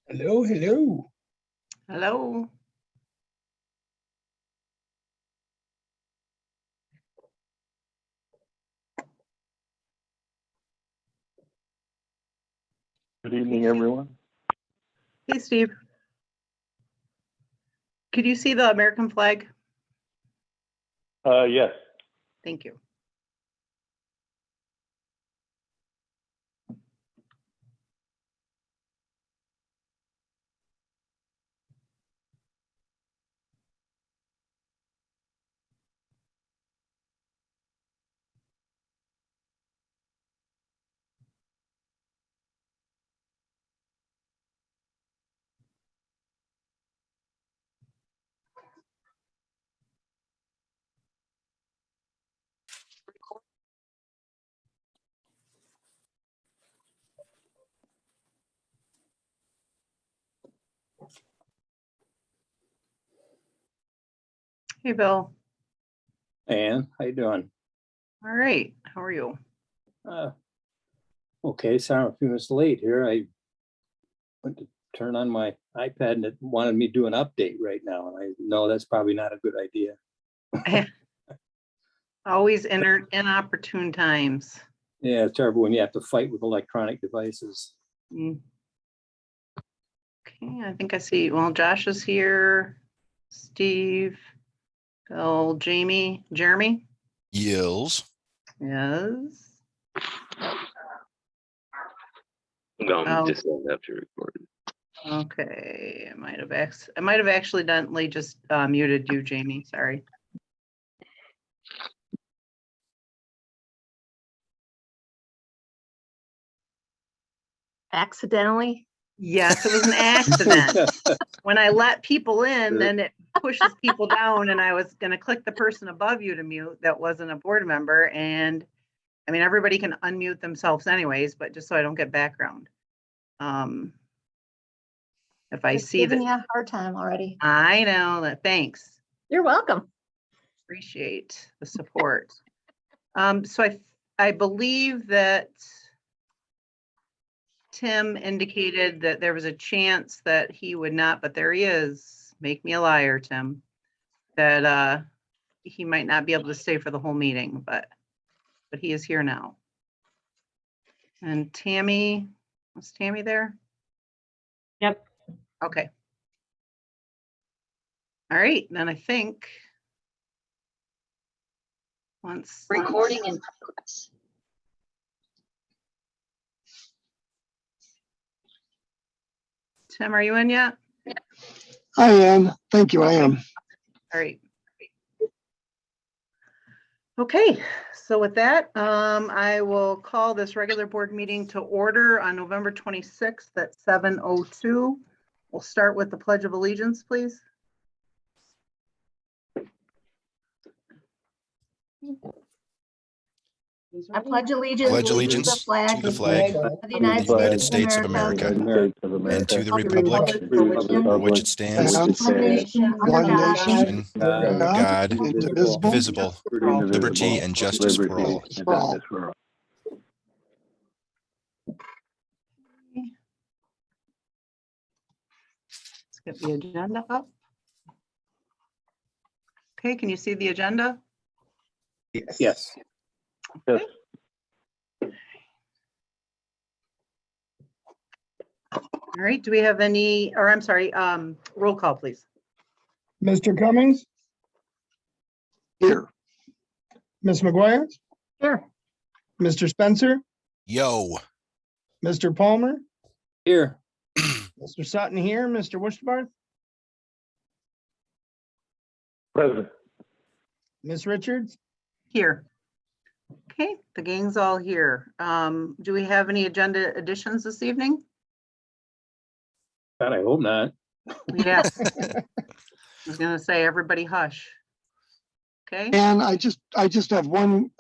Hello, hello. Hello. Good evening, everyone. Hey, Steve. Could you see the American flag? Yes. Thank you. Hey, Bill. Ann, how you doing? All right. How are you? Okay, sorry I'm a few minutes late here. I went to turn on my iPad and it wanted me to do an update right now. And I know that's probably not a good idea. Always inopportune times. Yeah, it's terrible when you have to fight with electronic devices. Okay, I think I see, well, Josh is here. Steve, Bill, Jamie, Jeremy? Yills. Yes. No, I'm Oh. just don't have to record. Okay, I might have accidentally just muted you, Jamie. Sorry. Accidentally? Yes, it was an accident. When I let people in, then it pushes people down, and I was going to click the person above you to mute that wasn't a board member. And I mean, everybody can unmute themselves anyways, but just so I don't get background. If I Just see giving that, you a hard time already. I know that. Thanks. You're welcome. Appreciate the support. So I believe that Tim indicated that there was a chance that he would not, but there he is. Make me a liar, Tim. That he might not be able to stay for the whole meeting, but he is here now. And Tammy, was Tammy there? Yep. Okay. All right, then I think once Recording in progress. Tim, are you in yet? I am. Thank you. I am. All right. Okay, so with that, I will call this regular board meeting to order on November 26th at 7:02. We'll start with the Pledge of Allegiance, please. I pledge allegiance Pledge to the allegiance flag to the flag of the of United the States of America, and to the of the republic for which it stands, one nation, One under God, nation, God, indivisible, visible, liberty and justice for all. for all. Let's get the agenda up. Okay, can you see the agenda? Yes. Yes. All right, do we have any, or I'm sorry, roll call, please. Mr. Cummings, Here. Ms. McGuire, Sure. Mr. Spencer, Yo. Mr. Palmer, Here. Mr. Sutton here, Mr. Wishbarth, Present. Ms. Richards. Here. Okay, the gang's all here. Do we have any agenda additions this evening? God, I hope not. Yeah. I was gonna say, everybody hush. Okay, And I just have one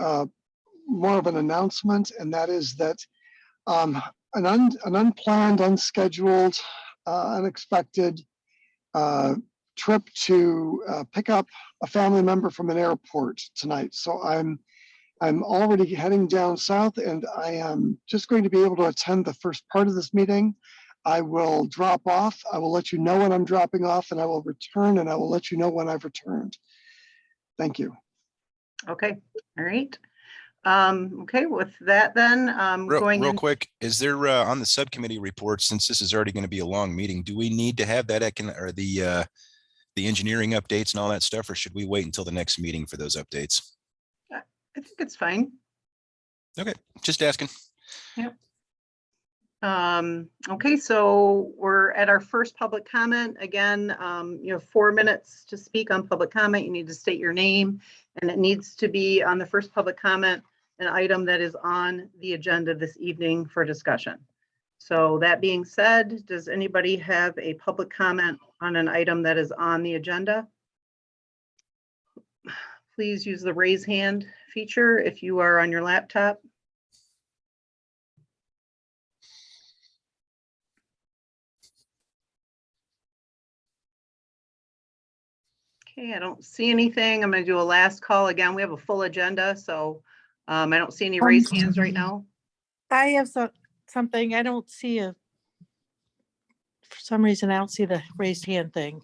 more of an announcement, and that is that an unplanned, unscheduled, unexpected trip to pick up a family member from an airport tonight. So I'm already heading down south, and I am just going to be able to attend the first part of this meeting. I will drop off. I will let you know when I'm dropping off, and I will return, and I will let you know when I've returned. Thank you. Okay, all right. Okay, with that then, going Real in, quick, is there on the subcommittee report, since this is already going to be a long meeting, do we need to have that or the engineering updates and all that stuff, or should we wait until the next meeting for those updates? I think it's fine. Okay, just asking. Okay, so we're at our first public comment. Again, you have 4 minutes to speak on public comment. You need to state your name, and it needs to be on the first public comment, an item that is on the agenda this evening for discussion. So that being said, does anybody have a public comment on an item that is on the agenda? Please use the raise hand feature if you are on your laptop. Okay, I don't see anything. I'm going to do a last call. Again, we have a full agenda, so I don't see any raised hands right now. I have something, I don't see for some reason, I don't see the raised hand thing.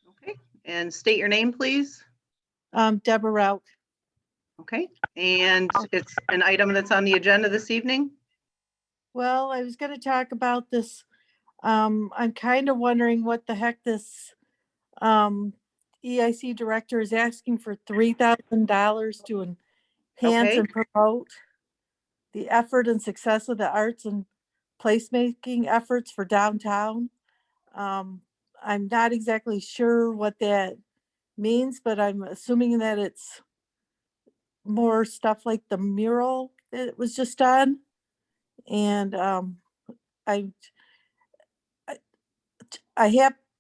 Okay, and state your name, please. Deborah Rauch. Okay, and it's an item that's on the agenda this evening. Well, I was gonna talk about this. I'm kind of wondering what the heck this EIC director is asking for $3,000 to enhance Okay. and promote the effort and success of the arts and placemaking efforts for downtown. I'm not exactly sure what that means, but I'm assuming that it's more stuff like the mural that was just done. And I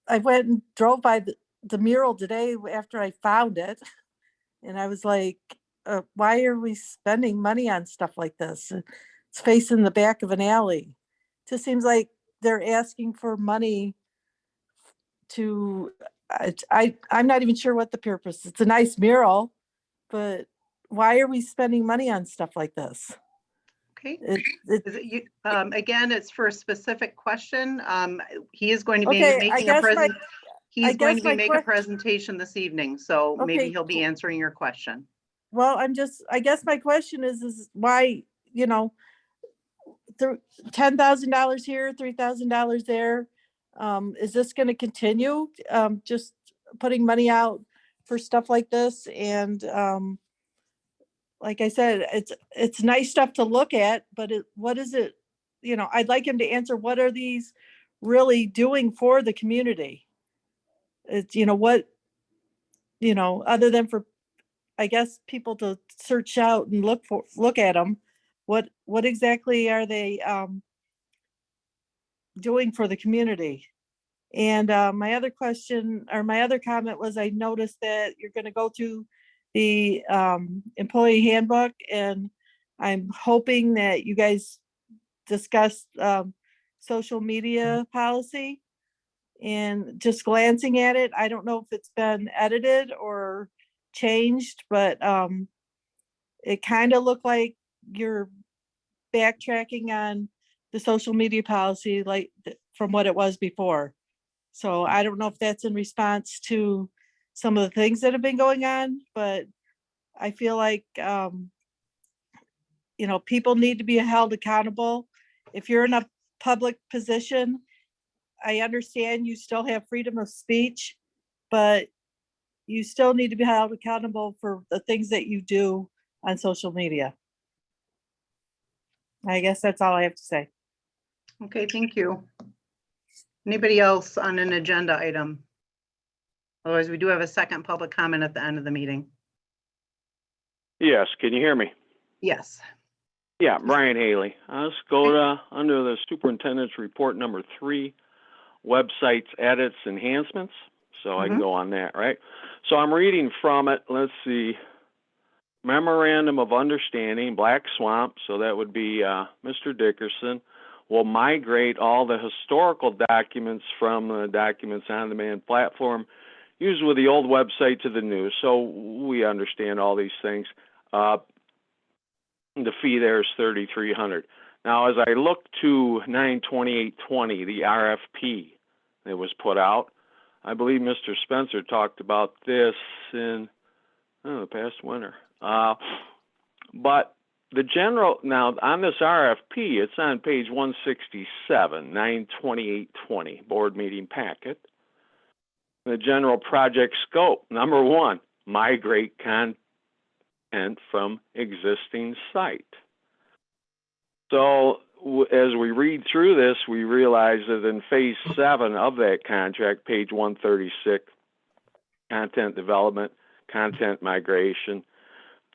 went and drove by the mural today after I found it. And I was like, why are we spending money on stuff like this? It's facing the back of an alley. Just seems like they're asking for money to, I'm not even sure what the purpose. It's a nice mural, but why are we spending money on stuff like this? Okay. It, Is it you, again, it's for a specific question. He is going to be Okay, I making a guess present. He's going guess to be my making a que- presentation this evening, so maybe Okay, he'll be answering your question. well, I guess my question is why, $10,000 here, $3,000 there. Is this going to continue? Just putting money out for stuff like this? And like I said, it's nice stuff to look at, but what is it? I'd like him to answer, what are these really doing for the community? It's, other than for, I guess, people to search out and look at them. What exactly are they doing for the community? And my other comment was, I noticed that you're going to go through the employee handbook, and I'm hoping that you guys discuss social media policy. And just glancing at it, I don't know if it's been edited or changed, but it kind of looked like you're backtracking on the social media policy, like from what it was before. So I don't know if that's in response to some of the things that have been going on, but I feel like, people need to be held accountable. If you're in a public position, I understand you still have freedom of speech, but you still need to be held accountable for the things that you do on social media. I guess that's all I have to say. Okay, thank you. Anybody else on an agenda item? Otherwise, we do have a second public comment at the end of the meeting. Yes, can you hear me? Yes. Yeah, Brian Haley, Oscoda, under the Superintendent's Report number 3, websites, edits, enhancements. So I can go on that, right? So I'm reading from it. Let's see. Memorandum of Understanding, Black Swamp, so that would be Mr. Dickerson, will migrate all the historical documents from the Documents on Demand platform, used with the old website, to the new. So we understand all these things. The fee there is $3,300. Now, as I look to 9/28/20, the RFP that was put out, I believe Mr. Spencer talked about this in the past winter. But the general, now on this RFP, it's on page 167, 9/28/20, board meeting packet. The general project scope, number 1, migrate content from existing site. So as we read through this, we realize that in phase 7 of that contract, page 136, content development, content migration,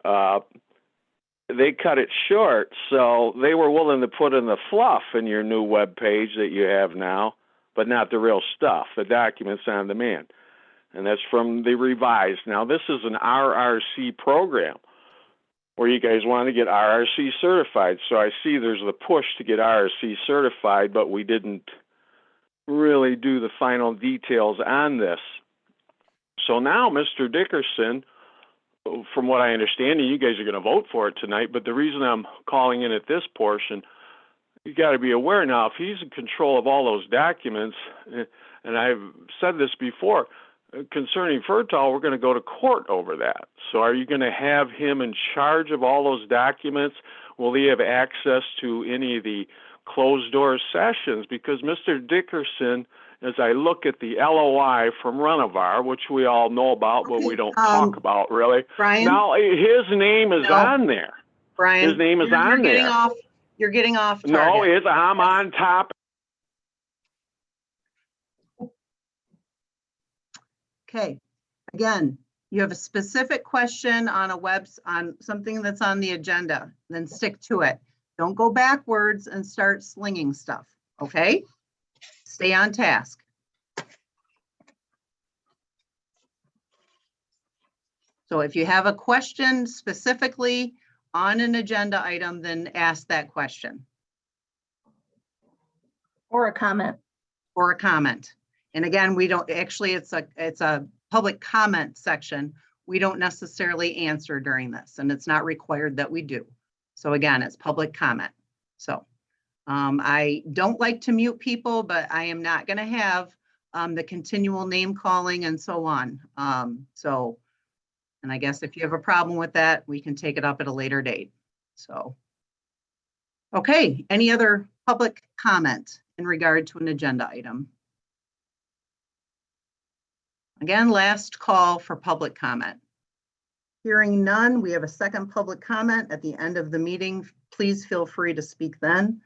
they cut it short. So they were willing to put in the fluff in your new web page that you have now, but not the real stuff, the documents on demand. And that's from the revised. Now, this is an RRC program where you guys want to get RRC certified. So I see there's the push to get RRC certified, but we didn't really do the final details on this. So now, Mr. Dickerson, from what I understand, and you guys are going to vote for it tonight, but the reason I'm calling in at this portion, you got to be aware now, if he's in control of all those documents, and I've said this before, concerning Fertile, we're going to go to court over that. So are you going to have him in charge of all those documents? Will he have access to any of the closed door sessions? Because Mr. Dickerson, as I look at the LOI from Renovar, which we all know about, but we don't talk about really. Brian? Now, his name is No. on there. Brian? His name is you're on getting there. off. You're getting off No, target. I'm on top. Okay, again, you have a specific question on on something that's on the agenda, then stick to it. Don't go backwards and start slinging stuff, okay? Stay on task. So if you have a question specifically on an agenda item, then ask that question. Or a comment. Or a comment. And again, we don't, actually, it's a public comment section. We don't necessarily answer during this, and it's not required that we do. So again, it's public comment. So I don't like to mute people, but I am not going to have the continual name calling and so on. And I guess if you have a problem with that, we can take it up at a later date. So, okay, any other public comment in regard to an agenda item? Again, last call for public comment. Hearing none, we have a second public comment at the end of the meeting. Please feel free to speak then.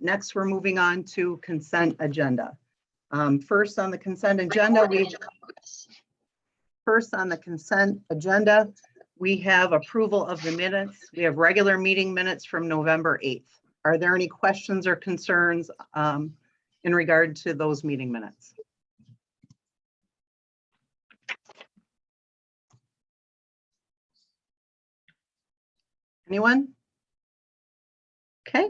Next, we're moving on to consent agenda. First on the consent agenda, we have approval of the minutes. We have regular meeting minutes from November 8th. Are there any questions or concerns in regard to those meeting minutes? Anyone? Okay,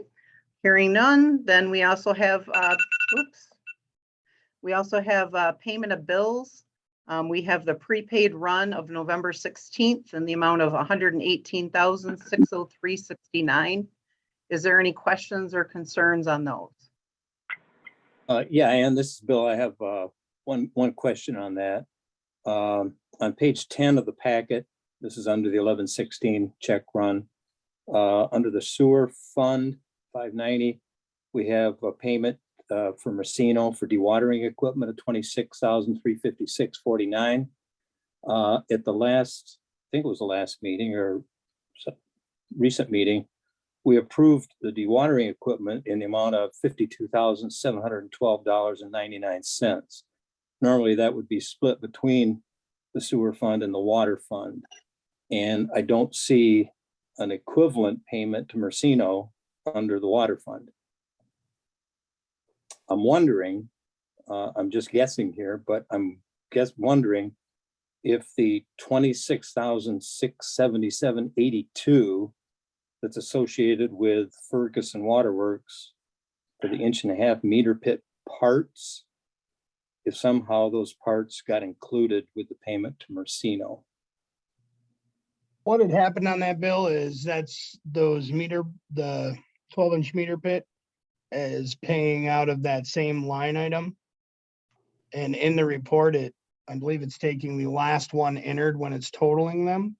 hearing none, then we also have, payment of bills. We have the prepaid run of November 16th in the amount of $118,603.69. Is there any questions or concerns on those? Yeah, and this is Bill. I have one question on that. On page 10 of the packet, this is under the 11/16 check run. Under the sewer fund 590, we have a payment for Messino for dewatering equipment of $26,356.49. At the last, I think it was the last meeting or recent meeting, we approved the dewatering equipment in the amount of $52,712.99. Normally that would be split between the sewer fund and the water fund. And I don't see an equivalent payment to Messino under the water fund. I'm wondering, I'm just guessing here, but I'm wondering if the $26,677.82 that's associated with Ferguson Waterworks for the 1.5 meter pit parts, if somehow those parts got included with the payment to Messino. What had happened on that bill is that's the 12-inch meter pit is paying out of that same line item. And in the report, I believe it's taking the last one entered when it's totaling them.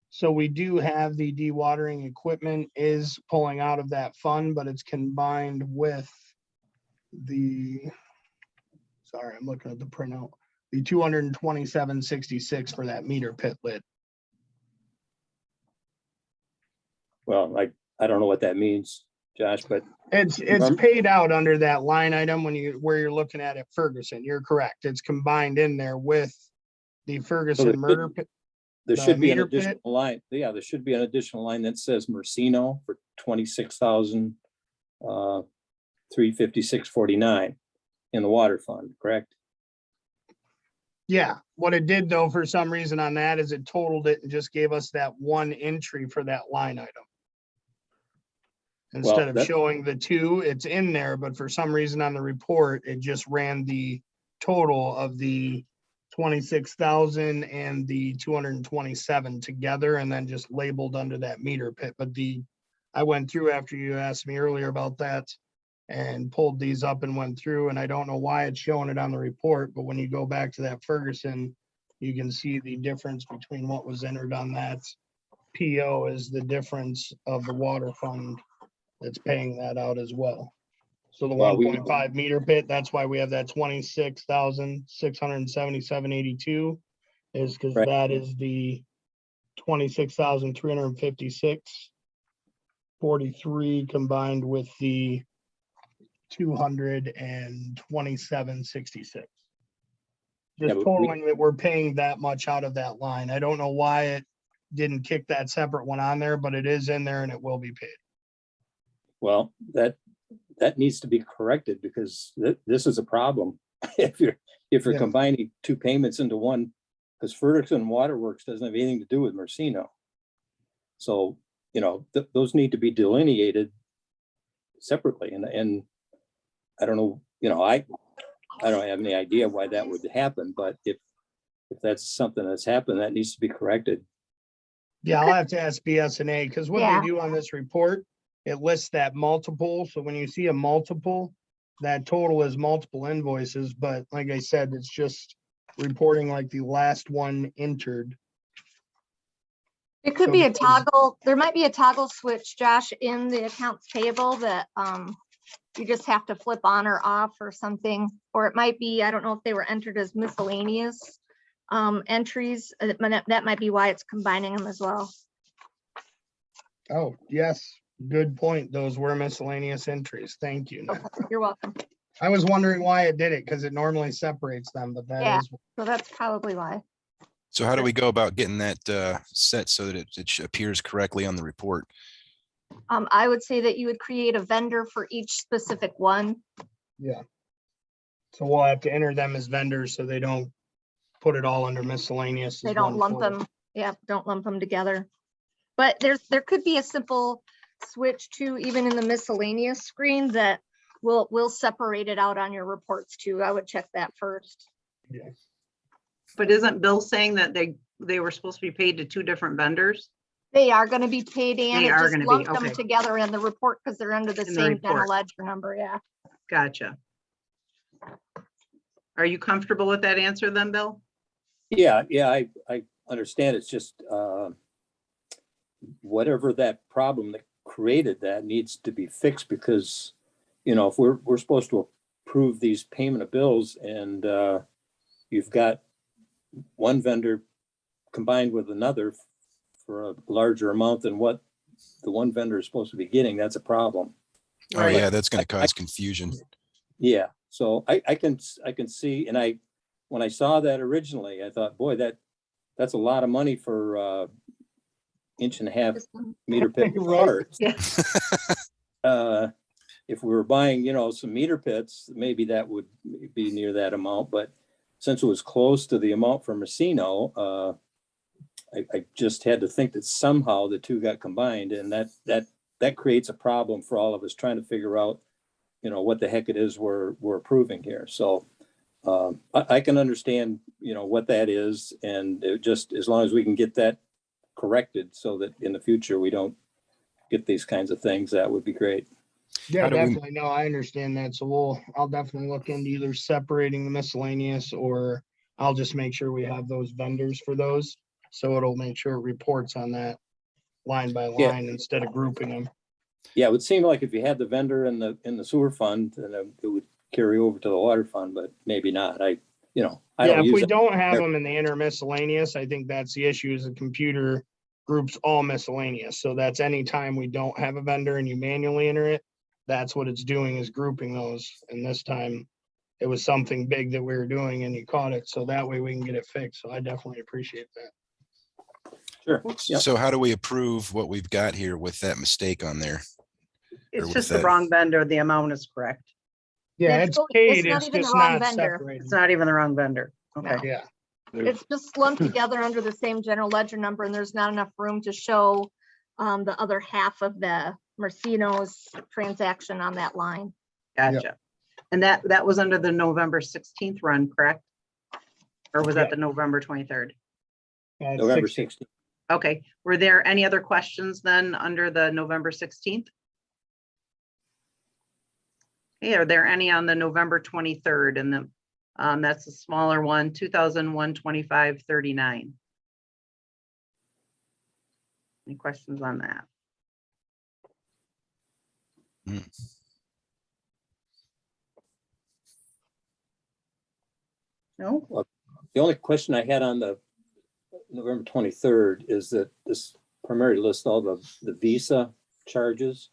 So we do have the dewatering equipment is pulling out of that fund, but it's combined with the, sorry, I'm looking at the printout, the 227.66 for that meter pit lid. Well, I don't know what that means, Josh, but It's Remember- paid out under that line item where you're looking at it, Ferguson. You're correct. It's combined in there with the Ferguson should- murder pit. there The should be an meter pit? additional line. Yeah, there should be an additional line that says Mercino for 26,000, 356.49 in the water fund, correct? Yeah, what it did though, for some reason on that is it totaled it and just gave us that one entry for that line item. Instead of that- showing the two, it's in there, but for some reason on the report, it just ran the total of the 26,000 and the 227 together and then just labeled under that meter pit. But I went through after you asked me earlier about that and pulled these up and went through, and I don't know why it's showing it on the report, but when you go back to that Ferguson, you can see the difference between what was entered on that PO is the difference of the water fund that's paying that out as well. So the Well, we- 1.5 meter pit, that's why we have that 26,677.82 is because Right. that is the 26,356.43 combined with the 227.66. Yeah, Just but totaling that we're paying that much out of that line. I don't know why it didn't kick that separate one on there, but it is in there and it will be paid. Well, that needs to be corrected because this is a problem. If you're Yeah. combining two payments into one, because Ferguson Waterworks doesn't have anything to do with Mercino. So, those need to be delineated separately and I don't know, I don't have any idea why that would happen, but if that's something that's happened, that needs to be corrected. Yeah, I'll have to ask BSNA, because what Yeah. they do on this report, it lists that multiple, so when you see a multiple, that total is multiple invoices, but like I said, it's just reporting like the last one entered. It could So be a because- toggle, there might be a toggle switch, Josh, in the accounts payable that you just have to flip on or off or something. Or it might be, I don't know if they were entered as miscellaneous entries. That might be why it's combining them as well. Oh, yes, good point. Those were miscellaneous entries. Thank you. Nick. You're welcome. I was wondering why it did it, because it normally separates them, but that Yeah. is, So that's probably why. So how do we go about getting that set so that it appears correctly on the report? I would say that you would create a vendor for each specific one. yeah. So we'll have to enter them as vendors so they don't put it all under miscellaneous. They as don't one lump total. them. Yeah, don't lump them together. But there could be a simple switch to even in the miscellaneous screen that will separate it out on your reports too. I would check that first. Yeah. But isn't Bill saying that they were supposed to be paid to two different vendors? They are gonna be paid and They it are just gonna be, lumped them okay. together in the report because they're under the In the same general report. ledger number, yeah. Gotcha. Are you comfortable with that answer then, Bill? Yeah, I understand. It's just whatever that problem that created that needs to be fixed because, if we're supposed to approve these payment of bills and you've got one vendor combined with another for a larger amount than what the one vendor is supposed to be getting, that's a problem. Oh, Right. yeah, that's going to cause confusion. Yeah, so I can see, and when I saw that originally, I thought, boy, that's a lot of money for 1.5 Just, meter pit Right. parts. Yeah. If we were buying, some meter pits, maybe that would be near that amount, but since it was close to the amount for Messino, I just had to think that somehow the two got combined and that creates a problem for all of us trying to figure out, what the heck it is we're approving here. So I can understand, what that is, and it just as long as we can get that corrected so that in the future we don't get these kinds of things, that would be great. Yeah, How do we- definitely. No, I understand that. So I'll definitely look into either separating the miscellaneous, or I'll just make sure we have those vendors for those. So it'll make sure it reports on that line by Yeah. line instead of grouping them. Yeah, it would seem like if you had the vendor in the sewer fund, then it would carry over to the water fund, but maybe not. I Yeah, don't if use we it. don't have them in the inter miscellaneous, I think that's the issue, is the computer groups all miscellaneous. So that's anytime we don't have a vendor and you manually enter it, that's what it's doing, is grouping those. And this time it was something big that we were doing and you caught it. So that way we can get it fixed. So I definitely appreciate that. Sure. Yep. So how do we approve what we've got here with that mistake on there? It's with just the that- wrong vendor. The amount is correct. Yeah, It's it's not paid, even it's the just wrong not vendor. separated. It's not even the wrong vendor. Okay. No. Yeah, It's just lumped together under the same general ledger number, and there's not enough room to show the other half of the Mercino's transaction on that line. Gotcha. And that was under the November 16th run, correct? Or was that Yep. the November 23rd? it's November 60. 16th. Okay. Were there any other questions then under the November 16th? Okay, are there any on the November 23rd? And the that's a smaller one, 2001-2539. Any questions on that? Hmm. No? The only question I had on the November 23rd is that this primarily lists all the visa charges.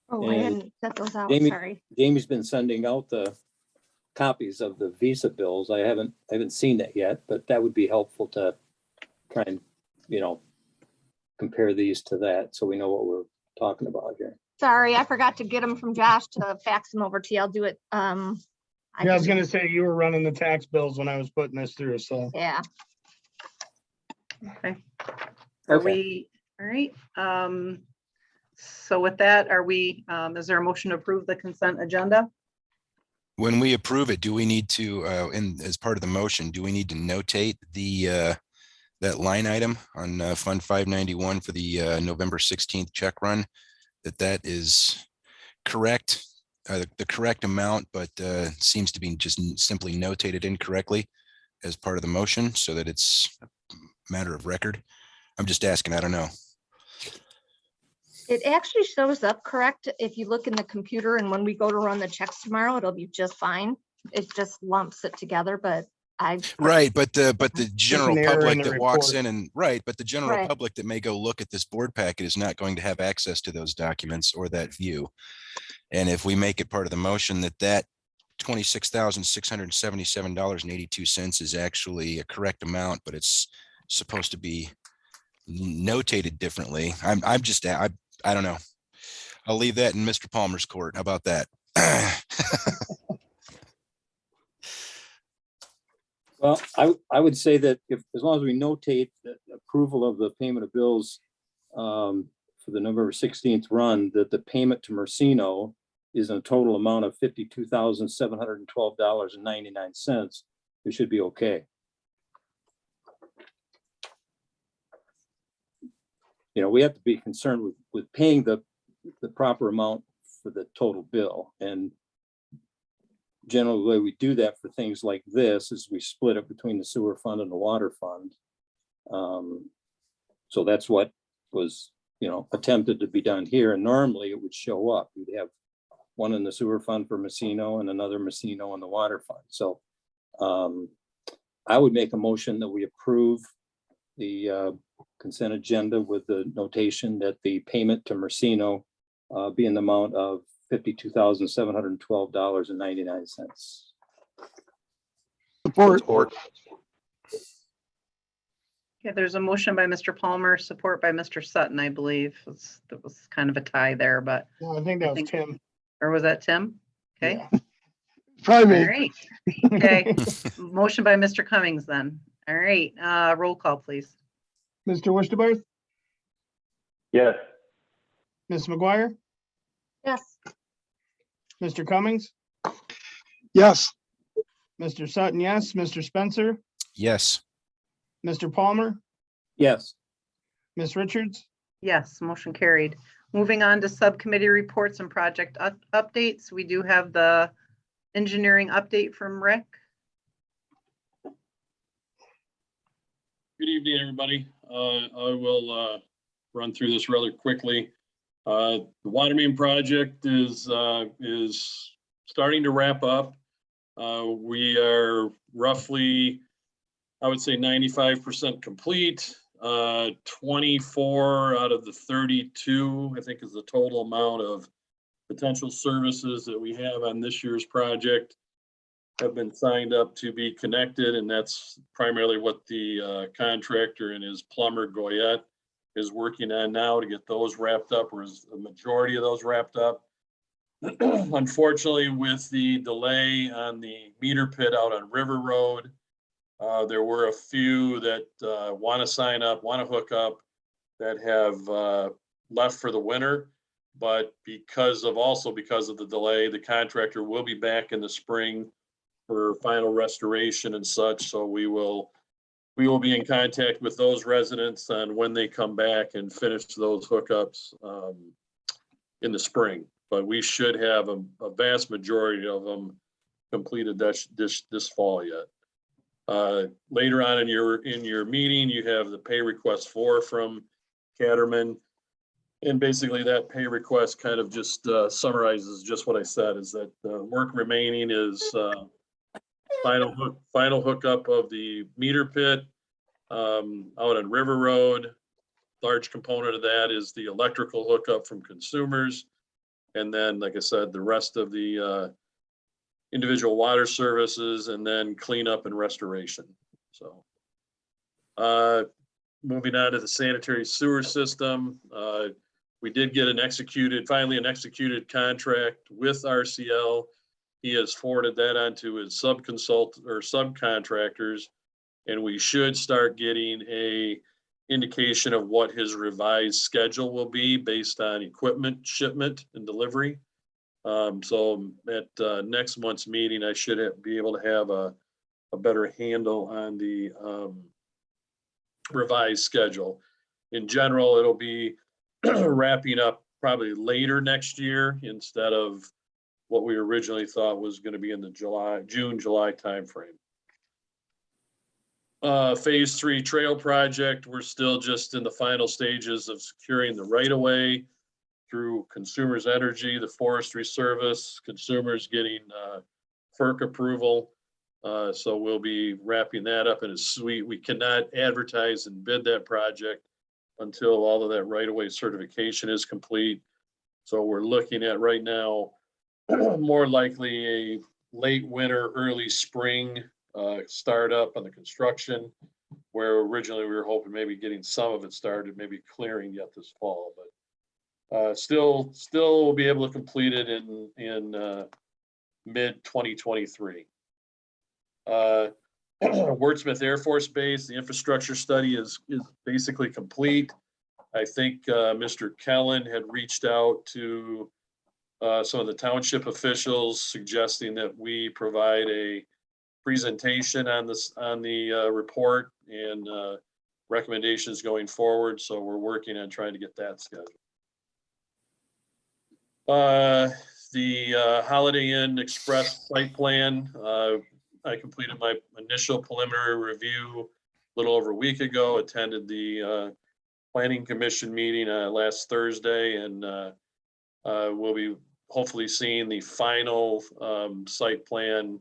Oh, I And hadn't set those out, Jamie- sorry. Jamie's been sending out the copies of the visa bills. I haven't seen that yet, but that would be helpful to try and, compare these to that, so we know what we're talking about here. Sorry, I forgot to get them from Josh to fax them over to you. I'll do it. Yeah, I was gonna say, you were running the tax bills when I was putting this through, so. Yeah, Okay. Are Okay. we, all right. So with that, is there a motion to approve the consent agenda? When we approve it, do we need to, as part of the motion, do we need to notate that line item on Fund 591 for the November 16th check run, that is correct, the correct amount, but seems to be just simply notated incorrectly as part of the motion, so that it's a matter of record? I'm just asking, I don't know. it actually shows up correct. If you look in the computer, and when we go to run the checks tomorrow, it'll be just fine. It just lumps it together, but Right, but the general error in public the that walks report. in and, right, but the general Right. public that may go look at this board packet is not going to have access to those documents or that view. And if we make it part of the motion that $26,677.82 is actually a correct amount, but it's supposed to be notated differently, I don't know. I'll leave that in Mr. Palmer's court. How about that? Well, I would say that as long as we notate the approval of the payment of bills for the November 16th run, that the payment to Mercino is a total amount of $52,712.99, we should be okay. We have to be concerned with paying the proper amount for the total bill. And generally, the way we do that for things like this is we split it between the sewer fund and the water fund. So that's what was, attempted to be done here. And normally it would show up. We'd have one in the sewer fund for Mercino and another Mercino in the water fund. So I would make a motion that we approve the consent agenda with the notation that the payment to Mercino be in the amount of $52,712.99. Support. Yeah, there's a motion by Mr. Palmer, support by Mr. Sutton, I believe. That was kind of a tie there, but, No, I think that was Tim. or was that Tim? Okay, Yeah. Probably all me. right. Okay, motion by Mr. Cummings then. All right, roll call, please. Mr. Wishtabarth, Yes. Ms. McGuire, yes, Mr. Cummings, Yes, Mr. Sutton, yes, Mr. Spencer, Yes, Mr. Palmer, Yes, Ms. Richards, Yes, motion carried. Moving on to subcommittee reports and project updates. We do have the engineering update from Rick. Good evening, everybody. I will run through this rather quickly. The water main project is starting to wrap up. We are roughly, I would say 95% complete. 24 out of the 32, I think, is the total amount of potential services that we have on this year's project have been signed up to be connected, and that's primarily what the contractor and his plumber Goyette is working on now to get those wrapped up, or is the majority of those wrapped up. Unfortunately, with the delay on the meter pit out on River Road, there were a few that want to sign up, want to hook up, that have left for the winter. But because of the delay, the contractor will be back in the spring for final restoration and such. So we will be in contact with those residents on when they come back and finish those hookups in the spring. But we should have a vast majority of them completed this fall yet. Later on in your meeting, you have the pay request from Caterman. And basically that pay request kind of just summarizes just what I said, is that work remaining is final hookup of the meter pit out on River Road. Large component of that is the electrical hookup from consumers. And then, like I said, the rest of the individual water services, and then cleanup and restoration. So moving on to the sanitary sewer system, we did get finally an executed contract with RCL. He has forwarded that on to his subcontractors, and we should start getting a indication of what his revised schedule will be based on equipment shipment and delivery. So at next month's meeting, I should be able to have a better handle on the revised schedule. In general, it'll be wrapping up probably later next year instead of what we originally thought was going to be in the June, July timeframe. Phase 3 trail project, we're still just in the final stages of securing the right-of-way through Consumers Energy, the Forestry Service, Consumers getting FERC approval. So we'll be wrapping that up in a suite. We cannot advertise and bid that project until all of that right-of-way certification is complete. So we're looking at right now more likely a late winter, early spring startup on the construction, where originally we were hoping maybe getting some of it started, maybe clearing yet this fall, but still will be able to complete it in mid 2023. Wordsmith Air Force Base, the infrastructure study is basically complete. I think Mr. Kellen had reached out to some of the township officials suggesting that we provide a presentation on the report and recommendations going forward. So we're working on trying to get that scheduled. The Holiday Inn Express site plan, I completed my initial preliminary review a little over a week ago, attended the Planning Commission meeting last Thursday, and we'll be hopefully seeing the final site plan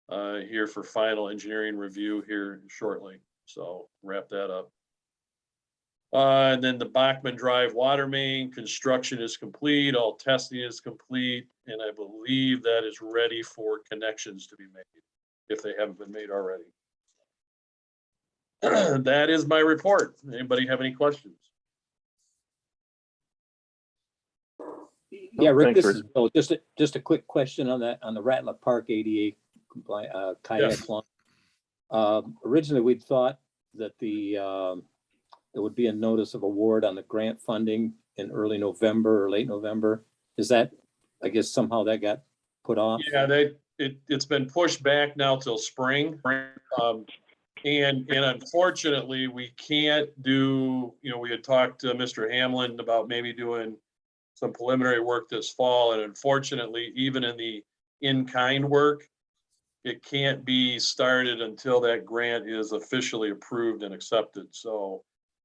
here for final engineering review here shortly. So wrap that up. And then the Bachman Drive water main construction is complete. All testing is complete. And I believe that is ready for connections to be made if they haven't been made already. That is my report. Anybody have any questions? Yeah, Rick, Thanks, this is Bill. Just a quick question on that, on the Rattler Park ADA kayak launch. Originally, we'd thought that there would be a notice of award on the grant funding in early November or late November. Is that, I guess somehow that got put off? Yeah, it's been pushed back now till spring. And unfortunately, we can't do, we had talked to Mr. Hamlin about maybe doing some preliminary work this fall, and unfortunately, even in the in-kind work, it can't be started until that grant is officially approved and accepted. So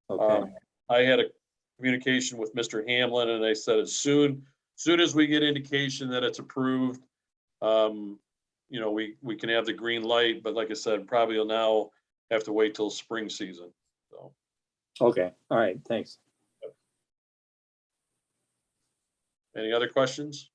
Okay, I had a communication with Mr. Hamlin, and they said as soon as we get indication that it's approved, you know, we can have the green light, but like I said, probably will now have to wait till spring season. So, okay, all right, thanks. any other questions?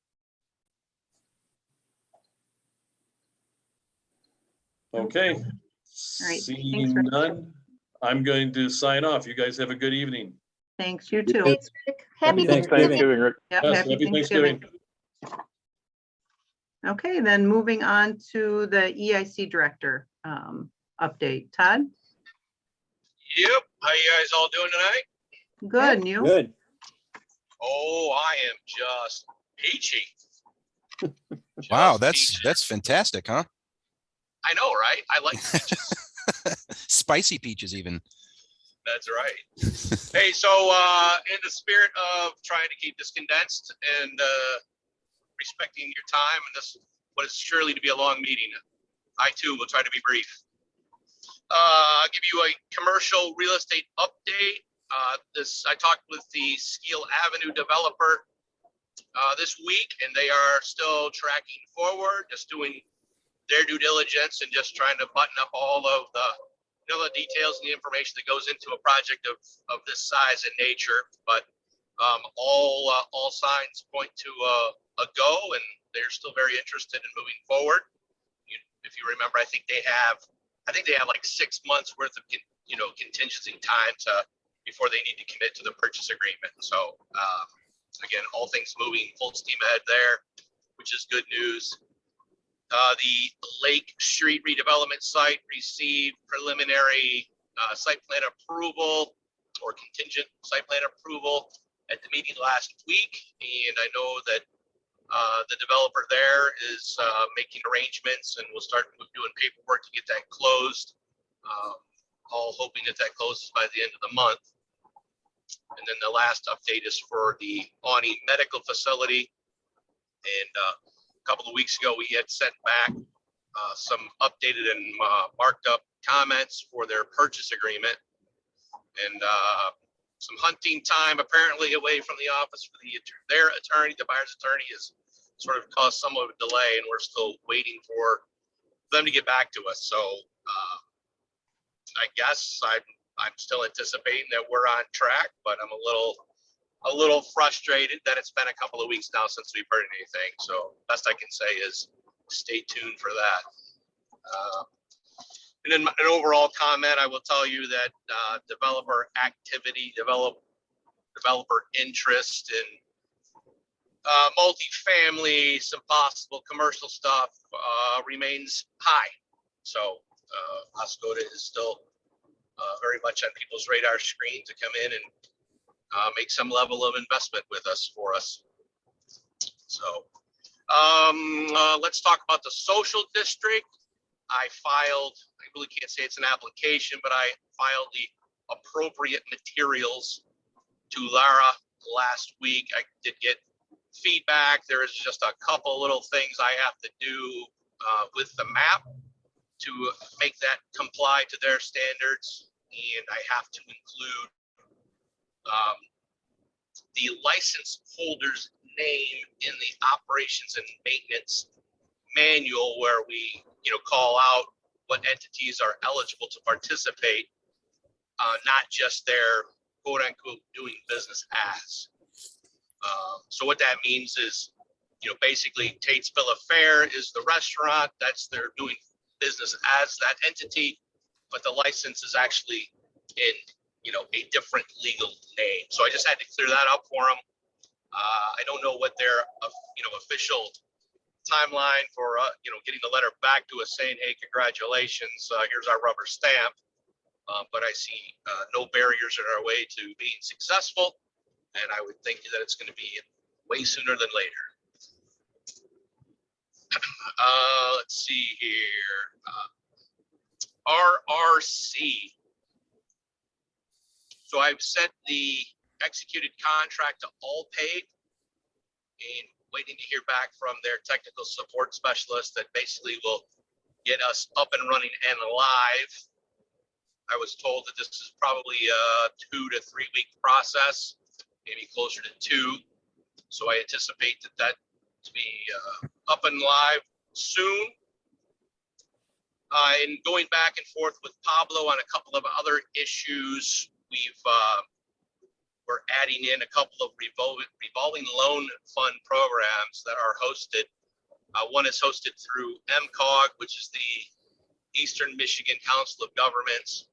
Okay. right, thanks, Seeing Rick. none, I'm going to sign off. You guys have a good evening. Thanks, you You too. too. Thanks, Rick. Happy Thanks, Thanksgiving. Thanksgiving, Rick. Yep, Yes, happy happy Thanksgiving. Thanksgiving. Okay, then moving on to the EIC director update. Todd? Yep. How you guys all doing tonight? Good, and you? Good. Oh, I am just peachy. Wow, Just that's fantastic, huh? I know, right? I like peaches. Spicy peaches even. That's right. Hey, so in the spirit of trying to keep this condensed and respecting your time and this what is surely to be a long meeting, I too will try to be brief. I'll give you a commercial real estate update. I talked with the Skeel Avenue developer this week, and they are still tracking forward, just doing their due diligence and just trying to button up all of the the details and the information that goes into a project of this size and nature. But all signs point to a go, and they're still very interested in moving forward. If you remember, I think they have like 6 months worth of contingency time before they need to commit to the purchase agreement. So again, all things moving full steam ahead there, which is good news. The Lake Street redevelopment site received preliminary site plan approval or contingent site plan approval at the meeting last week. And I know that the developer there is making arrangements, and we'll start doing paperwork to get that closed. All hoping that closes by the end of the month. And then the last update is for the Awning Medical Facility. And a couple of weeks ago, we had sent back some updated and marked up comments for their purchase agreement. And some hunting time apparently away from the office for their attorney, the buyer's attorney, has sort of caused somewhat of a delay, and we're still waiting for them to get back to us. So I guess I'm still anticipating that we're on track, but I'm a little frustrated that it's been a couple of weeks now since we've heard anything. So best I can say is stay tuned for that. And then an overall comment, I will tell you that developer activity, developer interest in multifamily, some possible commercial stuff remains high. So Oscoda is still very much on people's radar screen to come in and make some level of investment with us for us. So let's talk about the social district. I really can't say it's an application, but I filed the appropriate materials to Lara last week. I did get feedback. There is just a couple little things I have to do with the map to make that comply to their standards. And I have to include the license holder's name in the operations and maintenance manual, where we call out what entities are eligible to participate, not just their quote unquote doing business as. So what that means is, basically Tate's Bill of Fare is the restaurant, that's their doing business as that entity, but the license is actually in a different legal name. So I just had to clear that up for them. I don't know what their official timeline for getting the letter back to us saying, hey, congratulations, here's our rubber stamp. But I see no barriers in our way to being successful, and I would think that it's going to be way sooner than later. Let's see here. RRC. So I've sent the executed contract to All Paid. and waiting to hear back from their technical support specialist that basically will get us up and running and live. I was told that this is probably a 2 to 3 week process, maybe closer to 2. So I anticipate that to be up and live soon. And going back and forth with Pablo on a couple of other issues, we're adding in a couple of revolving loan fund programs that are hosted. One is hosted through MCOG, which is the Eastern Michigan Council of Governments.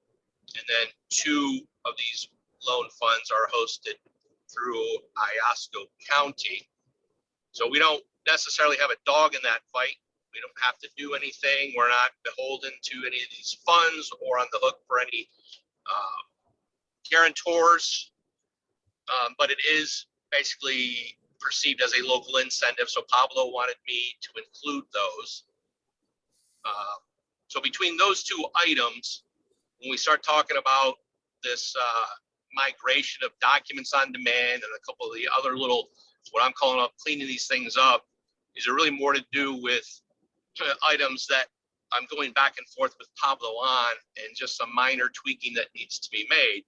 And then 2 of these loan funds are hosted through Iosco County. So we don't necessarily have a dog in that fight. We don't have to do anything. We're not beholden to any of these funds or on the hook for any guarantors. But it is basically perceived as a local incentive. So Pablo wanted me to include those. So between those 2 items, when we start talking about this migration of documents on demand and a couple of the other little, what I'm calling up cleaning these things up, is really more to do with items that I'm going back and forth with Pablo on, and just some minor tweaking that needs to be made.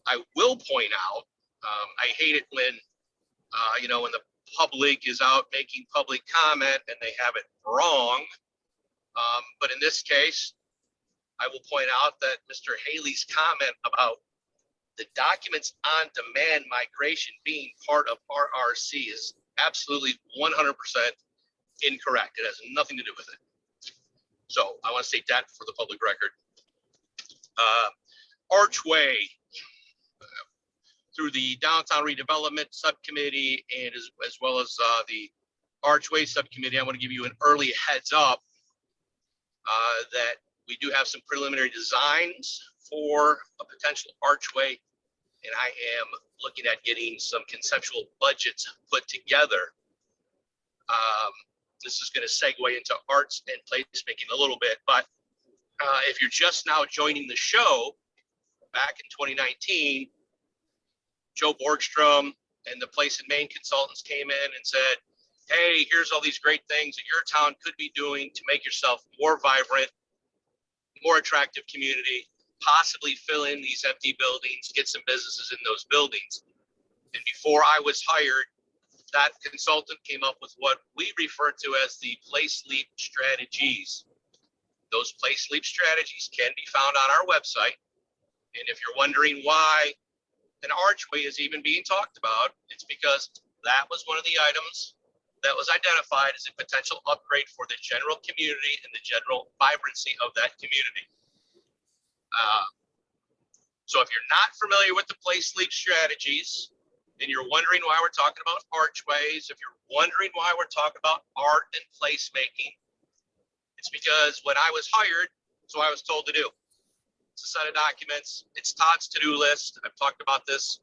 I will point out, I hate it when, when the public is out making public comment and they have it wrong. But in this case, I will point out that Mr. Haley's comment about the documents on demand migration being part of RRC is absolutely 100% incorrect. It has nothing to do with it. So I want to state that for the public record. Archway, through the Downtown Redevelopment Subcommittee and as well as the Archway Subcommittee, I want to give you an early heads up that we do have some preliminary designs for a potential archway, and I am looking at getting some conceptual budgets put together. This is going to segue into arts and placemaking a little bit, but if you're just now joining the show, back in 2019, Joe Borgstrom and the Place and Main consultants came in and said, hey, here's all these great things that your town could be doing to make yourself more vibrant, more attractive community, possibly fill in these empty buildings, get some businesses in those buildings. And before I was hired, that consultant came up with what we refer to as the Place Leap strategies. Those Place Leap strategies can be found on our website. And if you're wondering why an archway is even being talked about, it's because that was one of the items that was identified as a potential upgrade for the general community and the general vibrancy of that community. So if you're not familiar with the Place Leap strategies, and you're wondering why we're talking about archways, if you're wondering why we're talking about art and placemaking, it's because when I was hired, that's what I was told to do. It's a set of documents. It's Todd's to-do list. I've talked about this,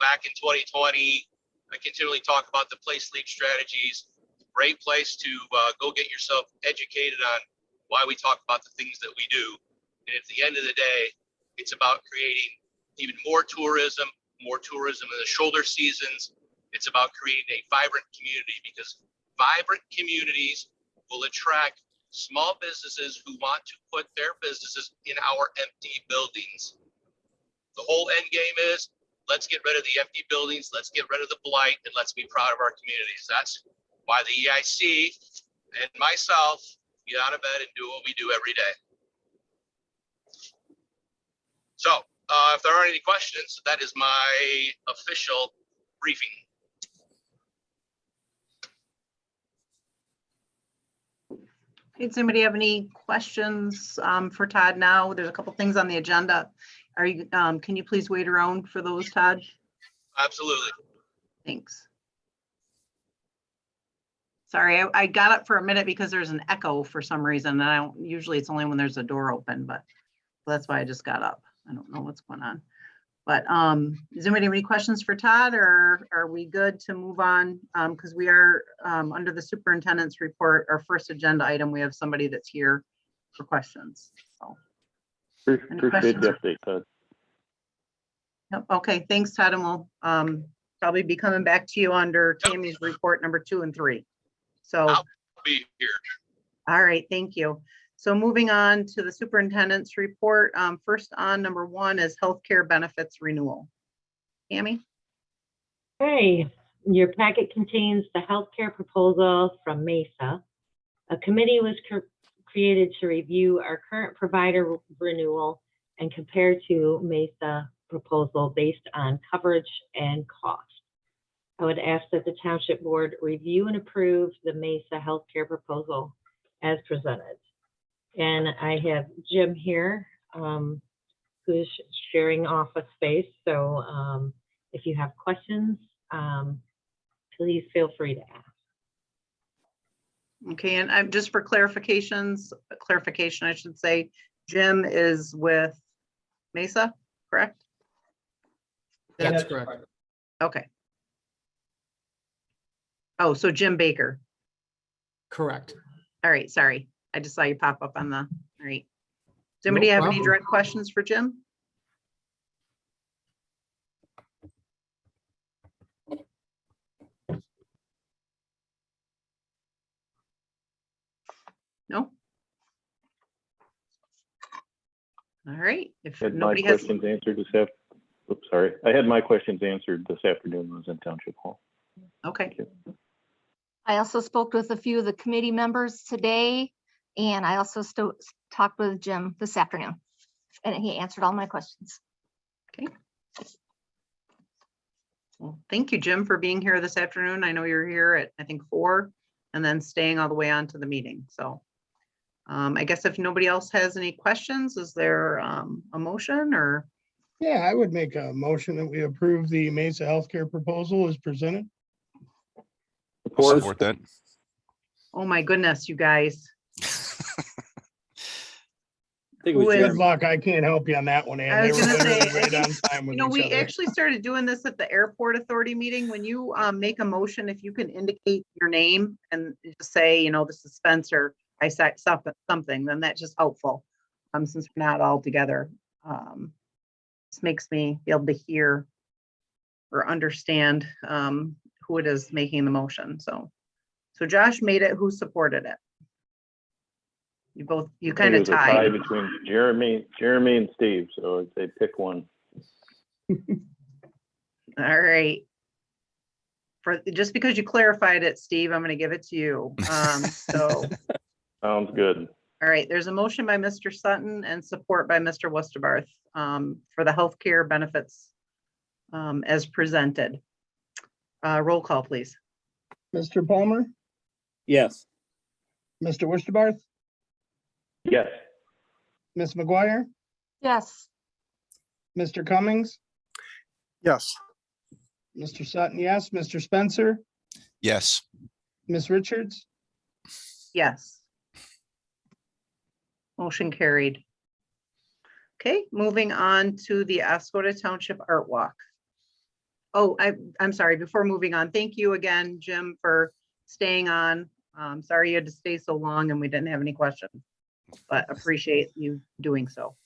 back in 2020. I continually talk about the Place Leap strategies. Great place to go get yourself educated on why we talk about the things that we do. And at the end of the day, it's about creating even more tourism in the shoulder seasons. It's about creating a vibrant community, because vibrant communities will attract small businesses who want to put their businesses in our empty buildings. The whole end game is, let's get rid of the empty buildings, let's get rid of the blight, and let's be proud of our communities. That's why the EIC and myself get out of bed and do what we do every day. So if there aren't any questions, that is my official briefing. Does anybody have any questions for Todd now? There's a couple things on the agenda. Can you please wait around for those, Todd? Absolutely. Thanks. Sorry, I got up for a minute because there's an echo for some reason. And usually it's only when there's a door open, but that's why I just got up. I don't know what's going on. But does anybody have any questions for Todd, or are we good to move on? Because we are under the superintendent's report, our first agenda item, we have somebody that's here for questions. So, Appreciate the update, Todd. Yep, okay, thanks, Todd, and we'll probably be coming back to you under Tammy's report number 2 and 3. So, I'll be here. all right, thank you. So moving on to the superintendent's report. First on number 1 is healthcare benefits renewal. Tammy? Hey, your packet contains the healthcare proposal from Mesa. A committee was created to review our current provider renewal and compare to Mesa proposal based on coverage and cost. I would ask that the Township Board review and approve the Mesa healthcare proposal as presented. And I have Jim here, who's sharing office space. So if you have questions, please feel free to ask. Okay, and I'm just for clarification, I should say, Jim is with Mesa, correct? That's correct. Okay. Oh, so Jim Baker. Correct. All right, sorry. I just saw you pop up on the, all right. Does anybody have any direct questions for Jim? No? All right, if Had my nobody has, questions answered this after, oops, sorry. I had my questions answered this afternoon when I was in Township Hall. okay, I also spoke with a few of the committee members today, and I also talked with Jim this afternoon, and he answered all my questions. okay. Well, thank you, Jim, for being here this afternoon. I know you're here at, I think, 4, and then staying all the way on to the meeting, so. I guess if nobody else has any questions, is there a motion or? Yeah, I would make a motion that we approve the Mesa healthcare proposal as presented. I'll support that. Oh my goodness, you guys. I think it was Who is- Good Jeremy. luck. I can't help you on that one, Ann. I They was were gonna literally say, right on time with You know, we each other. actually started doing this at the airport authority meeting. When you make a motion, if you can indicate your name and just say, you know, this is Spencer, I said something, then that's just helpful. Since we're not all together. This makes me be able to hear or understand who it is making the motion, so. So Josh made it, who supported it? You I kind think of it was a tie tied. between Jeremy and Steve, so I'd say pick one. All right. Just because you clarified it, Steve, I'm gonna give it to you. So, Sounds good. all right, there's a motion by Mr. Sutton and support by Mr. Westerbarth for the healthcare benefits as presented. Roll call, please. Mr. Palmer, Yes, Mr. Westerbarth, Yes, Ms. McGuire, Yes, Mr. Cummings, Yes. Mr. Sutton, yes, Mr. Spencer, Yes. Ms. Richards, Yes. Motion carried. Okay, moving on to the Oscoda Township Art Walk. Oh, I'm sorry, before moving on, thank you again, Jim, for staying on. Sorry you had to stay so long and we didn't have any questions, but appreciate you doing so.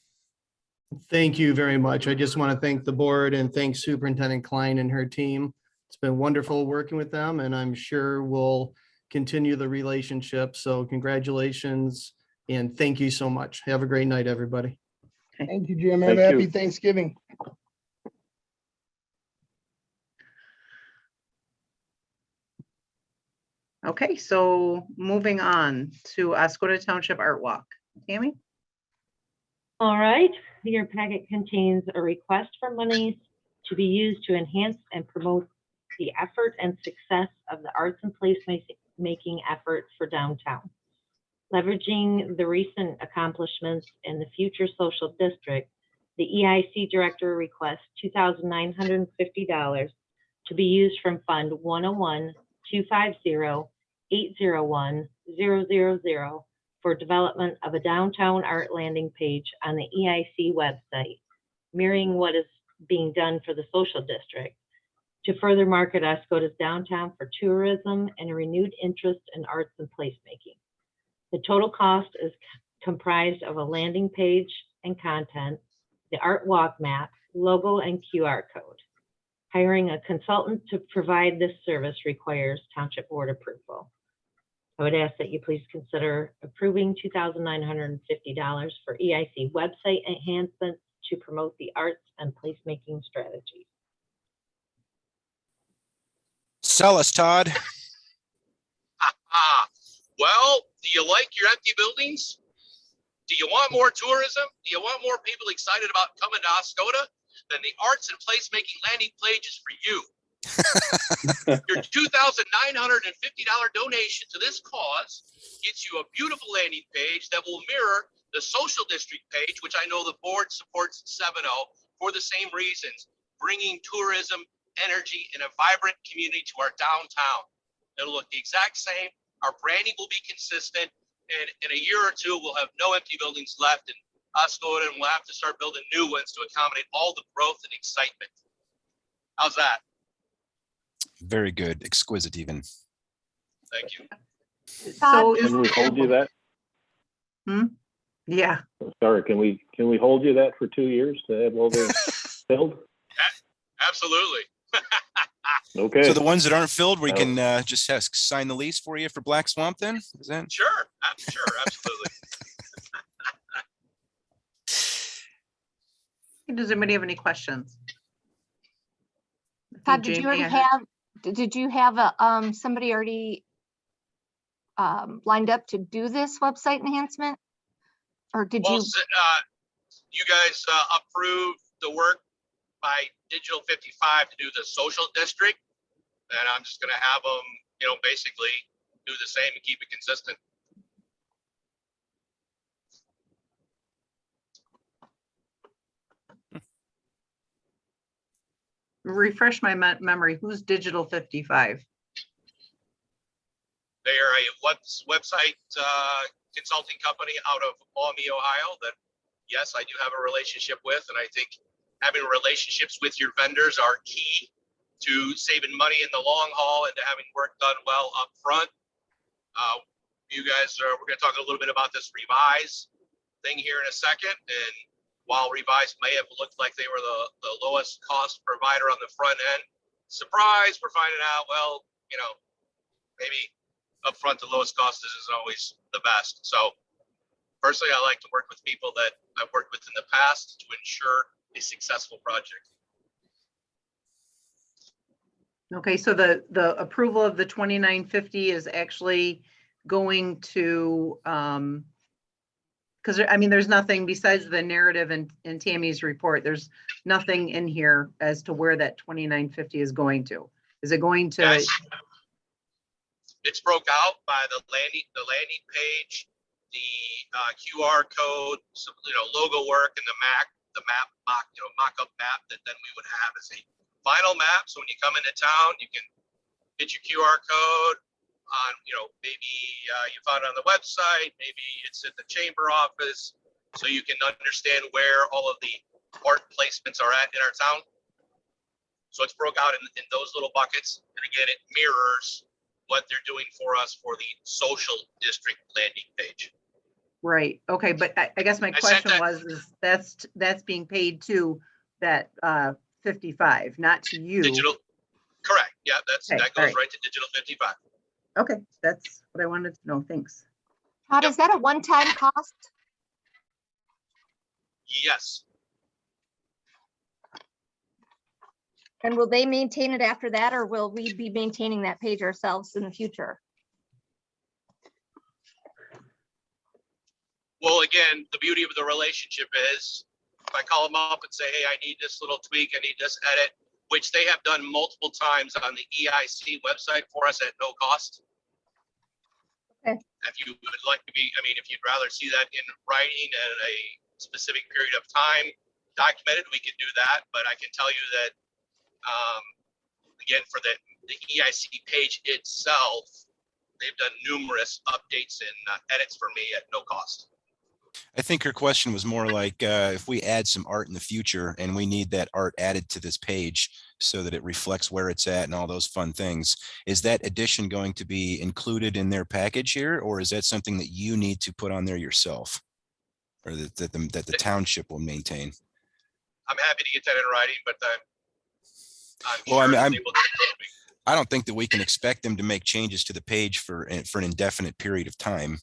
Thank you very much. I just want to thank the board and thank Superintendent Klein and her team. It's been wonderful working with them, and I'm sure we'll continue the relationship. So congratulations and thank you so much. Have a great night, everybody. thank you, Jim. Have a Thank you. happy Thanksgiving. Okay, so moving on to Oscoda Township Art Walk. Tammy? All right, your packet contains a request for monies to be used to enhance and promote the effort and success of the arts and placemaking efforts for downtown. Leveraging the recent accomplishments in the future social district, the EIC director requests $2,950 to be used from Fund 101-250-801-000 for development of a downtown art landing page on the EIC website, mirroring what is being done for the social district, to further market Oscoda's downtown for tourism and a renewed interest in arts and placemaking. The total cost is comprised of a landing page and content, the art walk map, logo, and QR code. Hiring a consultant to provide this service requires township board approval. I would ask that you please consider approving $2,950 for EIC website enhancements to promote the arts and placemaking strategies. Sell us, Todd. Well, do you like your empty buildings? Do you want more tourism? Do you want more people excited about coming to Oscoda? Then the arts and placemaking landing page is for you. Your $2,950 donation to this cause gets you a beautiful landing page that will mirror the social district page, which I know the board supports 7-0 for the same reasons, bringing tourism, energy, and a vibrant community to our downtown. It'll look the exact same. Our branding will be consistent, and in a year or two, we'll have no empty buildings left in Oscoda, and we'll have to start building new ones to accommodate all the growth and excitement. How's that? Very good. Exquisite even. Thank you. So Can we hold you that? yeah, Sorry, can we hold you that for 2 years to have all those filled? Absolutely. Okay. So the ones that aren't filled, we can just sign the lease for you for Black Swamp then? Is that? Sure, absolutely. does anybody have any questions? Todd, did you Jamie, already I heard- have, did you have a, somebody already lined up to do this website enhancement? Or did Well, you? you guys approved the work by Digital 55 to do the social district, and I'm just gonna have them, basically do the same and keep it consistent. Refresh my memory. Who's Digital 55? They are a website consulting company out of Maumee, Ohio that, yes, I do have a relationship with, and I think having relationships with your vendors are key to saving money in the long haul and to having work done well up front. You guys we're going to talk a little bit about this revise thing here in a second. And while revise may have looked like they were the lowest cost provider on the front end, surprise, we're finding out, well, maybe up front the lowest cost isn't always the best. So personally, I like to work with people that I've worked with in the past to ensure a successful project. Okay, so the approval of the 2950 is actually going to, because there's nothing besides the narrative in Tammy's report. There's nothing in here as to where that 2950 is going to. Is it going to? Yes. It's broke out by the landing page, the QR code, some, logo work, and the mock-up map that then we would have as a final map. So when you come into town, you can hit your QR code on, maybe you found it on the website, maybe it's at the chamber office, so you can understand where all of the art placements are at in our town. So it's broke out in those little buckets. And again, it mirrors what they're doing for us for the social district landing page. Right, okay, but I guess my question is that's being paid to that 55, not to you. Digital, correct. Yeah, Okay, that goes all right. right to Digital 55. Okay, that's what I wanted to know, thanks. Todd, is that a one-time cost? Yes. And will they maintain it after that, or will we be maintaining that page ourselves in the future? Well, again, the beauty of the relationship is if I call them up and say, hey, I need this little tweak, I need this edit, which they have done multiple times on the EIC website for us at no cost. Okay. If you would like to be, if you'd rather see that in writing at a specific period of time documented, we can do that. But I can tell you that, again, for the EIC page itself, they've done numerous updates and edits for me at no cost. I think her question was more like if we add some art in the future and we need that art added to this page so that it reflects where it's at and all those fun things, is that addition going to be included in their package here, or is that something that you need to put on there yourself, or that the township will maintain? I'm happy to get that in writing, but I'm Well, I sure mean, that they will. I don't think that we can expect them to make changes to the page for an indefinite period of time.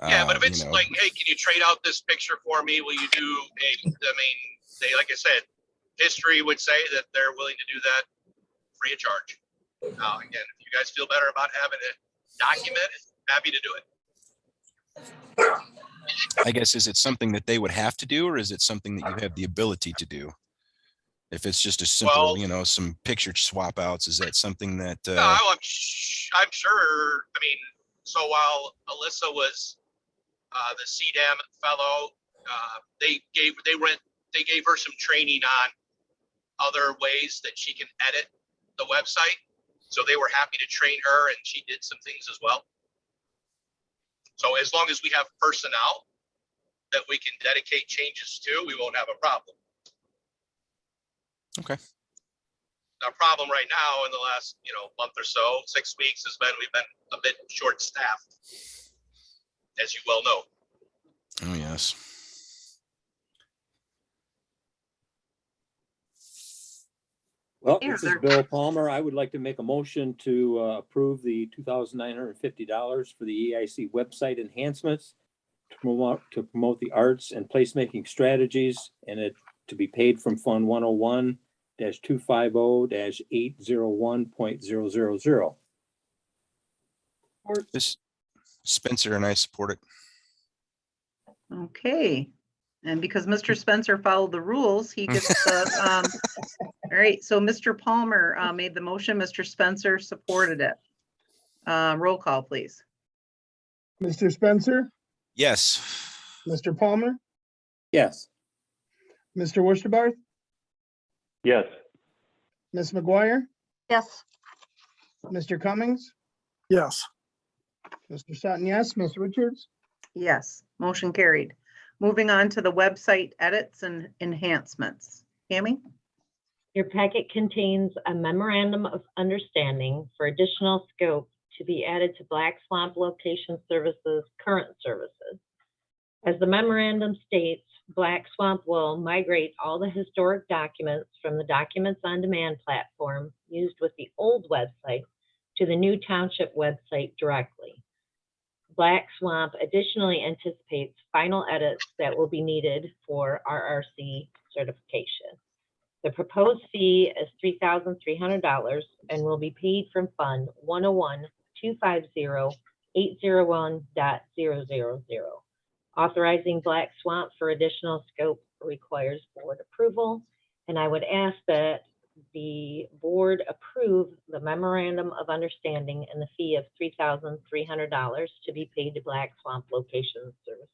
Yeah, but if You it's know, like, hey, can you trade out this picture for me? Will you do a, I mean, they, like I said, history would say that they're willing to do that free of charge. Now, again, if you guys feel better about having it documented, happy to do it. I guess, is it something that they would have to do, or is it something that you have the ability to do? If it's just a simple, Well, some picture swap outs, is that something that, no, I'm sure. I mean, so while Alyssa was the CDAM fellow, they gave her some training on other ways that she can edit the website. So they were happy to train her, and she did some things as well. So as long as we have personnel that we can dedicate changes to, we won't have a problem. Okay. Our problem right now in the last, month or so, 6 weeks, has been we've been a bit short-staffed, as you well know. Oh, yes. Well, Yeah, this is they're- Bill Palmer. I would like to make a motion to approve the $2,950 for the EIC website enhancements to promote the arts and placemaking strategies, and it to be paid from Fund 101-250-801.000. This Spencer and I support it. Okay, and because Mr. Spencer followed the rules, he gets the, all right, so Mr. Palmer made the motion, Mr. Spencer supported it. Roll call, please. Mr. Spencer, Yes. Mr. Palmer, Yes. Mr. Worcesterbarth, Yes. Ms. McGuire, Yes. Mr. Cummings, Yes. Mr. Sutton, yes, Ms. Richards, Yes, motion carried. Moving on to the website edits and enhancements. Tammy? Your packet contains a memorandum of understanding for additional scope to be added to Black Swamp Location Services' current services. As the memorandum states, Black Swamp will migrate all the historic documents from the Documents on Demand platform used with the old website to the new Township website directly. Black Swamp additionally anticipates final edits that will be needed for RRC certification. The proposed fee is $3,300 and will be paid from Fund 101-250-801.000. Authorizing Black Swamp for additional scope requires board approval, and I would ask that the board approve the memorandum of understanding and the fee of $3,300 to be paid to Black Swamp Location Services.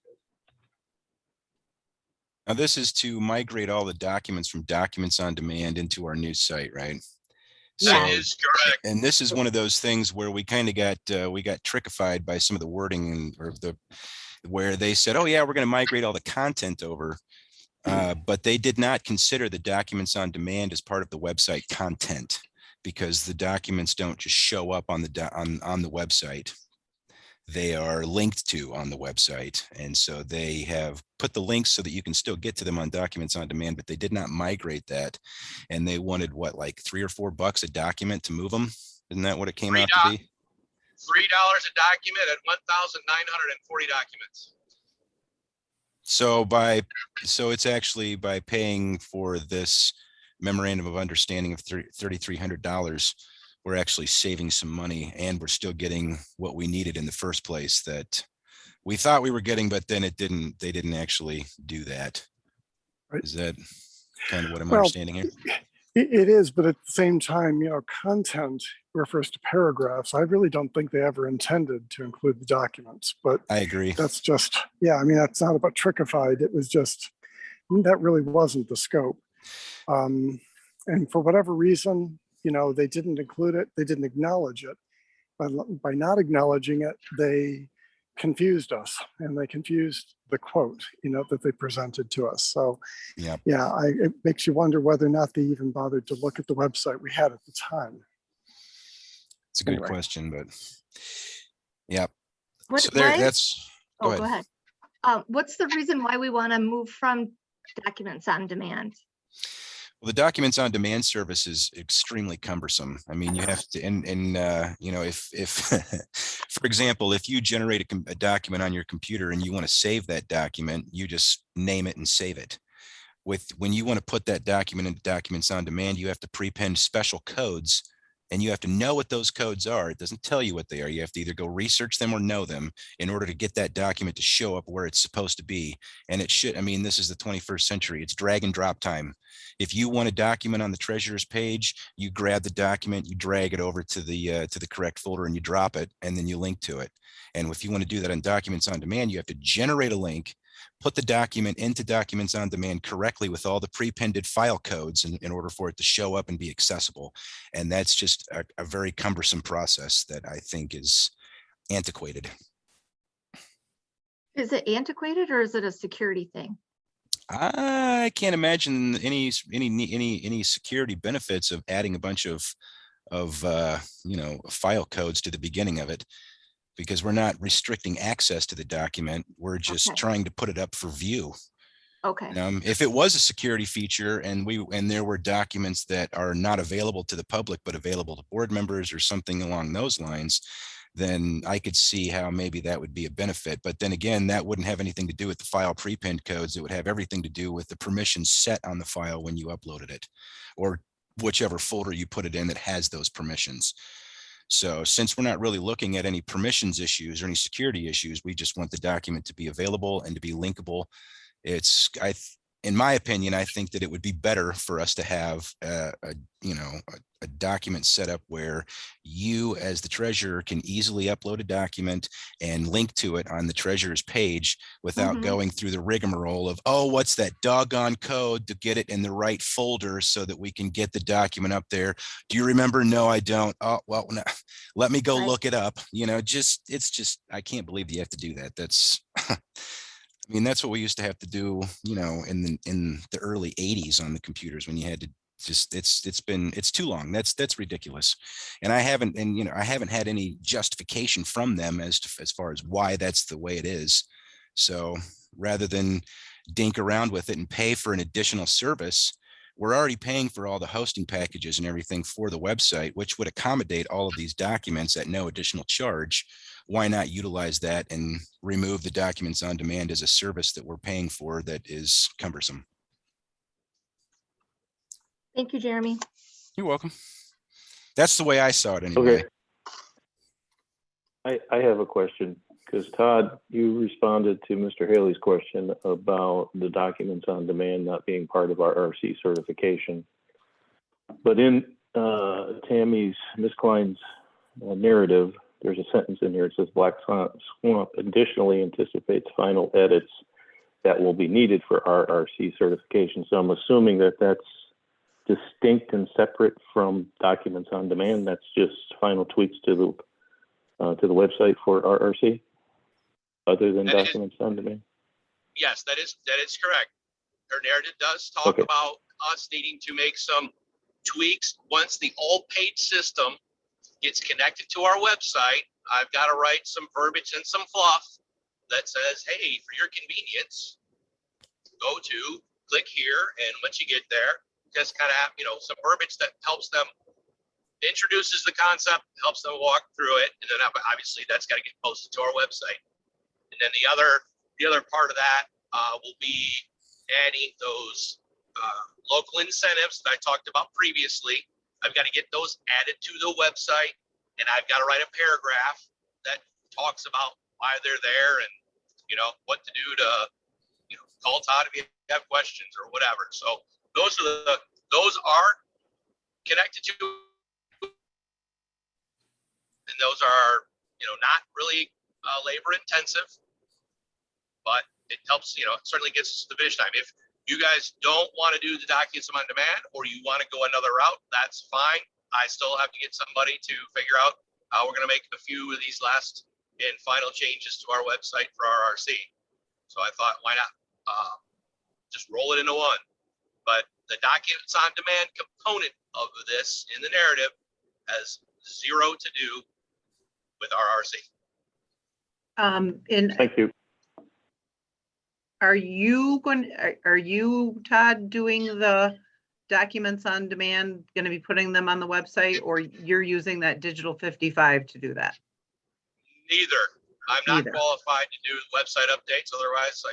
Now, this is to migrate all the documents from Documents on Demand into our new site, right? That is correct. And this is one of those things where we kind of got trickified by some of the wording where they said, oh yeah, we're going to migrate all the content over. But they did not consider the Documents on Demand as part of the website content, because the documents don't just show up on the website. They are linked to on the website. And so they have put the links so that you can still get to them on Documents on Demand, but they did not migrate that. And they wanted what, like $3 or $4 a document to move them? Isn't that what it came out to be? $3 a document at 1,940 documents. So it's actually by paying for this memorandum of understanding of $3,300, we're actually saving some money, and we're still getting what we needed in the first place that we thought we were getting, but then they didn't actually do that. Right. Is that kind of what I'm Well, understanding here? It is, but at the same time, content refers to paragraphs. I really don't think they ever intended to include the documents, but I agree. that's just, that's not about trickified. It was just, that really wasn't the scope. And for whatever reason, they didn't include it. They didn't acknowledge it. By not acknowledging it, they confused us, and they confused the quote, that they presented to us. So Yep. it makes you wonder whether or not they even bothered to look at the website we had at the time. It's a good Anyway. question, but yeah. What, So there, why- that's, Oh, go go ahead. ahead. What's the reason why we want to move from Documents on Demand? Well, the documents on demand service is extremely cumbersome. I mean, you have to, you know, if, for example, if you generate a document on your computer and you want to save that document, you just name it and save it. When you want to put that document into documents on demand, you have to prepend special codes and you have to know what those codes are. It doesn't tell you what they are. You have to either go research them or know them in order to get that document to show up where it's supposed to be. And it should, I mean, this is the 21st century. It's drag and drop time. If you want a document on the treasurer's page, you grab the document, you drag it over to the correct folder and you drop it, and then you link to it. And if you want to do that on documents on demand, you have to generate a link, put the document into documents on demand correctly with all the prepended file codes in order for it to show up and be accessible. And that's just a very cumbersome process that I think is antiquated. Is it antiquated or is it a security thing? I can't imagine any security benefits of adding a bunch of you know, file codes to the beginning of it, because we're not restricting access to the document. We're just Okay. trying to put it up for view. Okay. If it was a security feature and there were documents that are not available to the public, but available to board members or something along those lines, then I could see how maybe that would be a benefit. But then again, that wouldn't have anything to do with the file prepend codes. It would have everything to do with the permissions set on the file when you uploaded it, or whichever folder you put it in that has those permissions. So since we're not really looking at any permissions issues or any security issues, we just want the document to be available and to be linkable. In my opinion, I think that it would be better for us to have a document set up where you as the treasurer can easily upload a document and link to it on the treasurer's page without going through the rigmarole of, oh, what's that doggone code to get it in the right folder so that we can get the document up there. Do you remember? No, I don't. Oh, well, no. Let me go look it up. You know, it's just, I can't believe you have to do that. That's, I mean, that's what we used to have to do, you know, in the early 80s on the computers when you had to just, it's too long. That's ridiculous. And I haven't had any justification from them as far as why that's the way it is. So rather than dink around with it and pay for an additional service, we're already paying for all the hosting packages and everything for the website, which would accommodate all of these documents at no additional charge. Why not utilize that and remove the documents on demand as a service that we're paying for that is cumbersome? Thank you, Jeremy. You're welcome. That's the way I saw it anyway. Okay. I have a question, because Todd, you responded to Mr. Haley's question about the documents on demand not being part of our RC certification. But in Miss Klein's narrative, there's a sentence in here. It says Black Swamp additionally anticipates final edits that will be needed for RRC certification. So I'm assuming that that's distinct and separate from documents on demand. That's just final tweaks to the website for RRC, other than That is- documents on demand. Yes, that is correct. Her narrative does talk about us needing to make some tweaks once the all paid system gets connected to our website. I've got to write some verbiage and some fluff that says, hey, for your convenience, go to click here, and once you get there, just kind of have, you know, some verbiage that helps them, introduces the concept, helps them walk through it, and then obviously that's got to get posted to our website. And then the other part of that will be adding those local incentives that I talked about previously. I've got to get those added to the website, and I've got to write a paragraph that talks about why they're there and, you know, what to do to, you know, call Todd if you have questions or whatever. So those are connected to, and those are, you know, not really labor intensive, but it helps, you know, it certainly gets us to the finish time. If you guys don't want to do the documents on demand, or you want to go another route, that's fine. I still have to get somebody to figure out how we're going to make a few of these last and final changes to our website for RRC. So I thought, why not just roll it into one? But the documents on demand component of this in the narrative has zero to do with RRC. Thank you. Are you, Todd, doing the documents on demand going to be putting them on the website, or you're using that digital 55 to do that? Neither. I'm not Neither. qualified to do website updates. Otherwise, I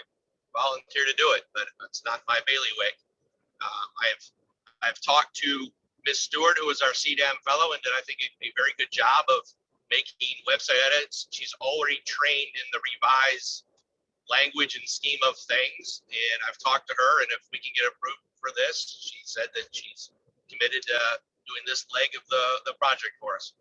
volunteer to do it, but it's not my bailiwick. I've talked to Ms. Stewart, who is our CDAM fellow, and did I think a very good job of making website edits. She's already trained in the revised language and scheme of things, and I've talked to her, and if we can get approved for this, she said that she's committed to doing this leg of the project for us.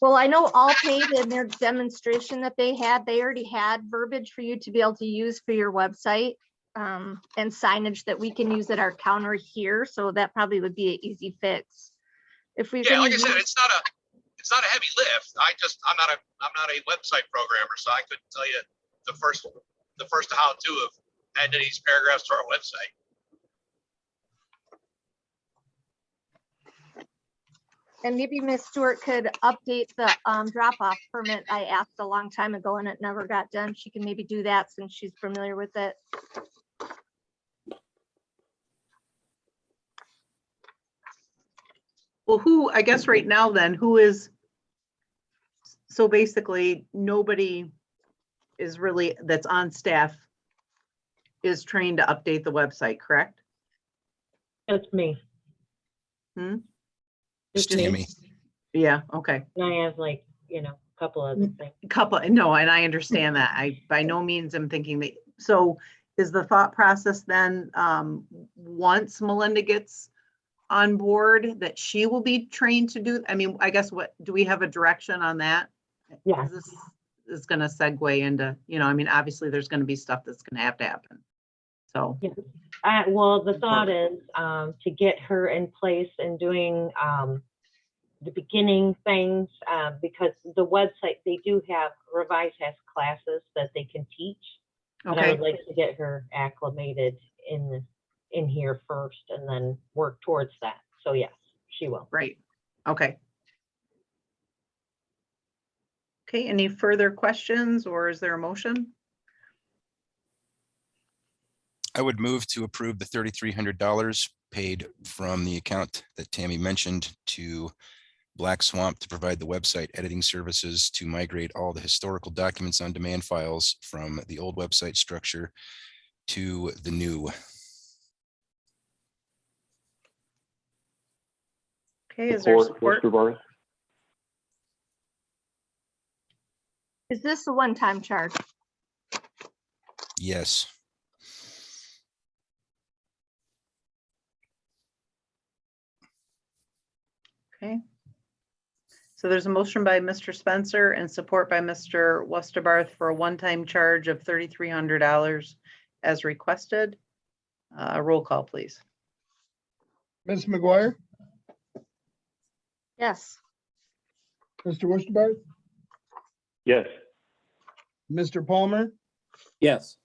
Well, I know Allpaid in their demonstration that they already had verbiage for you to be able to use for your website, and signage that we can use at our counter here. So that probably would be an easy fix. If we Yeah, like I said, it's not a heavy lift. I'm not a website programmer, so I couldn't tell you the first how to of adding these paragraphs to our website. And maybe Miss Stewart could update the drop-off permit I asked a long time ago and it never got done. She can maybe do that since she's familiar with it. Well, I guess right now then, so basically nobody is really, that's on staff is trained to update the website, correct? That's me. It's Tammy. Yeah, okay. And I have like, a couple other things. No, and I understand that. I by no means am thinking that. So is the thought process then, once Melinda gets on board, that she will be trained to do, I mean, I guess do we have a direction on that? Yeah. This is going to segue into, I mean, obviously there's going to be stuff that's going to have to happen. So. Yeah. Well, the thought is to get her in place and doing the beginning things, because the website, they do have revised has classes that they can teach. But I Okay, would like to get her acclimated in here first and then work towards that. So yes, she will. right. Okay. Okay, any further questions or is there a motion? I would move to approve the $3,300 paid from the account that Tammy mentioned to Black Swamp to provide the website editing services to migrate all the historical documents on demand files from the old website structure to the new. Okay, is there support? Mr. Barth? Is this a one-time charge? Yes. Okay. So there's a motion by Mr. Spencer and support by Mr. Westerbarth for a one-time charge of $3,300 as requested. Roll call, please. Ms. McGuire, Yes. Mr. Westerbarth, Yes. Mr. Palmer, Yes.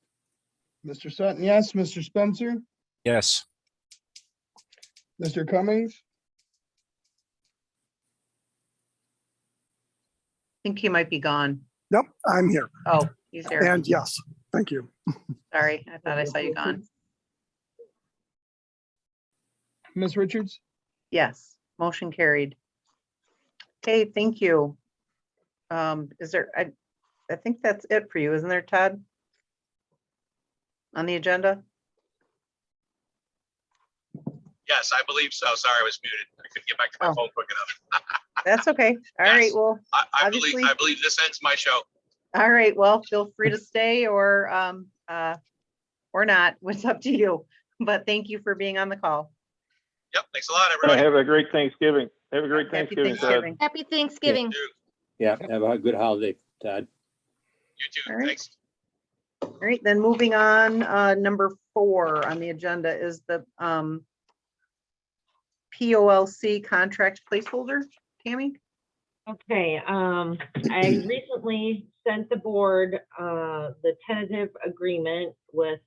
Mr. Sutton, yes, Mr. Spencer, Yes. Mr. Cummings, I think he might be gone. Yep, I'm here. Oh, he's here. And yes, thank you. Sorry, I thought I saw you gone. Ms. Richards. Yes, motion carried. Okay, thank you. Is there, I think that's it for you, isn't there, Todd? On the agenda? Yes, I believe so. Sorry, I was muted. I couldn't get back to my Oh. phone quick enough. That's okay. All right, Yes. well, I obviously- believe this ends my show. all right, well, feel free to stay or not. It's up to you. But thank you for being on the call. Yep, thanks a lot, everybody. Have a great Thanksgiving. Have a great Happy Thanksgiving, Todd. Thanksgiving. Happy Thanksgiving. Yeah, have a good holiday, Todd. You too, All right. thanks. All right, then moving on, number 4 on the agenda is the POLC contract placeholder. Tammy? Okay, I recently sent the board the tentative agreement with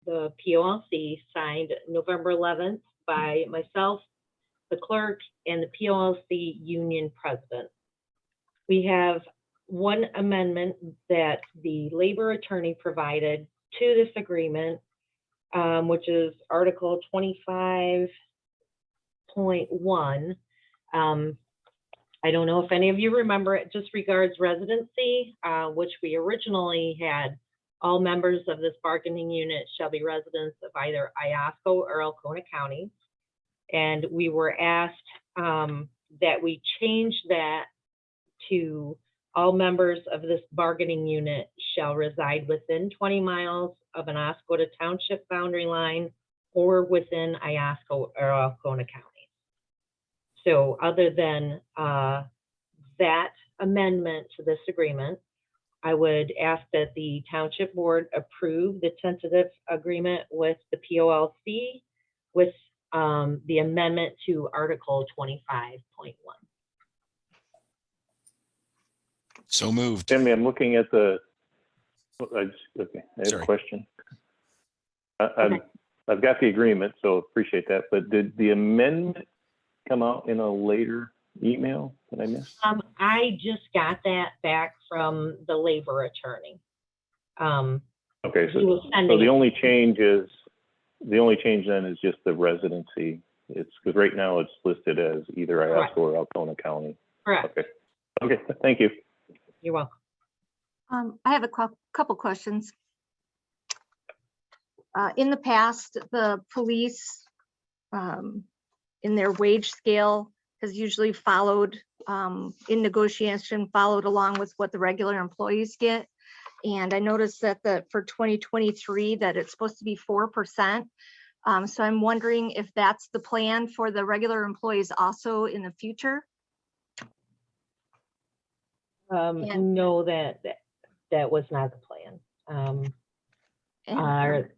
the POLC signed November 11th by myself, the clerk, and the POLC union president. We have one amendment that the labor attorney provided to this agreement which is Article 25.1. I don't know if any of you remember, it just regards residency, which we originally had. All members of this bargaining unit shall be residents of either Iosco or Alcona County. And we were asked that we change that to all members of this bargaining unit shall reside within 20 miles of an Oscoda Township boundary line or within Iosco or Alcona County. So other than that amendment to this agreement, I would ask that the Township Board approve the tentative agreement with the POLC with the amendment to Article 25.1. So moved. Tammy, I'm looking at the, okay, I have Sorry. a question. I've got the agreement, so appreciate that, but did the amendment come out in a later email that I missed? I just got that back from the labor attorney. Okay, He was so sending the it. only change then is just the residency. It's because right now it's listed as either Correct. Iosco or Alcona County. Correct. Okay, thank you. You're welcome. I have a couple questions. In the past, the police, in their wage scale, has usually followed, in negotiation, followed along with what the regular employees get. And I noticed that for 2023, that it's supposed to be 4%. So I'm wondering if that's the plan for the regular employees also in the future? No, that was not the plan. And-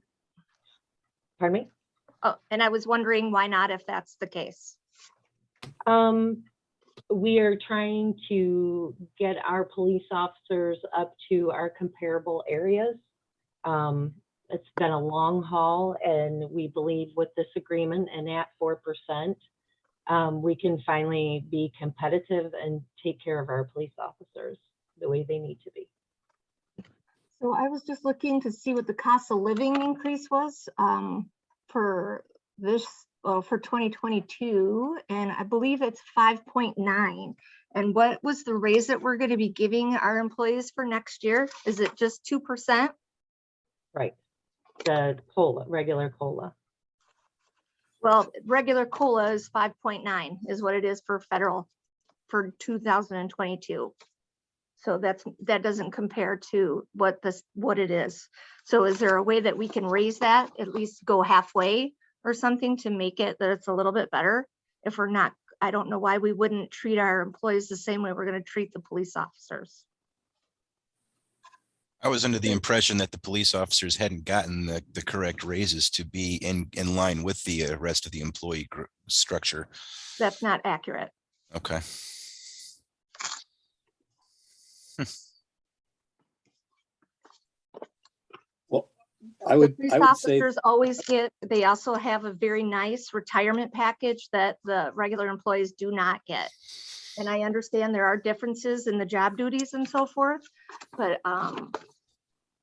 Pardon me? Oh, and I was wondering why not, if that's the case. We are trying to get our police officers up to our comparable areas. It's been a long haul, and we believe with this agreement and at 4%, we can finally be competitive and take care of our police officers the way they need to be. So I was just looking to see what the cost of living increase was for this, for 2022, and I believe it's 5.9. And what was the raise that we're going to be giving our employees for next year? Is it just 2%? Right. The COLA, regular COLA. Well, regular COLA is 5.9 is what it is for federal for 2022. So that doesn't compare to what it is. So is there a way that we can raise that, at least go halfway or something to make it that it's a little bit better? If we're not, I don't know why we wouldn't treat our employees the same way we're going to treat the police officers. I was under the impression that the police officers hadn't gotten the correct raises to be in line with the rest of the employee structure. That's not accurate. Okay. Well, The police I would say, officers always get, they also have a very nice retirement package that the regular employees do not get. And I understand there are differences in the job duties and so forth, but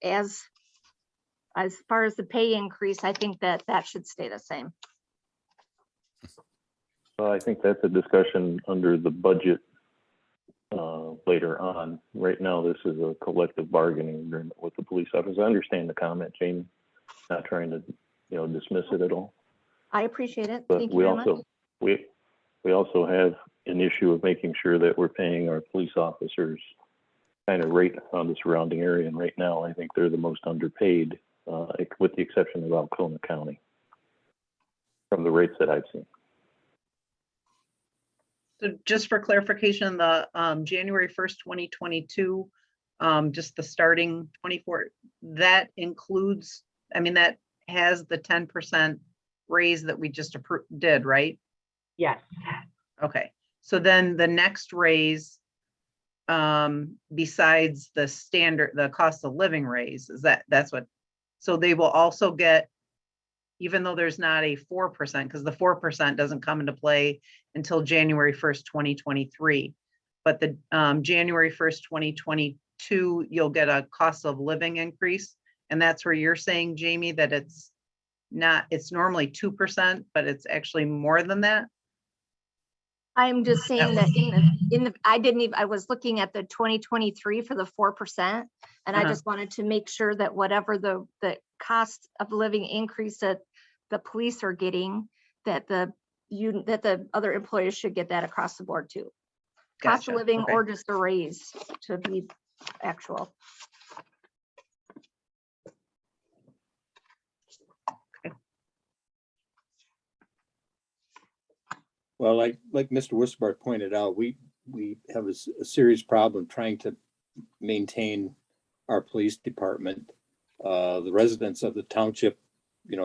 as far as the pay increase, I think that should stay the same. Well, I think that's a discussion under the budget later on. Right now, this is a collective bargaining agreement with the police officers. I understand the comment, Jamie. Not trying to, dismiss it at all. I appreciate it. But Thank you we very much. also we also have an issue of making sure that we're paying our police officers kind of rate on the surrounding area. And right now, I think they're the most underpaid, with the exception of Alcona County, from the rates that I've seen. So just for clarification, the January 1st, 2022, just the starting 24, that includes, that has the 10% raise that we just did, right? Yes. Okay, so then the next raise, besides the standard, the cost of living raise, that's what, so they will also get, even though there's not a 4%, because the 4% doesn't come into play until January 1st, 2023. But the January 1st, 2022, you'll get a cost of living increase. And that's where you're saying, Jamie, that it's not, it's normally 2%, but it's actually more than that. I'm just saying That that I was looking at the 2023 for the 4%. And I Uh-huh. just wanted to make sure that whatever the cost of living increase that the police are getting, that the other employees should get that across the board too. Cost Gotcha, of living okay. or just a raise to be actual. Well, like Mr. Worcester pointed out, we have a serious problem trying to maintain our police department. The residents of the township,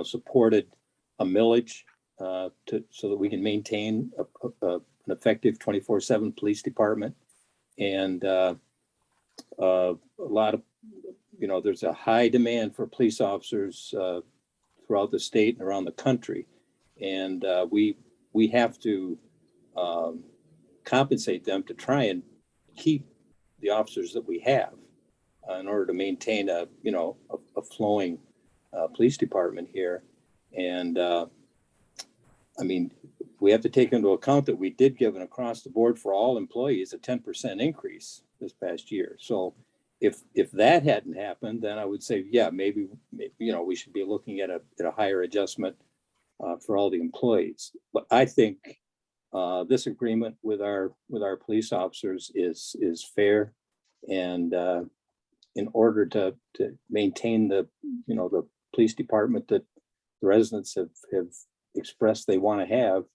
supported a millage so that we can maintain an effective 24/7 police department. And a lot of, there's a high demand for police officers throughout the state and around the country. And we have to compensate them to try and keep the officers that we have in order to maintain a flowing police department here. And we have to take into account that we did give an across the board for all employees a 10% increase this past year. So if that hadn't happened, then I would say, yeah, maybe we should be looking at a higher adjustment for all the employees. But I think this agreement with our police officers is fair, and in order to maintain the police department that the residents have expressed they want to have,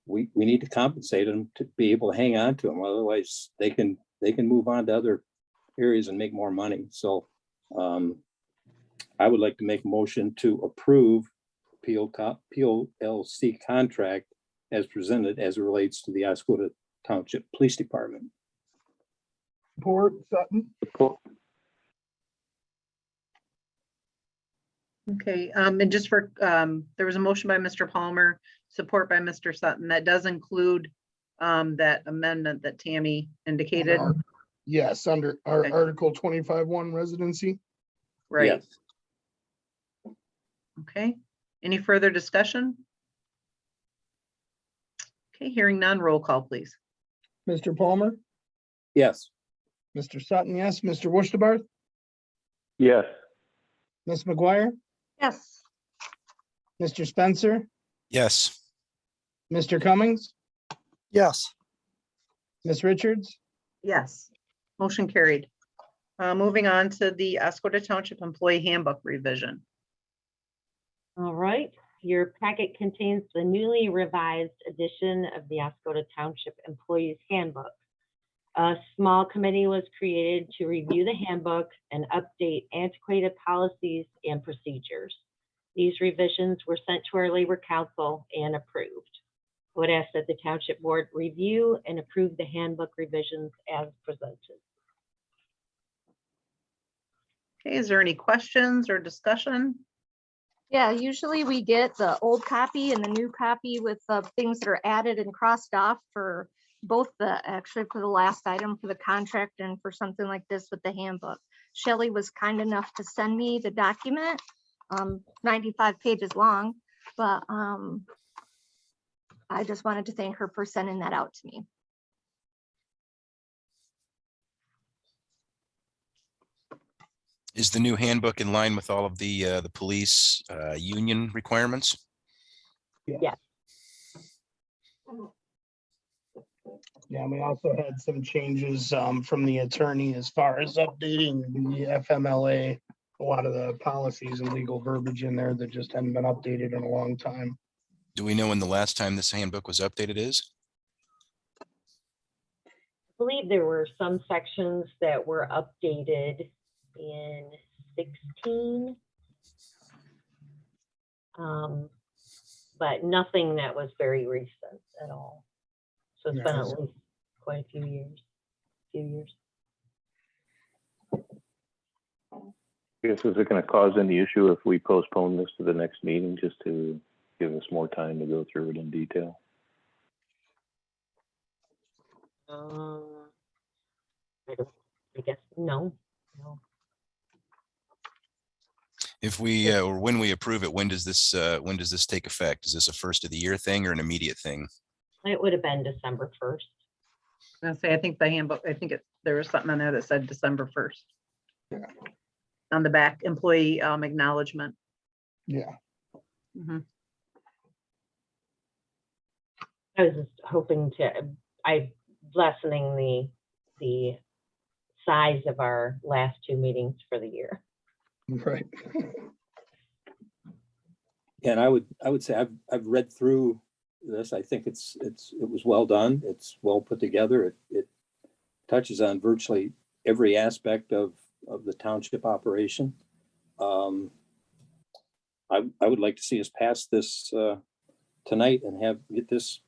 we need to compensate them to be able to hang on to them. Otherwise, they can move on to other areas and make more money. So I would like to make a motion to approve POLC contract as presented as it relates to the Oscoda Township Police Department. Support Sutton. Okay, and just for, there was a motion by Mr. Palmer, support by Mr. Sutton. That does include that amendment that Tammy indicated. Yes, under our Okay. Article 25-1 residency. Right, Yes. okay. Any further discussion? Okay, hearing none, roll call, please. Mr. Palmer, Yes. Mr. Sutton, yes, Mr. Wurstabarth, Yes. Ms. McGuire, Yes. Mr. Spencer, Yes. Mr. Cummings, Yes. Ms. Richards, Yes, motion carried. Moving on to the Oscoda Township Employee Handbook revision. All right, your packet contains the newly revised edition of the Oscoda Township Employees Handbook. A small committee was created to review the handbook and update antiquated policies and procedures. These revisions were sent to our Labor Council and approved. I would ask that the Township Board review and approve the handbook revisions as presented. Okay, is there any questions or discussion? Yeah, usually we get the old copy and the new copy with the things that are added and crossed off for both actually for the last item for the contract and for something like this with the handbook. Shelley was kind enough to send me the document, 95 pages long, but I just wanted to thank her for sending that out to me. Is the new handbook in line with all of the police union requirements? Yes. Yeah, and we also had some changes from the attorney as far as updating the FMLA. A lot of the policies and legal verbiage in there that just hadn't been updated in a long time. Do we know when the last time this handbook was updated is? I believe there were some sections that were updated in 16. But nothing that was very recent at all. So it's been at least quite a few years. I guess, is it going to cause any issue if we postpone this to the next meeting just to give us more time to go through it in detail? I guess no. If we, or when we approve it, when does this take effect? Is this a first of the year thing or an immediate thing? It would have been December 1st. I was gonna say, I think the handbook, I think there was something on there that said December 1st. Yeah. On the back, employee acknowledgement. Yeah. Mhm. I was just hoping lessening the size of our last two meetings for the year. Right. And I would say I've read through this. I think it was well done. It's well put together. It touches on virtually every aspect of the township operation. I would like to see us pass this tonight and get this,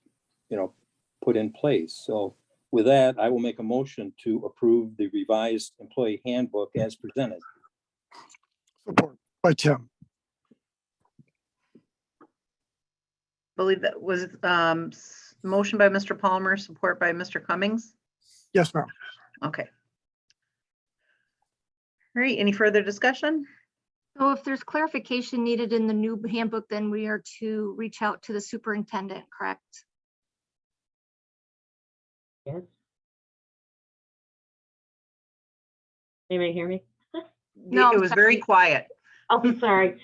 put in place. So with that, I will make a motion to approve the revised employee handbook as presented. Support by Tim. Believe that was motion by Mr. Palmer, support by Mr. Cummings. Yes, ma'am. Okay. All right, any further discussion? So if there's clarification needed in the new handbook, then we are to reach out to the superintendent, correct? Yes. Anybody hear me? No, It was very sorry. quiet. Oh, sorry.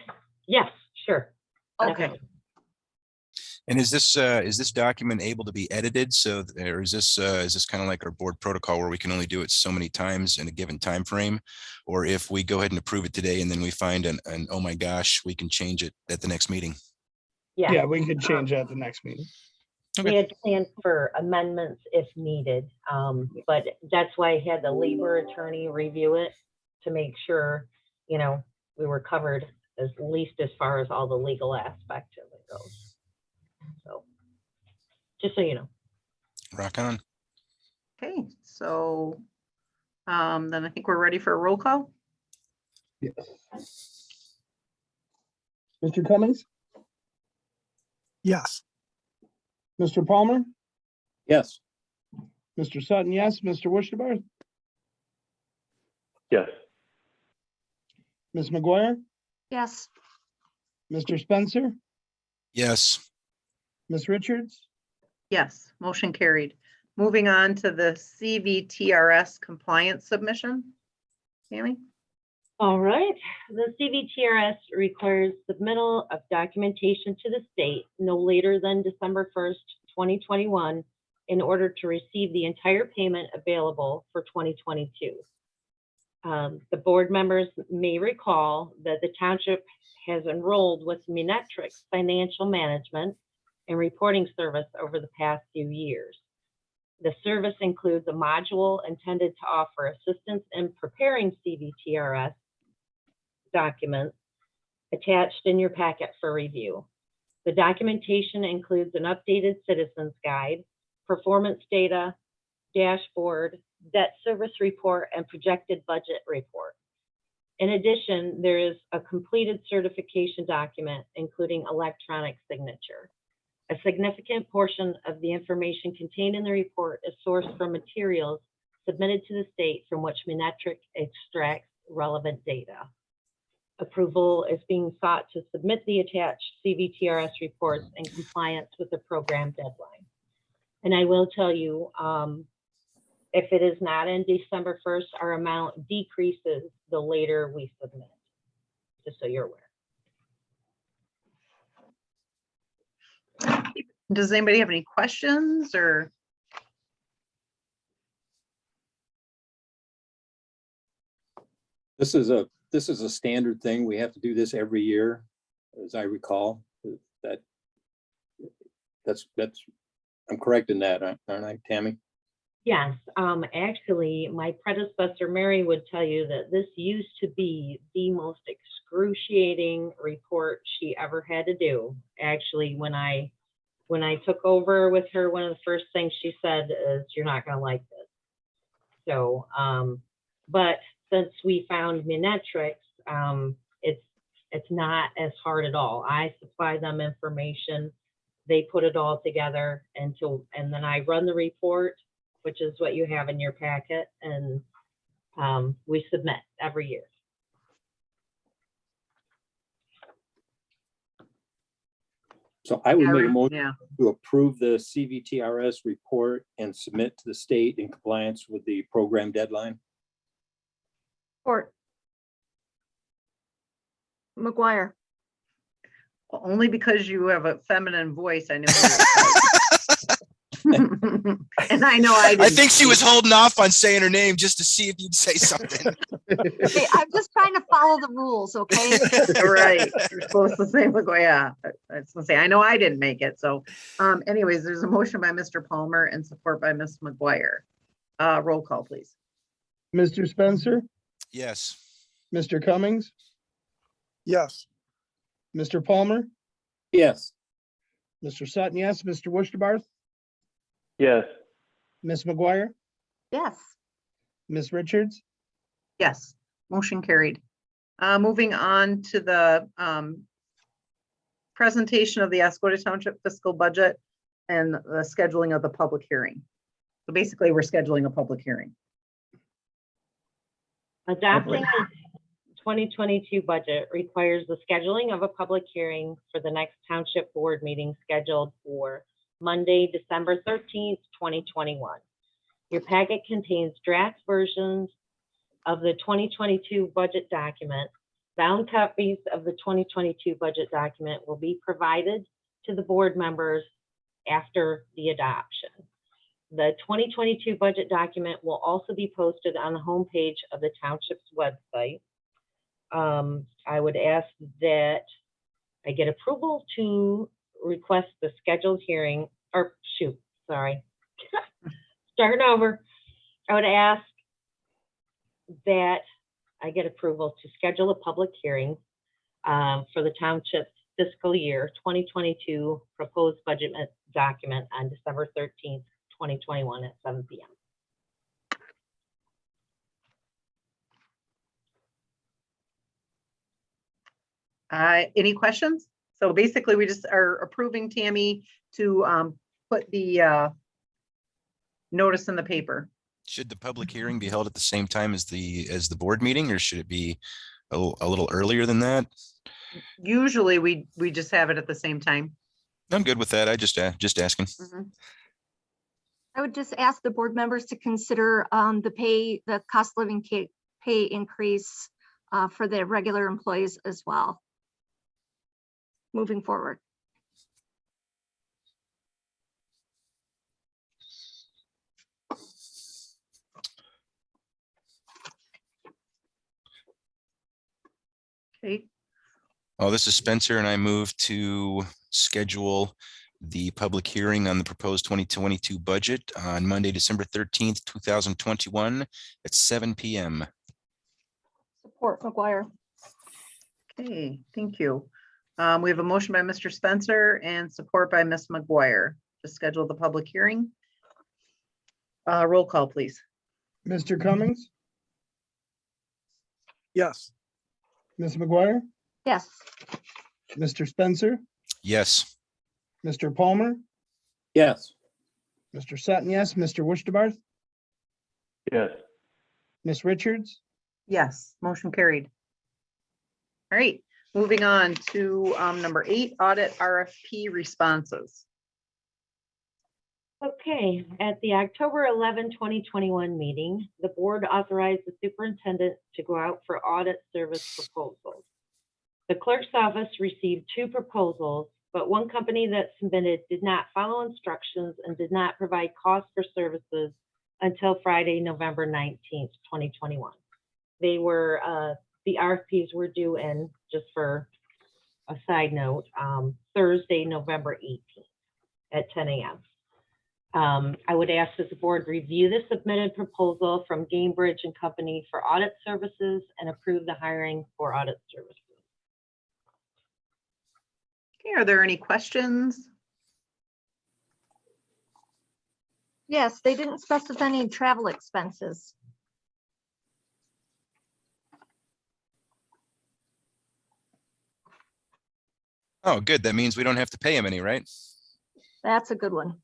Yes, sure. Okay. Definitely. And is this document able to be edited? So, or is this kind of like our board protocol where we can only do it so many times in a given time frame? Or if we go ahead and approve it today and then we find an oh my gosh, we can change it at the next meeting? Yeah, we could change that at the next meeting. We had planned for amendments if needed, but that's why I had the labor attorney review it to make sure, we were covered at least as far as all the legal aspect of it goes. So, just so you know. Rock on. Okay, so then I think we're ready for a roll call. Yes. Mr. Cummings, Yes. Mr. Palmer, Yes. Mr. Sutton, yes, Mr. Wushenbacher, Yes. Ms. McGuire, Yes. Mr. Spencer, Yes. Ms. Richards, Yes, motion carried. Moving on to the Cvtrs compliance submission. Tammy? All right, the Cvtrs requires submittal of documentation to the state no later than December 1st, 2021, in order to receive the entire payment available for 2022. The board members may recall that the township has enrolled with Munetrix Financial Management and Reporting Service over the past few years. The service includes a module intended to offer assistance in preparing Cvtrs documents attached in your packet for review. The documentation includes an updated citizens guide, performance data, dashboard, debt service report, and projected budget report. In addition, there is a completed certification document, including electronic signature. A significant portion of the information contained in the report is sourced from materials submitted to the state from which Munetrix extracts relevant data. Approval is being sought to submit the attached Cvtrs reports in compliance with the program deadline. And I will tell you, if it is not in December 1st, our amount decreases the later we submit, just so you're aware. Does anybody have any questions or? This is a standard thing. We have to do this every year, as I recall. That's I'm correct in that, aren't I, Tammy? Yes, actually, my predecessor, Mary, would tell you that this used to be the most excruciating report she ever had to do. Actually, when I took over with her, one of the first things she said is, "You're not going to like this." So, but since we found Munetrix, it's not as hard at all. I supply them information, they put it all together, and then I run the report, which is what you have in your packet, and we submit every year. So I would Yeah, make a right, motion yeah. to approve the CVTRS report and submit to the state in compliance with the program deadline. Or McGuire. Only because you have a feminine voice, I knew. who it was. And I know I I didn't. think she was holding off on saying her name just to see if you'd say something. Hey, I'm just trying to follow the rules, okay? Right, you're supposed to say, look, yeah, I was gonna say, I know I didn't make it, so, anyways, there's a motion by Mr. Palmer and support by Ms. McGuire. Roll call, please. Mr. Spencer, Yes. Mr. Cummings, Yes. Mr. Palmer, Yes. Mr. Sutton, yes, Mr. Wusterbarth, Yes. Ms. McGuire, Yes. Ms. Richards, Yes, motion carried. Moving on to the, presentation of the Oscoda Township fiscal budget and the scheduling of the public hearing. So basically, we're scheduling a public hearing. Adopting the 2022 budget requires the scheduling of a public hearing for the next township board meeting scheduled for Monday, December 13th, 2021. Your packet contains draft versions of the 2022 budget document. Bound copies of the 2022 budget document will be provided to the board members after the adoption. The 2022 budget document will also be posted on the homepage of the township's website. I would ask that I get approval to request the scheduled hearing, or shoot, sorry. Starting over. I would ask that I get approval to schedule a public hearing for the township's fiscal year 2022 proposed budget document on December 13th, 2021 at 7 p.m. Any questions? So basically, we just are approving Tammy to put the notice in the paper. Should the public hearing be held at the same time as the board meeting, or should it be a little earlier than that? Usually, we just have it at the same time. I'm good with that. I just asking. I would just ask the board members to consider the cost of living pay increase for the regular employees as well. Moving forward. Okay. Oh, this is Spencer, and I move to schedule the public hearing on the proposed 2022 budget on Monday, December 13th, 2021 at 7 p.m. Support McGuire. Okay, thank you. We have a motion by Mr. Spencer and support by Ms. McGuire to schedule the public hearing. Roll call, please. Mr. Cummings, Yes. Ms. McGuire, Yes. Mr. Spencer, Yes. Mr. Palmer, Yes. Mr. Sutton, yes, Mr. Wusterbarth, Yes. Ms. Richards, Yes, motion carried. All right, moving on to number 8, audit RFP responses. Okay, at the October 11, 2021 meeting, the board authorized the superintendent to go out for audit service proposals. The clerk's office received 2 proposals, but one company that submitted did not follow instructions and did not provide cost for services until Friday, November 19th, 2021. They were, the RFPs were due in, just for a side note, Thursday, November 18th at 10 a.m. I would ask that the board review the submitted proposal from Gamebridge and Company for audit services and approve the hiring for audit services. Okay, are there any questions? Yes, they didn't specify any travel expenses. Oh, good. That means we don't have to pay him any, right? That's a good one.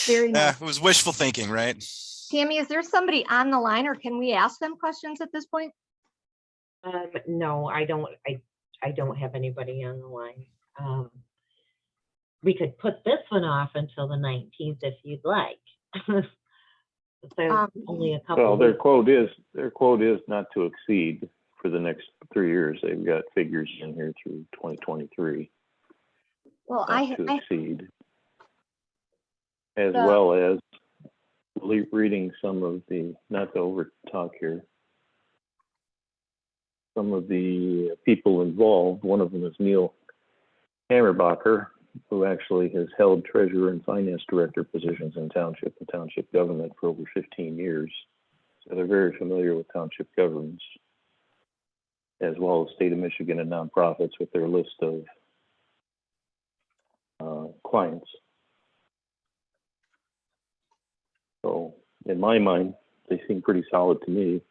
Very nice. It was wishful thinking, right? Tammy, is there somebody on the line or can we ask them questions at this point? No, I don't. I don't have anybody on the line. We could put this one off until the 19th if you'd like. There's only a couple. Well, their quote is not to exceed for the next 3 years. They've got figures in here through 2023. Well, Not to exceed. As The- well as reading some of the, not to over talk here, some of the people involved. One of them is Neil Hammerbacher, who actually has held treasurer and finance director positions in township and township government for over 15 years. So they're very familiar with township governments, as well as state of Michigan and nonprofits with their list of clients. So in my mind, they seem pretty solid to me.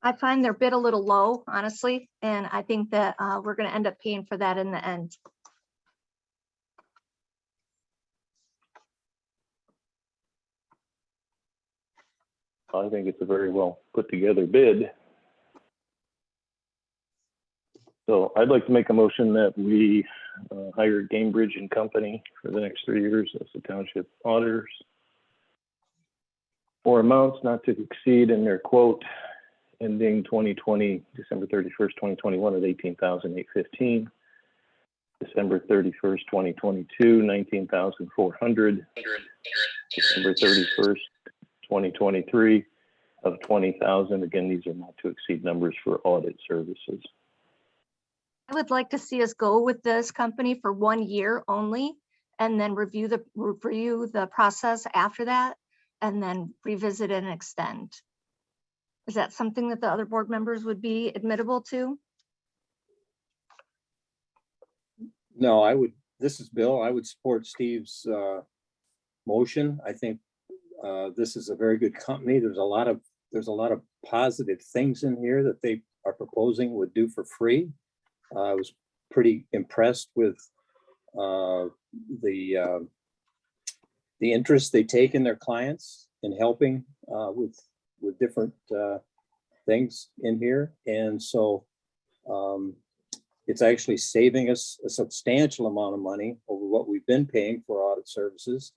I find their bid a little low, honestly, and I think that we're going to end up paying for that in the end. I think it's a very well put together bid. So I'd like to make a motion that we hire Gamebridge and Company for the next 3 years as the township auditors, for amounts not to exceed in their quote ending 2020, December 31st, 2021 at $18,815. December 31st, 2022, $19,400. December 31st, 2023 of $20,000. Again, these are not to exceed numbers for audit services. I would like to see us go with this company for 1 year only, and then review the process after that, and then revisit and extend. Is that something that the other board members would be admittable to? No, I would, this is Bill, I would support Steve's motion. I think this is a very good company. There's a lot of positive things in here that they are proposing would do for free. I was pretty impressed with the interest they take in their clients in helping with different things in here. And so it's actually saving us a substantial amount of money over what we've been paying for audit services,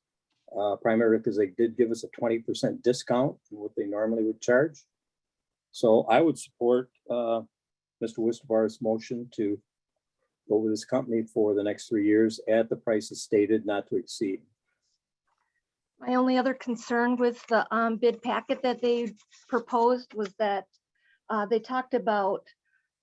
primarily because they did give us a 20% discount in what they normally would charge. So I would support Mr. Wisterbar's motion to go with this company for the next 3 years at the prices stated, not to exceed. My only other concern with the bid packet that they proposed was that they talked about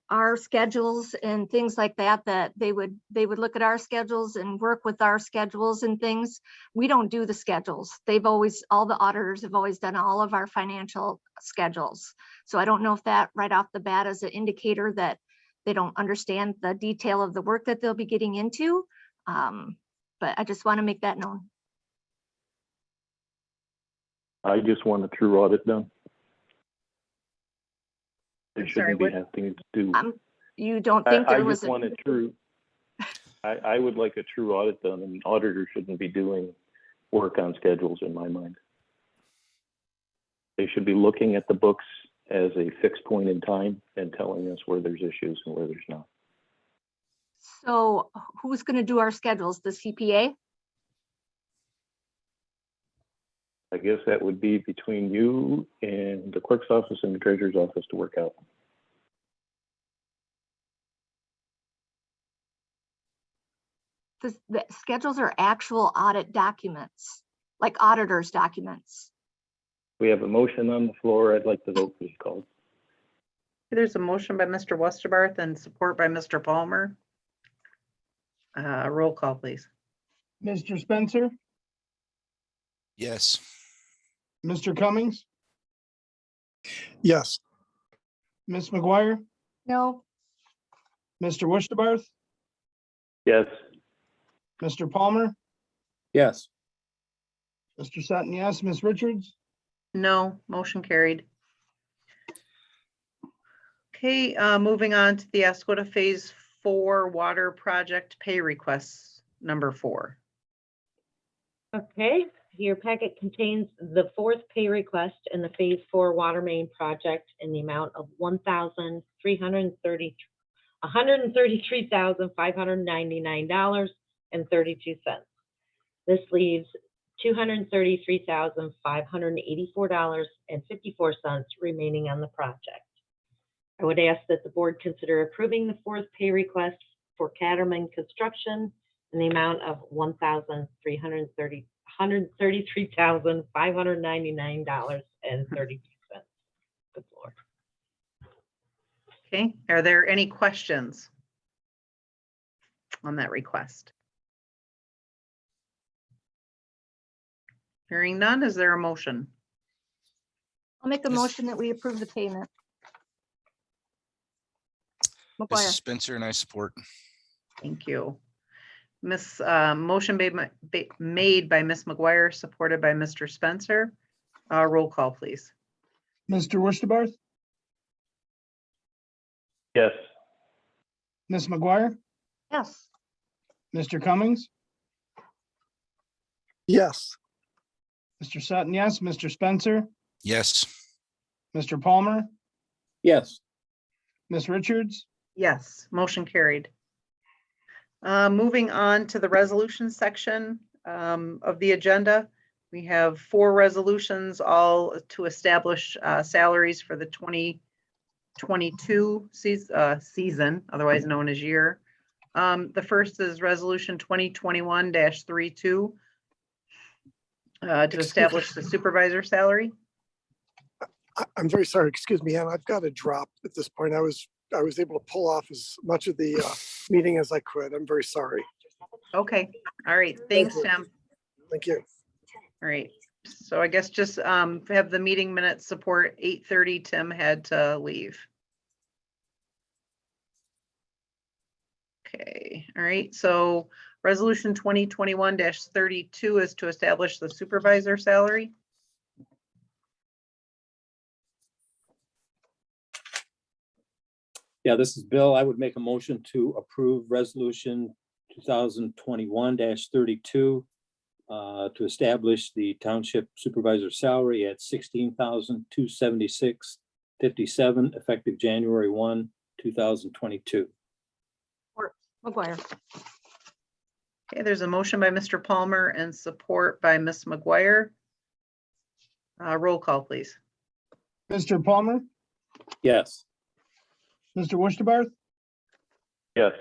our schedules and things like that, that they would look at our schedules and work with our schedules and things. We don't do the schedules. All the auditors have always done all of our financial schedules. So I don't know if that right off the bat is an indicator that they don't understand the detail of the work that they'll be getting into. But I just want to make that known. I just want a true audit done. They I'm sorry, shouldn't be what? having to do. You don't think I there was just want a true, I would like a true audit done, and auditors shouldn't be doing work on schedules in my mind. They should be looking at the books as a fixed point in time and telling us where there's issues and where there's not. So who's going to do our schedules? The CPA? I guess that would be between you and the clerk's office and the treasurer's office to work out. The schedules are actual audit documents, like auditor's documents. We have a motion on the floor. I'd like to vote, please call. There's a motion by Mr. Westerbarth and support by Mr. Palmer. Roll call, please. Mr. Spencer, Yes. Mr. Cummings, Yes. Ms. McGuire, No, Mr. Wisterbarth, Yes. Mr. Palmer, Yes, Mr. Sutton, yes, Ms. Richards, No, motion carried. Okay, moving on to the Escoda Phase 4 Water Project Pay Requests, number 4. Okay, your packet contains the fourth pay request in the Phase 4 water main project in the amount of $133,599.32. This leaves $233,584.54 remaining on the project. I would ask that the board consider approving the fourth pay request for Caterman Construction in the amount of $133,599.32. Good Lord. Okay, are there any questions on that request? Hearing none, is there a motion? I'll make a Yes. motion that we approve the payment. This McGuire. is Spencer and I support. Thank you. Motion made by Ms. McGuire, supported by Mr. Spencer. Roll call, please. Mr. Worcester, Yes. Ms. McGuire, Yes. Mr. Cummings, Yes. Mr. Sutton, yes, Mr. Spencer, Yes. Mr. Palmer, Yes. Ms. Richards, Yes, motion carried. Moving on to the resolution section of the agenda. We have 4 resolutions, all to establish salaries for the 2022 season, otherwise known as year. The first is Resolution 2021-32 to establish the supervisor salary. I'm very sorry, excuse me, Ann, I've got to drop at this point. I was able to pull off as much of the meeting as I could. I'm very sorry. Okay, all right, thanks, you. Tim. Thank you. All right, so I guess just have the meeting minutes support 8:30. Tim had to leave. Okay, all right, so Resolution 2021-32 is to establish the supervisor salary. Yeah, this is Bill. I would make a motion to approve resolution 2021-32 to establish the township supervisor salary at $16,276.57 effective January 1, 2022. McGuire. Okay, there's a motion by Mr. Palmer and support by Ms. McGuire. Roll call, please. Mr. Palmer, Yes. Mr. Worcester, Yes.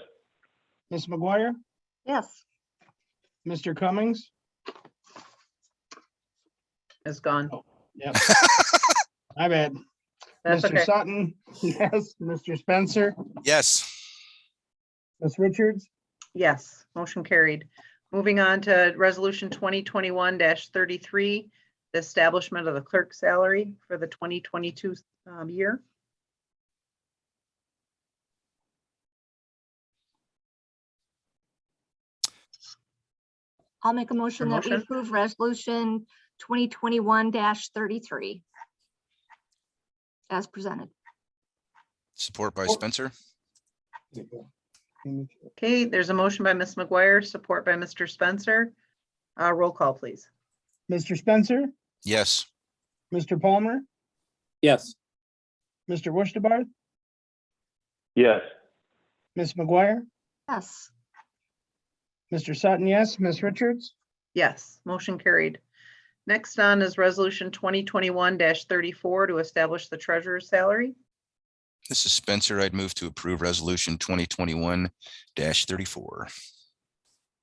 Ms. McGuire, Yes. Mr. Cummings, Is gone. yep, my bad. That's Mr. okay. Sutton, yes, Mr. Spencer, Yes. Ms. Richards, Yes, motion carried. Moving on to Resolution 2021-33, the establishment of the clerk salary for the 2022 year. I'll make a motion that we Motion? approve resolution 2021-33 as presented. Support by Spencer. Okay, there's a motion by Ms. McGuire, support by Mr. Spencer. Roll call, please. Mr. Spencer, Yes. Mr. Palmer, Yes. Mr. Worcester, Yes. Ms. McGuire, Yes. Mr. Sutton, yes, Ms. Richards, Yes, motion carried. Next on is Resolution 2021-34 to establish the treasurer's salary. This is Spencer. I'd move to approve resolution 2021-34.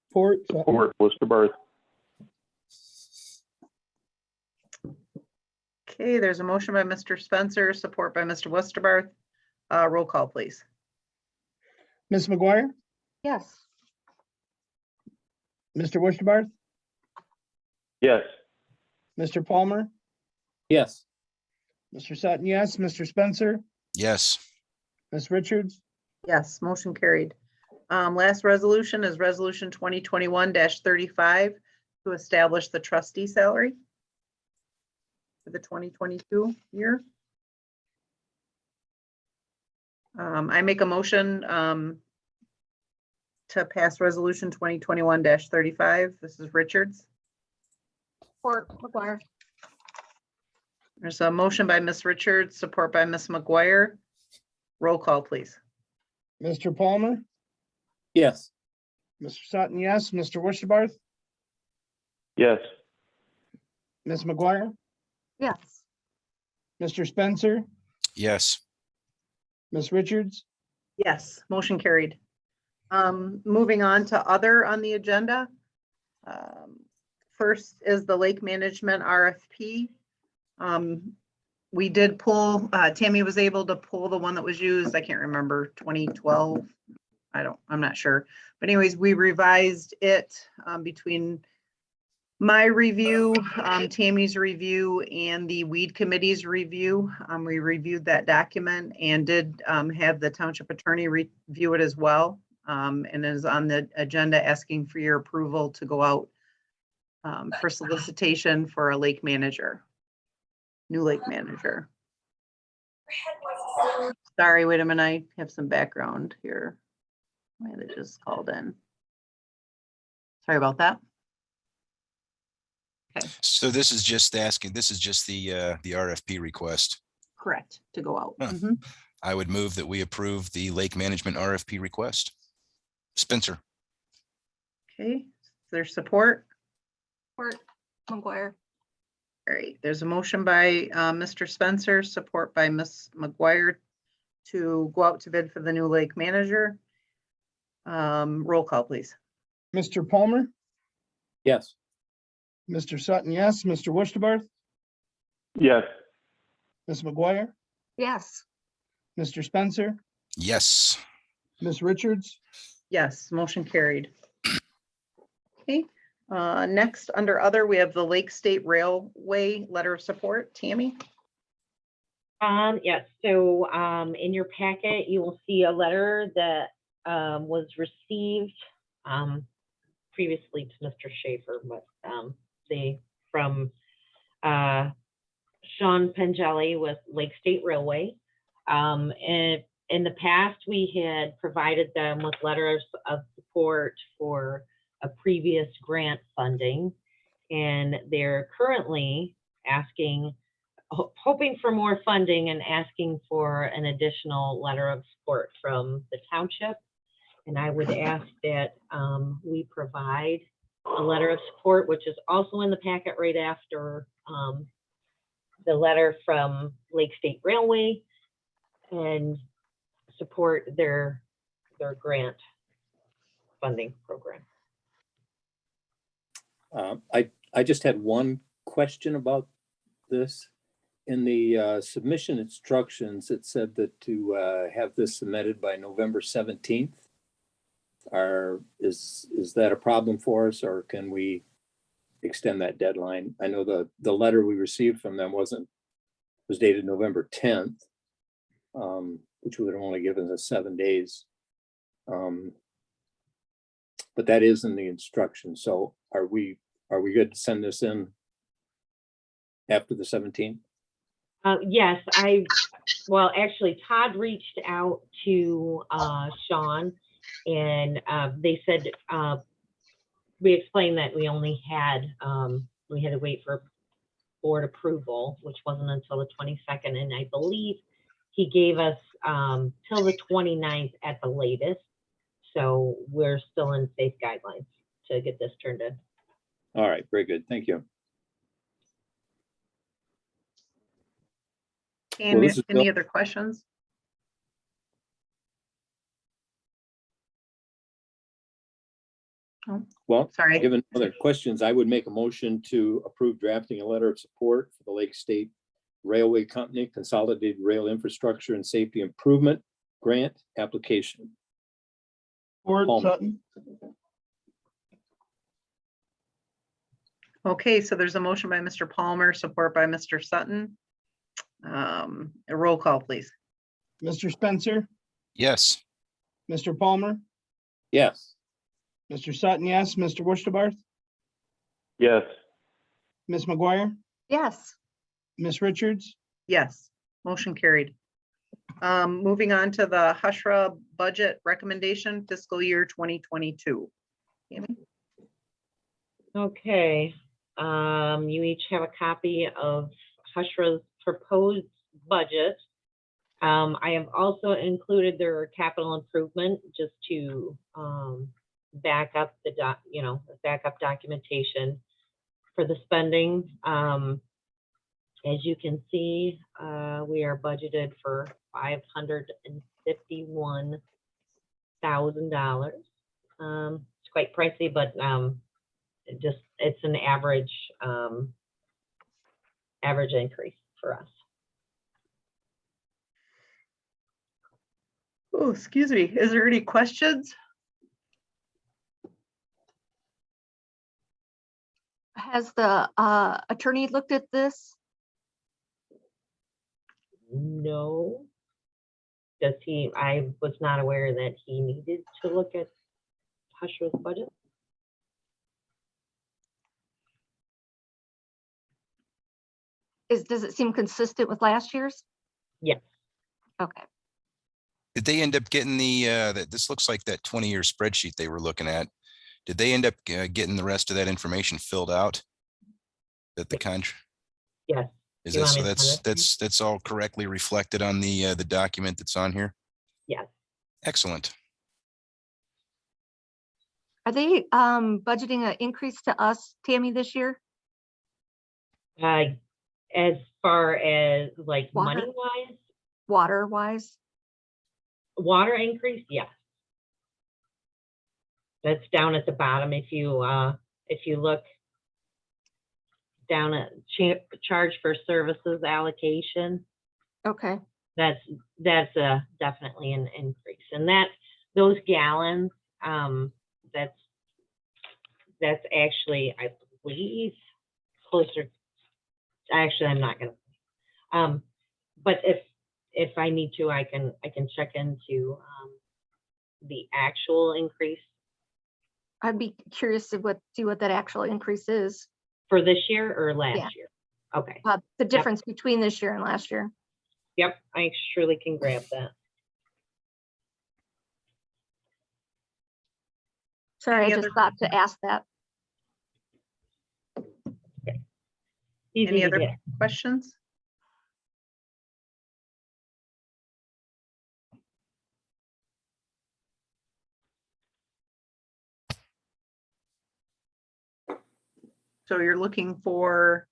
Support Worcester. Okay, there's a motion by Mr. Spencer, support by Mr. Westerbarth. Roll call, please. Ms. McGuire, Yes. Mr. Worcester, Yes. Mr. Palmer, Yes. Mr. Sutton, yes, Mr. Spencer, Yes. Ms. Richards, Yes, motion carried. Last resolution is Resolution 2021-35 to establish the trustee salary for the 2022 year. I make a motion to pass Resolution 2021-35. This is Richards. Support McGuire. There's a motion by Ms. Richards, support by Ms. McGuire. Roll call, please. Mr. Palmer, Yes. Mr. Sutton, yes, Mr. Wishbarth, Yes. Ms. McGuire, Yes. Mr. Spencer, Yes. Ms. Richards, Yes, motion carried. Moving on to other on the agenda. First is the Lake Management RFP. We did pull, Tammy was able to pull the one that was used, I can't remember, 2012. I'm not sure. But anyways, we revised it between my review, Tammy's review, and the weed committee's review. We reviewed that document and did have the township attorney review it as well. And is on the agenda asking for your approval to go out for solicitation for a lake manager, new lake manager. Sorry, wait a minute, I have some background here. Why they just called in. Sorry about that. Okay, So this is just asking, this is just the RFP request. correct, to go out. Huh. Mhm. I would move that we approve the Lake Management RFP request. Spencer. Okay, is there support? Support McGuire. All right, there's a motion by Mr. Spencer, support by Ms. McGuire to go out to bid for the new lake manager. Roll call, please. Mr. Palmer, Yes. Mr. Sutton, yes, Mr. Wishbarth, Yes. Ms. McGuire, Yes. Mr. Spencer, Yes. Ms. Richards, Yes, motion carried. Okay, next, under other, we have the Lake State Railway Letter of Support. Tammy? Yes, so in your packet, you will see a letter that was received previously to Mr. Schaefer, but from Sean Pengelly with Lake State Railway. And in the past, we had provided them with letters of support for a previous grant funding, and they're currently asking, hoping for more funding and asking for an additional letter of support from the township. And I would ask that we provide a letter of support, which is also in the packet right after the letter from Lake State Railway, and support their grant funding program. I just had one question about this. In the submission instructions, it said that to have this submitted by November 17th. Is that a problem for us, or can we extend that deadline? I know the letter we received from them was dated November 10th, which would have only given us 7 days. But that is in the instruction. So are we good to send this in after the 17th? Yes, well, actually, Todd reached out to Sean, and they said, we explained that we only had, we had to wait for board approval, which wasn't until the 22nd. And I believe he gave us till the 29th at the latest. So we're still in safe guidelines to get this turned in. All right, very good. Thank you. And this is any Bill. other questions? Oh, Well, sorry. given other questions, I would make a motion to approve drafting a letter of support for the Lake State Railway Company Consolidated Rail Infrastructure and Safety Improvement Grant application. or Palmer. Sutton, Okay, so there's a motion by Mr. Palmer, support by Mr. Sutton. A roll call, please. Mr. Spencer, Yes. Mr. Palmer, Yes. Mr. Sutton, yes, Mr. Wishbarth, Yes. Ms. McGuire, Yes. Ms. Richards, Yes, motion carried. Moving on to the Hushra budget recommendation fiscal year 2022. Tammy? Okay, you each have a copy of Hushra's proposed budget. I have also included their capital improvement just to back up the backup documentation for the spending. As you can see, we are budgeted for $551,000. It's quite pricey, but it's an average increase for us. Oh, excuse me. Is there any questions? Has the attorney looked at this? No. Does he? I was not aware that he needed to look at Hushra's budget. Does it seem consistent with last year's? Yes. Okay. Did they end up getting this looks like that 20-year spreadsheet they were looking at. Did they end up getting the rest of that information filled out? That the contract? Yes. Is You that, want so me to send it to you? that's all correctly reflected on the document that's on here? Yes. Excellent. Are they budgeting an increase to us, Tammy, this year? As far as like Water? money wise, Water wise? water increase, yes. That's down at the bottom. If you look down at charge for services allocation, Okay. that's definitely an increase. And those gallons, that's actually, I believe, closer. Actually, I'm not gonna. But if I need to, I can check into the actual increase I'd be curious to see what that actual increase is. for this year or last Yeah. year. Okay. The difference between this year and last year. Yep, I surely can grab that. Sorry, Any I just other- thought to ask that. Easy Any to other get. questions? So you're looking for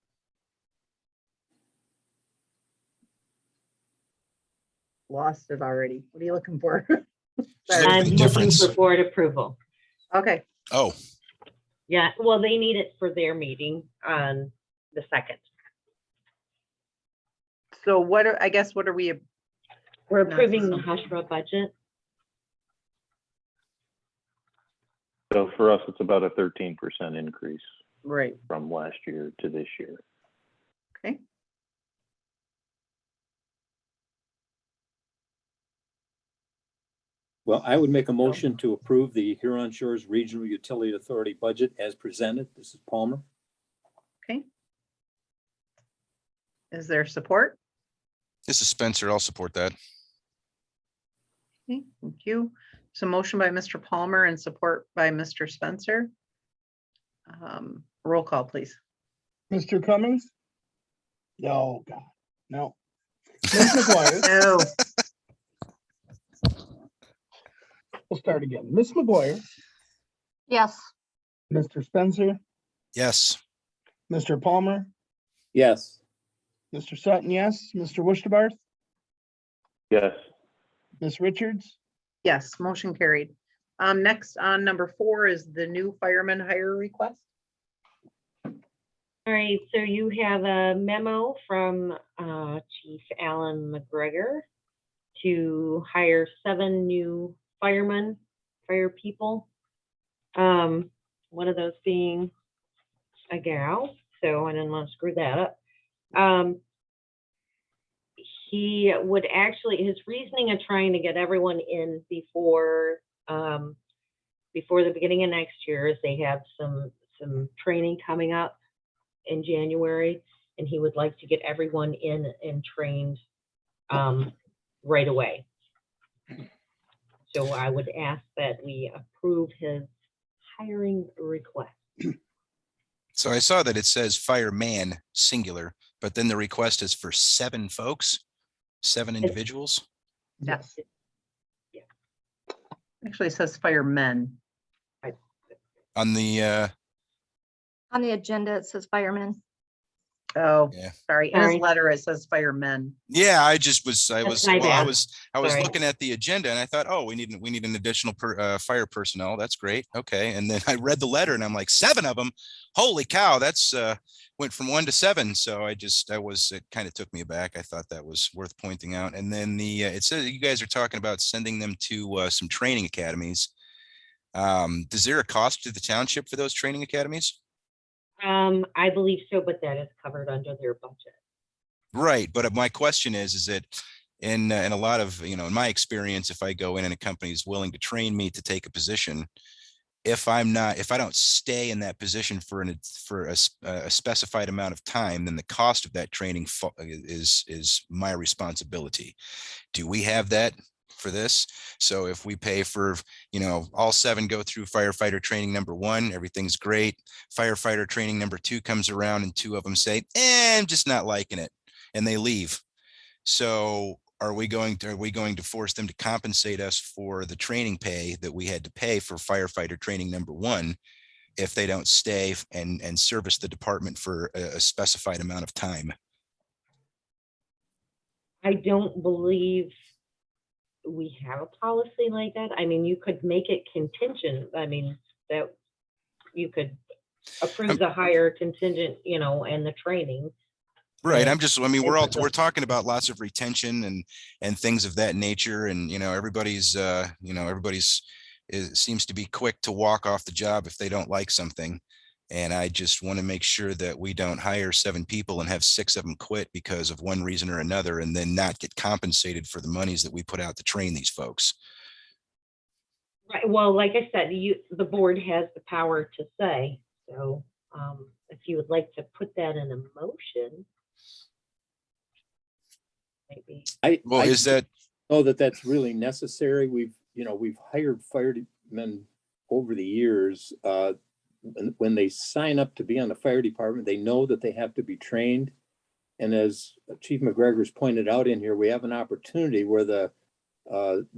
lost it already. What are you looking for? Just looking I'm for the looking difference. for board approval. Okay, Oh, Yeah, well, they need it for their meeting on the 2nd. so what are, I guess, what are we, We're No, approving the so- Hushra budget. So for us, it's about a 13% increase right, from last year to this year. okay. Well, I would make a motion to approve the Huron Shores Regional Utility Authority budget as presented. This is Palmer. Okay. Is there support? this is Spencer. I'll support that. Okay, thank you. So motion by Mr. Palmer and support by Mr. Spencer. Roll call, please. Mr. Cummings? No, God, no. Ms. McGuire, No. we'll start again. Ms. McGuire, Yes. Mr. Spencer, Yes. Mr. Palmer, Yes. Mr. Sutton, yes. Mr. Wushtabarth, Yes, Ms. Richards, Yes, motion carried. Next on number 4 is the new fireman hire request. All right, so you have a memo from Chief Alan McGregor to hire 7 new fire people. One of those being a gal, so I didn't want to screw that up. He would actually, his reasoning of trying to get everyone in before the beginning of next year is they have some training coming up in January, and he would like to get everyone in and trained right away. So I would ask that we approve his hiring request. So I saw that it says fireman singular, but then the request is for 7 folks. 7 individuals? Yes. Actually, it says firemen. On the, On the agenda, it says firemen. Oh, yeah. sorry. In his Sorry. letter, it says firemen. Yeah, I was, That's my well, I bad. was Sorry. looking at the agenda and I thought, oh, we need an additional fire personnel. That's great. Okay. And then I read the letter and I'm like, 7 of them. Holy cow. That's went from 1 to 7. So it kind of took me aback. I thought that was worth pointing out. And then it says you guys are talking about sending them to some training academies. Is there a cost to the township for those training academies? I believe so, but that is covered under their budget. Right, but my question is that in a lot of, in my experience, if I go in and a company is willing to train me to take a position, if I don't stay in that position for a specified amount of time, then the cost of that training is my responsibility. Do we have that for this? So if we pay for, all 7 go through firefighter training number 1, everything's great. Firefighter training number 2 comes around and 2 of them say, I'm just not liking it, and they leave. So are we going to force them to compensate us for the training pay that we had to pay for firefighter training number 1 if they don't stay and service the department for a specified amount of time? I don't believe we have a policy like that. I mean, you could make it contingent. I mean, that you could approve the higher contingent, and the training. Right. We're talking about lots of retention and things of that nature. And, everybody's seems to be quick to walk off the job if they don't like something. And I just want to make sure that we don't hire 7 people and have 6 of them quit because of one reason or another, and then not get compensated for the monies that we put out to train these folks. Right. Well, like I said, the board has the power to say, so if you would like to put that in a motion. Maybe. I know that that's really necessary. We've hired firemen over the years. When they sign up to be on the fire department, they know that they have to be trained. And as Chief McGregor's pointed out in here, we have an opportunity where the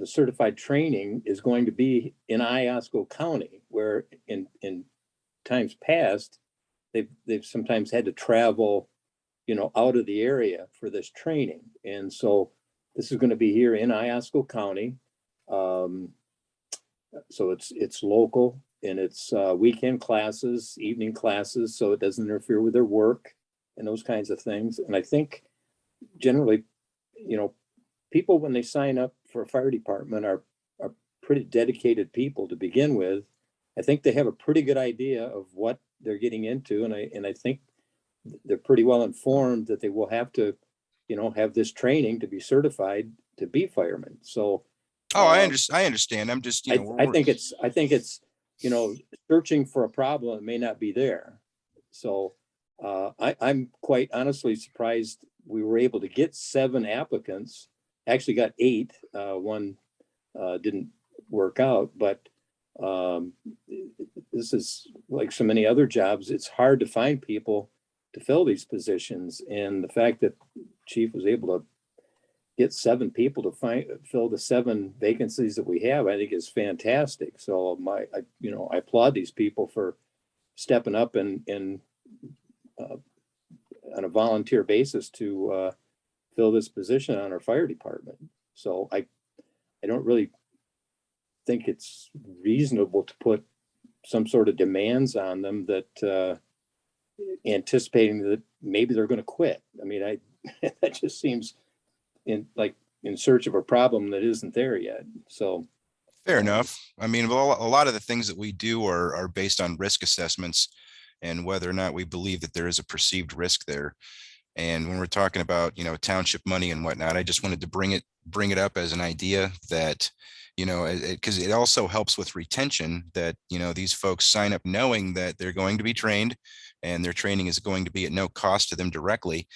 certified training is going to be in Iosco County, where in times past, they've sometimes had to travel, out of the area for this training. And so this is going to be here in Iosco County. So it's local, and it's weekend classes, evening classes, so it doesn't interfere with their work and those kinds of things. And I think generally, people, when they sign up for a fire department, are pretty dedicated people to begin with. I think they have a pretty good idea of what they're getting into, and I think they're pretty well informed that they will have to, have this training to be certified to be firemen. So. I understand. I'm just, I think it's, searching for a problem that may not be there. So I'm quite honestly surprised we were able to get 7 applicants. Actually got 8. One didn't work out, but this is like so many other jobs. It's hard to find people to fill these positions. And the fact that Chief was able to get 7 people to fill the 7 vacancies that we have, I think is fantastic. So I applaud these people for stepping up and on a volunteer basis to fill this position on our fire department. So I don't really think it's reasonable to put some sort of demands on them that anticipating that maybe they're going to quit. I mean, that just seems in search of a problem that isn't there yet. So fair enough. I mean, a lot of the things that we do are based on risk assessments and whether or not we believe that there is a perceived risk there. And when we're talking about, township money and whatnot, I just wanted to bring it up as an idea that, because it also helps with retention, that, these folks sign up knowing that they're going to be trained and their training is going to be at no cost to them directly.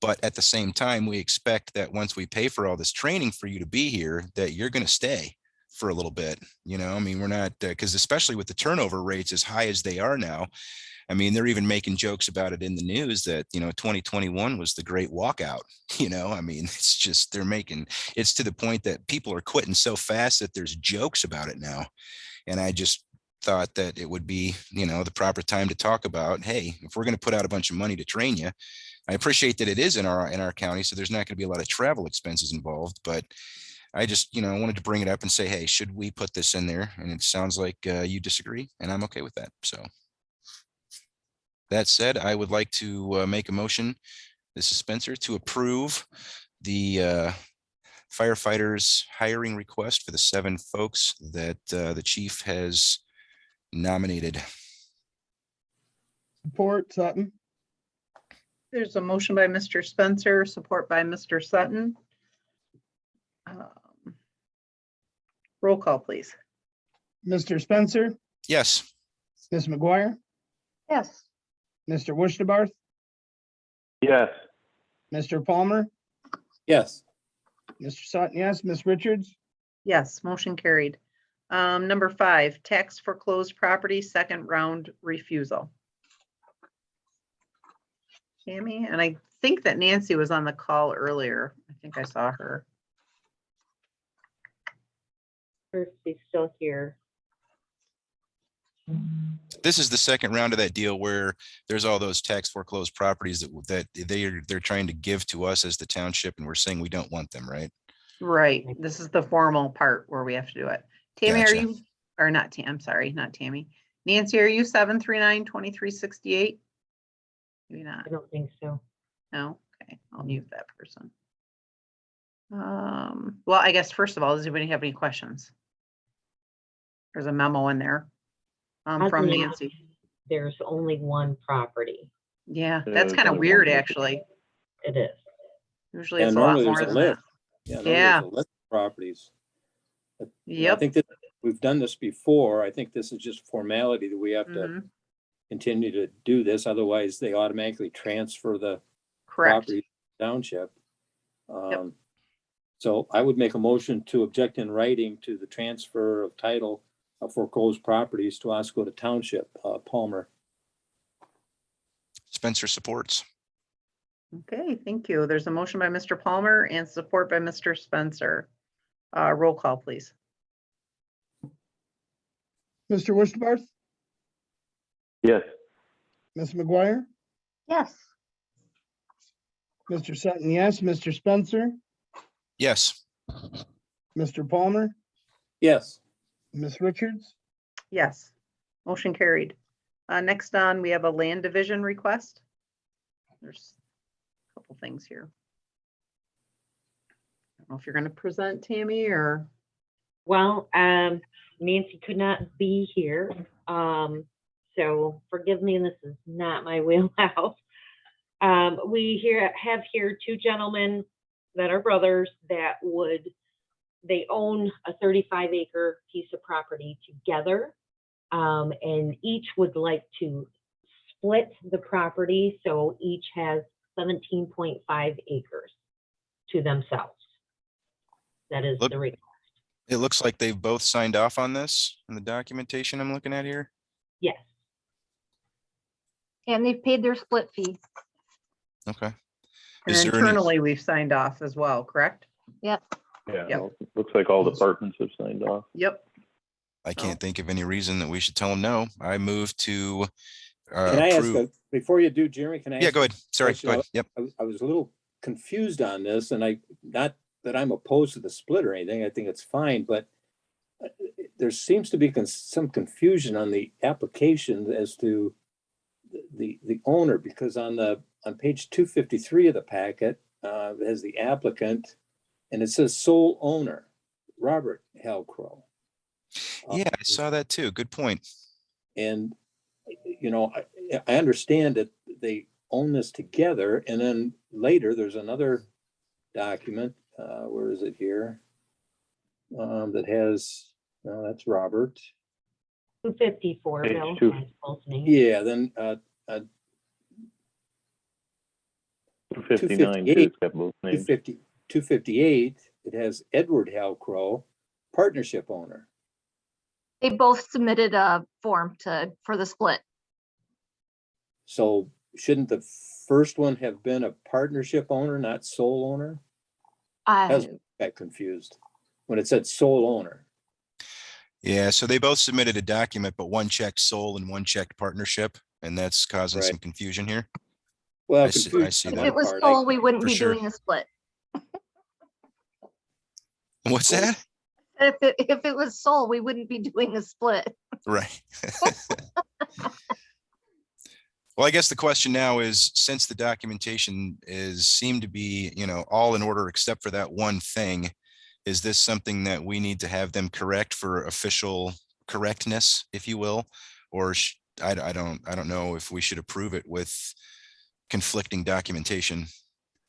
But at the same time, we expect that once we pay for all this training for you to be here, that you're going to stay for a little bit. I mean, we're not, because especially with the turnover rates as high as they are now, I mean, they're even making jokes about it in the news that, 2021 was the great walkout. I mean, it's just, it's to the point that people are quitting so fast that there's jokes about it now. And I just thought that it would be, the proper time to talk about, hey, if we're going to put out a bunch of money to train you, I appreciate that it is in our county, so there's not going to be a lot of travel expenses involved, but I just, wanted to bring it up and say, hey, should we put this in there? And it sounds like you disagree, and I'm okay with that. So that said, I would like to make a motion, this is Spencer, to approve the firefighters hiring request for the 7 folks that the chief has nominated. Support Sutton. There's a motion by Mr. Spencer, support by Mr. Sutton. Roll call, please. Mr. Spencer, Yes. Ms. McGuire, Yes. Mr. Wishbarth, Yes. Mr. Palmer, Yes. Mr. Sutton, yes, Ms. Richards, Yes, motion carried. Number 5, tax foreclosed property, second round refusal. Tammy, and I think that Nancy was on the call earlier. I think I saw her. She's still here. This is the second round of that deal where there's all those tax foreclosed properties that they're trying to give to us as the township, and we're saying we don't want them, right? Right, this is the formal part where we have to do it. Tammy, are Gotcha. you, or not Tam, I'm sorry, not Tammy. Nancy, are you 739-2368? Maybe not. I don't think so. No, okay, I'll mute that person. Well, I guess first of all, does anybody have any questions? There's a memo in there from Oddly enough, Nancy. There's only one property. Yeah, that's Yeah, kind of there's weird, one. actually. It is. Usually Yeah, it's a lot normally more there's a than that. list. Yeah. normally Yeah. there's a list of properties. But, I Yep. think that we've done this before. I think this is just formality that we have to Mhm. continue to do this. Otherwise, they automatically transfer the Correct. property to the township. So I would make a motion to object in writing to the transfer of title of foreclosed properties to Oscoda Township. Palmer. Spencer supports. Okay, thank you. There's a motion by Mr. Palmer and support by Mr. Spencer. Roll call, please. Mr. Wishbarth, Yes. Ms. McGuire, Yes. Mr. Sutton, yes, Mr. Spencer, Yes. Mr. Palmer, Yes. Ms. Richards, Yes, motion carried. Next on, we have a land division request. There's a couple things here. I don't know if you're going to present, Tammy, or Well, Nancy could not be here. So forgive me, this is not my wheelhouse. We have here 2 gentlemen that are brothers that they own a 35-acre piece of property together. And each would like to split the property, so each has 17.5 acres to themselves. That is the request. It looks like they've both signed off on this in the documentation I'm looking at here. Yes. And they've paid their split fee. Okay. and Is there any, internally we've signed off as well, correct? Yep. Yeah. Yep. well, Looks like all departments have signed off. Yep. I can't think of any reason that we should tell them no. I move to Can I ask, approve. before you do, Jeremy, can I? Yeah, ask go a ahead. Sorry, question? go ahead. Yep. I was a little confused on this, and not that I'm opposed to the split or anything. I think it's fine, but there seems to be some confusion on the application as to the owner, because on page 253 of the packet, it has the applicant, and it says sole owner, Robert Halcrow. Yeah, I saw that too. Good point. And, I understand that they own this together, and then later there's another document, where is it here? That has, no, that's Robert. 254, Page Bill. 2. has both names. Yeah, then 259, it's got both names. 258, it has Edward Halcrow, partnership owner. They both submitted a form for the split. So shouldn't the first one have been a partnership owner, not sole owner? I got confused when it said sole owner. Yeah, so they both submitted a document, but one checked sole and one checked partnership, and that's causing some Right. confusion here. Well, I see confused that. If one it was part. sole, we wouldn't for be sure. doing a split. What's that? If it was sole, we wouldn't be doing a split. Right. Well, I guess the question now is, since the documentation seemed to be, all in order except for that one thing, is this something that we need to have them correct for official correctness, if you will? Or I don't know if we should approve it with conflicting documentation.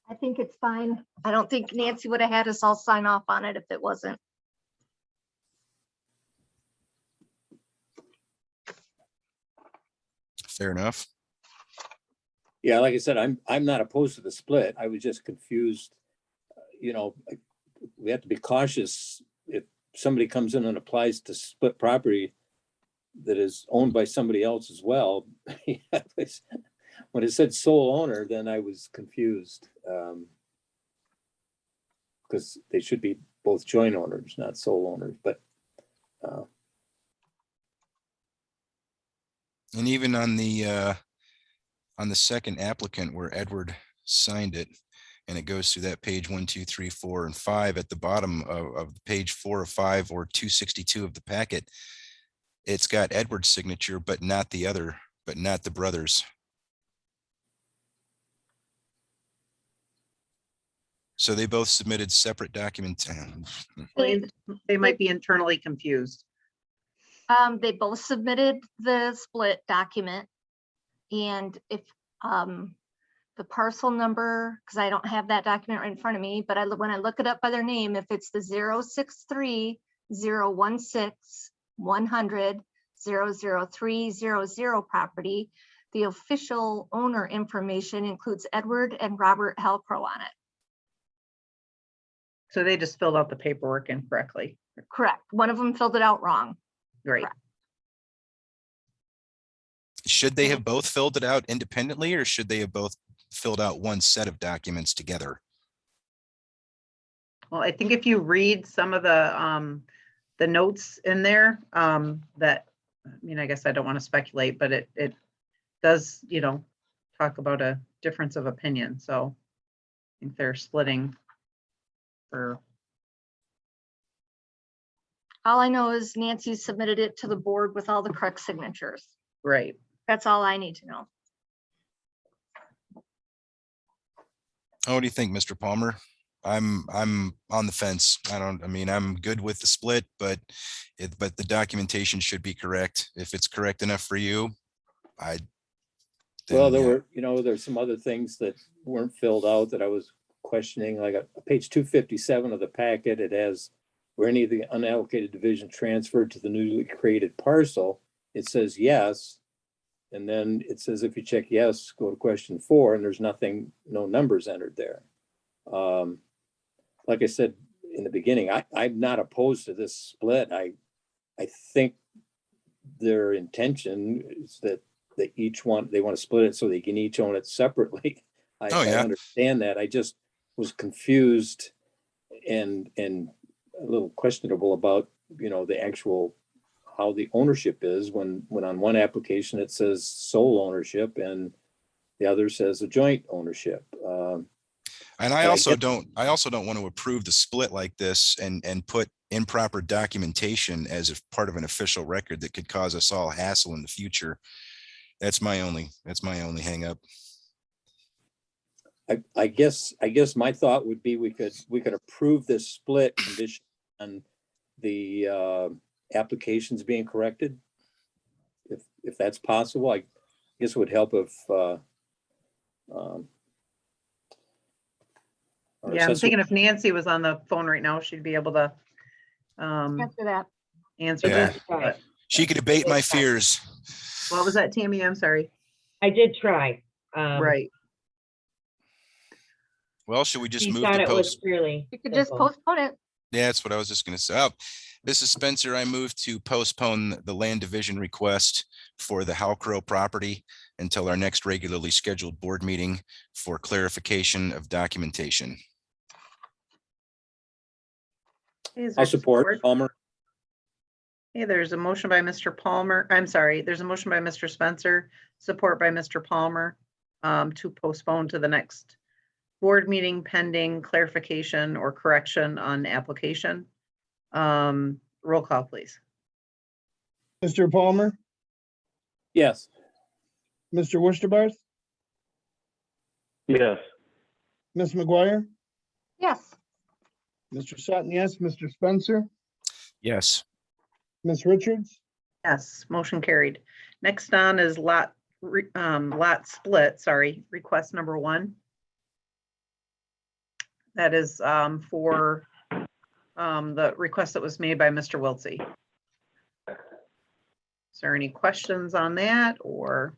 I think it's fine. I don't think Nancy would have had us all sign off on it if it wasn't. Fair enough. Yeah, like I said, I'm not opposed to the split. I was just confused. We have to be cautious if somebody comes in and applies to split property that is owned by somebody else as well. When it said sole owner, then I was confused. Because they should be both joint owners, not sole owners, but And even on the second applicant where Edward signed it, and it goes through that page 1, 2, 3, 4, and 5 at the bottom of page 4 of 5 or 262 of the packet, it's got Edward's signature, but not the brothers. So they both submitted separate documents. They might be internally confused. They both submitted the split document. And if the parcel number, because I don't have that document right in front of me, but when I look it up by their name, if it's the 063-016-100-00300 property, the official owner information includes Edward and Robert Halcrow on it. So they just filled out the paperwork incorrectly. Correct. One of them filled it out wrong. Right. Correct. Should they have both filled it out independently, or should they have both filled out one set of documents together? Well, I think if you read some of the notes in there, that, I guess I don't want to speculate, but it does, talk about a difference of opinion. So I think they're splitting for. All I know is Nancy submitted it to the board with all the correct signatures. Right. That's all I need to know. What do you think, Mr. Palmer? I'm on the fence. I'm good with the split, but the documentation should be correct. If it's correct enough for you, there's some other things that weren't filled out that I was questioning, like page 257 of the packet. It has where any of the unallocated division transferred to the newly created parcel. It says yes. And then it says, if you check yes, go to question 4, and there's nothing, no numbers entered there. Like I said in the beginning, I'm not opposed to this split. I think their intention is that they want to split it so they can each own it separately. I understand that. I just was confused and a little questionable about, the actual how the ownership is when on one application it says sole ownership and the other says a joint ownership. And I also don't want to approve the split like this and put improper documentation as a part of an official record that could cause us all hassle in the future. That's my only hang up. I guess my thought would be we could approve this split condition on the applications being corrected. If that's possible, I guess it would help if I'm thinking if Nancy was on the phone right now, she'd be able to Answer that. answer Yeah. this. But She could abate my fears. what was that, Tammy? I'm sorry. I did try. Right. Well, should we just She move thought to it was post? really You could just simple. postpone it. Yeah, that's what I was just going to say. Oh, this is Spencer. I move to postpone the land division request for the Halcrow property until our next regularly scheduled board meeting for clarification of documentation. Is I'll there support Palmer. Okay, there's a motion by Mr. Palmer. I'm sorry, there's a motion by Mr. Spencer, support by Mr. Palmer, to postpone to the next board meeting pending clarification or correction on application. Roll call, please. Mr. Palmer, Yes. Mr. Worcesterbarth, Yes. Ms. McGuire, Yes. Mr. Sutton, yes, Mr. Spencer, Yes. Ms. Richards, Yes, motion carried. Next on is lot split, sorry, request number 1. That is for the request that was made by Mr. Wiltsey. Is there any questions on that or?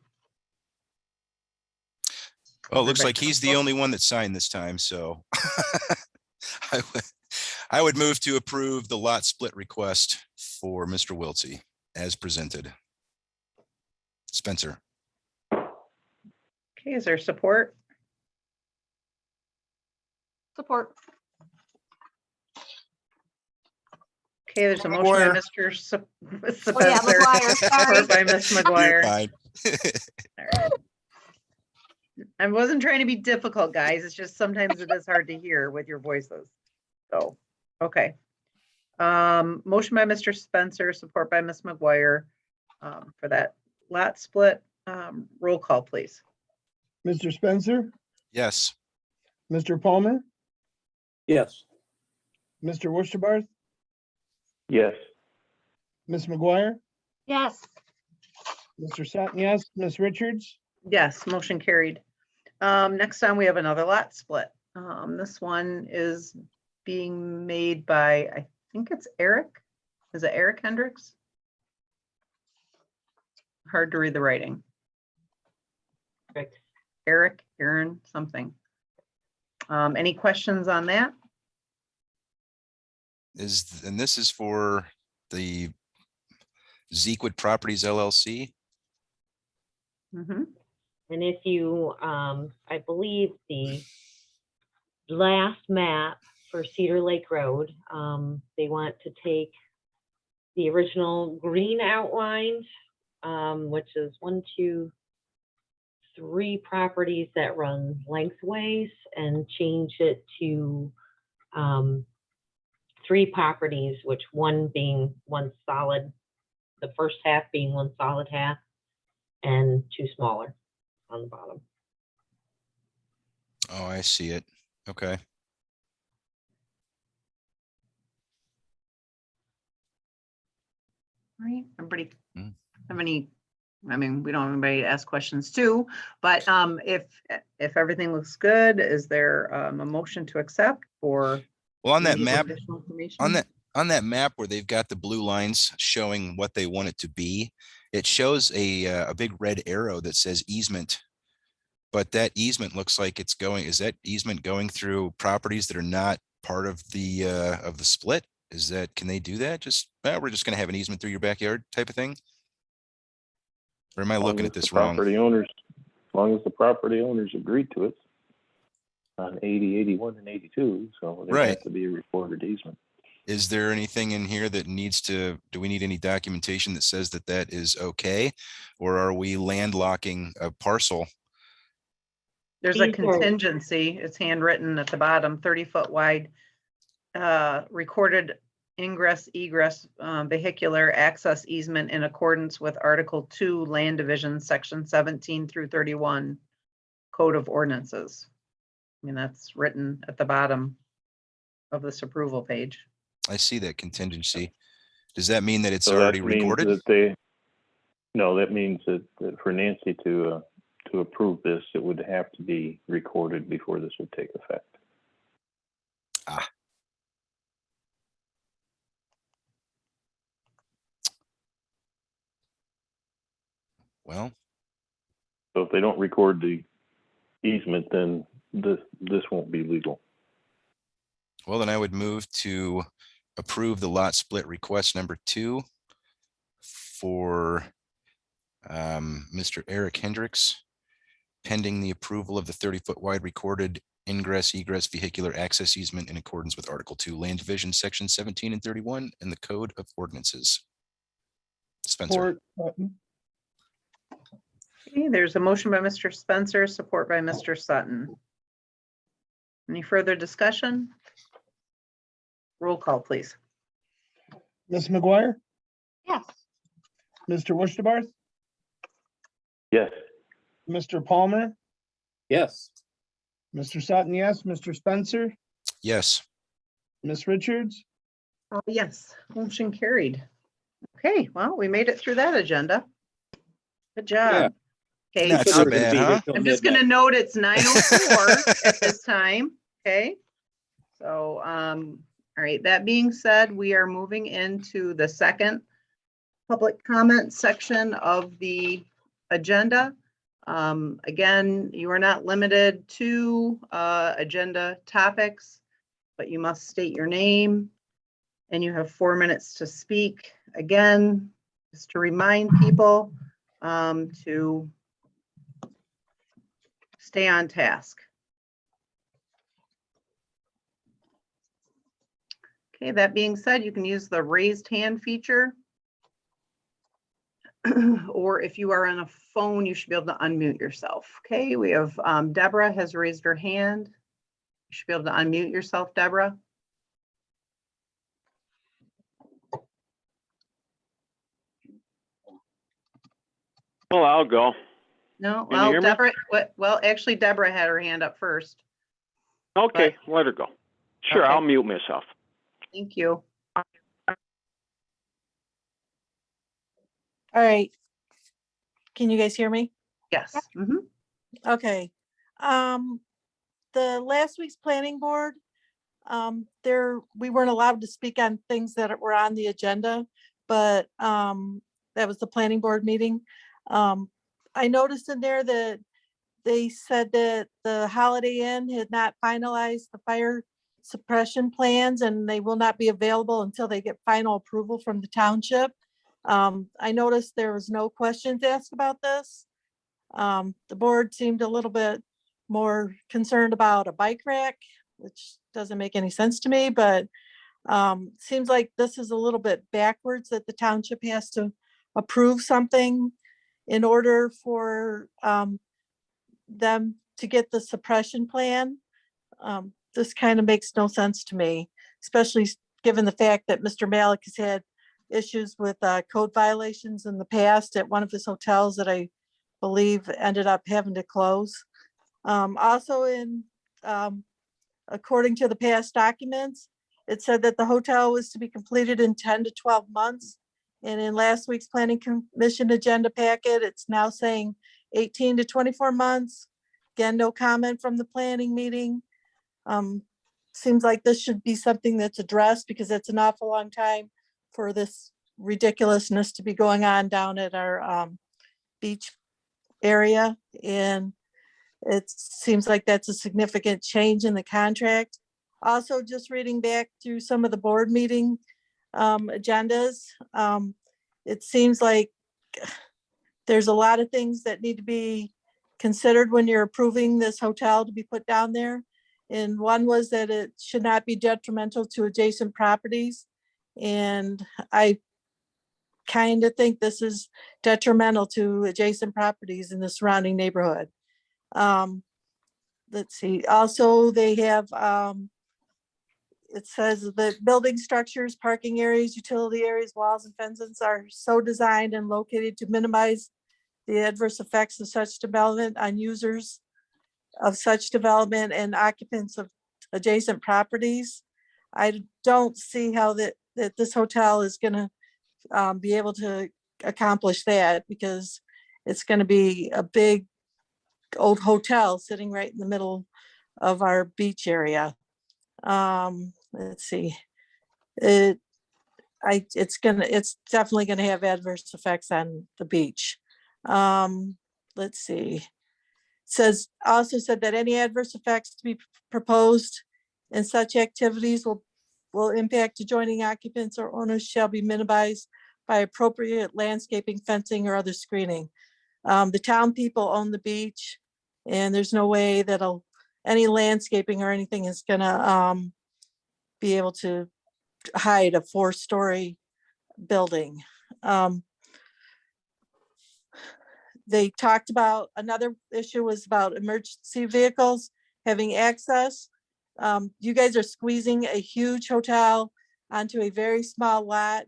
Well, it looks Everybody like he's the only one that signed this time, so I would move to approve the lot split request for Mr. Wiltsey as presented. Spencer. Okay, is there support? Support. Okay, there's a motion by McGuire. Mr. Spencer, Oh, yeah, McGuire, sorry. support by Ms. You're McGuire. fine. All right. I wasn't trying to be difficult, guys. It's just sometimes it is hard to hear with your voices. So, okay. Motion by Mr. Spencer, support by Ms. McGuire, for that lot split. Roll call, please. Mr. Spencer, Yes. Mr. Palmer, Yes. Mr. Worcesterbarth, Yes. Ms. McGuire, Yes. Mr. Sutton, yes, Ms. Richards, Yes, motion carried. Next time we have another lot split. This one is being made by, I think it's Eric. Is it Eric Hendricks? Hard to read the writing. Correct. Eric, Aaron, something. Any questions on that? And this is for the Zeekwood Properties LLC. Mhm. And if you, I believe the last map for Cedar Lake Road, they want to take the original green outline, which is 1, 2, 3 properties that run lengthways, and change it to 3 properties, which one being one solid, the first half being one solid half, and 2 smaller on the bottom. Oh, I see it. Okay. Right, everybody Mm. have any, I mean, we don't have anybody to ask questions to, but if everything looks good, is there a motion to accept or? Well, on do we that need map, additional information? on that map where they've got the blue lines showing what they want it to be, it shows a big red arrow that says easement. But that easement looks like it's going, is that easement going through properties that are not part of the split? Is that, can they do that? Just, we're just gonna have an easement through your backyard type of thing? Or am I looking at this wrong? Property owners, as long as the property owners agreed to it on 80, 81, and 82, so there Right. has to be a recorded easement. Is there anything in here that needs to, do we need any documentation that says that that is okay? Or are we landlocking a parcel? There's a These are- contingency, it's handwritten at the bottom, 30-foot wide, recorded ingress egress vehicular access easement in accordance with Article 2 Land Division, Section 17 through 31 Code of Ordinances. I mean, that's written at the bottom of this approval page. I see that contingency. Does that mean that it's So that already means recorded? that no, that means that for Nancy to approve this, it would have to be recorded before this would take effect. Ah. Well, So if they don't record the easement, then this won't be legal. well, then I would move to approve the lot split request number 2 for Mr. Eric Hendricks, pending the approval of the 30-foot wide recorded ingress egress vehicular access easement in accordance with Article 2 Land Division, Section 17 and 31, and the Code of Ordinances. Spencer. Okay, there's a motion by Mr. Spencer, support by Mr. Sutton. Any further discussion? Roll call, please. Ms. McGuire, Yes. Mr. Wurstabarth, Yes. Mr. Palmer, Yes. Mr. Sutton, yes, Mr. Spencer, Yes. Ms. Richards. Yes, motion carried. Okay, well, we made it through that agenda. Good job. Okay, Not Said so we were gonna bad, be here huh? till I'm just gonna midnight. note it's 9:04 at this time, okay? So, all right, that being said, we are moving into the second public comment section of the agenda. Again, you are not limited to agenda topics, but you must state your name and you have 4 minutes to speak. Again, just to remind people to stay on task. Okay, that being said, you can use the raised hand feature. Or if you are on a phone, you should be able to unmute yourself. Okay, we have Deborah has raised her hand. You should be able to unmute yourself, Deborah. Well, I'll go. No, Can you well, hear me? Deborah, well, actually Deborah had her hand up first. Okay, let her go. Sure, Okay. I'll mute myself. Thank you. All right. Can you guys hear me? Yes. Mhm. Okay. The last week's planning board, we weren't allowed to speak on things that were on the agenda, but, that was the planning board meeting. I noticed in there that they said that the Holiday Inn had not finalized the fire suppression plans and they will not be available until they get final approval from the township. I noticed there was no questions asked about this. The board seemed a little bit more concerned about a bike rack, which doesn't make any sense to me, but seems like this is a little bit backwards, that the township has to approve something in order for them to get the suppression plan. This kind of makes no sense to me, especially given the fact that Mr. Malik has had issues with code violations in the past at one of his hotels that I believe ended up having to close. Also according to the past documents, it said that the hotel was to be completed in 10 to 12 months. And in last week's planning commission agenda packet, it's now saying 18 to 24 months. Again, no comment from the planning meeting. Seems like this should be something that's addressed because it's an awful long time for this ridiculousness to be going on down at our beach area. And it seems like that's a significant change in the contract. Also, just reading back through some of the board meeting agendas, it seems like there's a lot of things that need to be considered when you're approving this hotel to be put down there. And one was that it should not be detrimental to adjacent properties. And I kind of think this is detrimental to adjacent properties in the surrounding neighborhood. Let's see, also they have, it says that building structures, parking areas, utility areas, walls and fences are so designed and located to minimize the adverse effects of such development on users of such development and occupants of adjacent properties. I don't see how that this hotel is gonna be able to accomplish that, because it's gonna be a big old hotel sitting right in the middle of our beach area. Let's see. It's definitely gonna have adverse effects on the beach. Let's see. Also said that any adverse effects to be proposed in such activities will impact adjoining occupants or owners shall be minimized by appropriate landscaping, fencing, or other screening. The town people own the beach, and there's no way that any landscaping or anything is gonna be able to hide a 4-story building. They talked about, another issue was about emergency vehicles having access. You guys are squeezing a huge hotel onto a very small lot,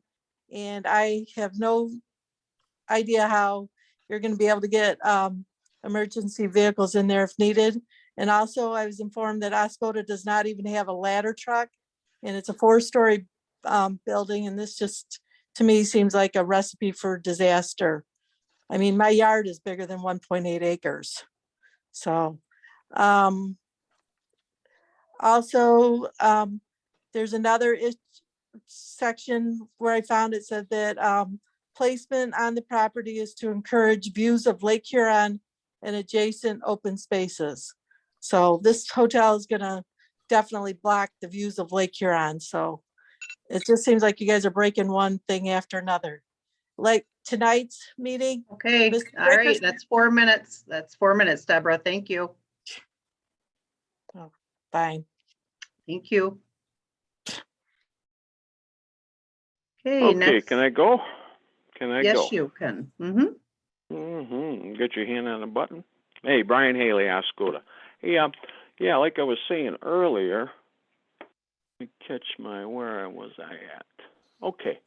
and I have no idea how you're gonna be able to get emergency vehicles in there if needed. And also, I was informed that Oscoda does not even have a ladder truck, and it's a 4-story building, and this just, to me, seems like a recipe for disaster. I mean, my yard is bigger than 1.8 acres. So, also, there's another section where I found it said that placement on the property is to encourage views of Lake Huron and adjacent open spaces. So this hotel is gonna definitely block the views of Lake Huron. So it just seems like you guys are breaking one thing after another. Like tonight's meeting. Okay, Mr. all right, Dickerson- that's 4 minutes. That's 4 minutes, Deborah. Thank you. Fine. Thank you. Okay, Okay, next. can I go? Can I go? Yes, you can. Get your hand on the button. Hey, Brian Haley, Oscoda. Hey, yeah, like I was saying earlier, let me catch where was I at? Okay.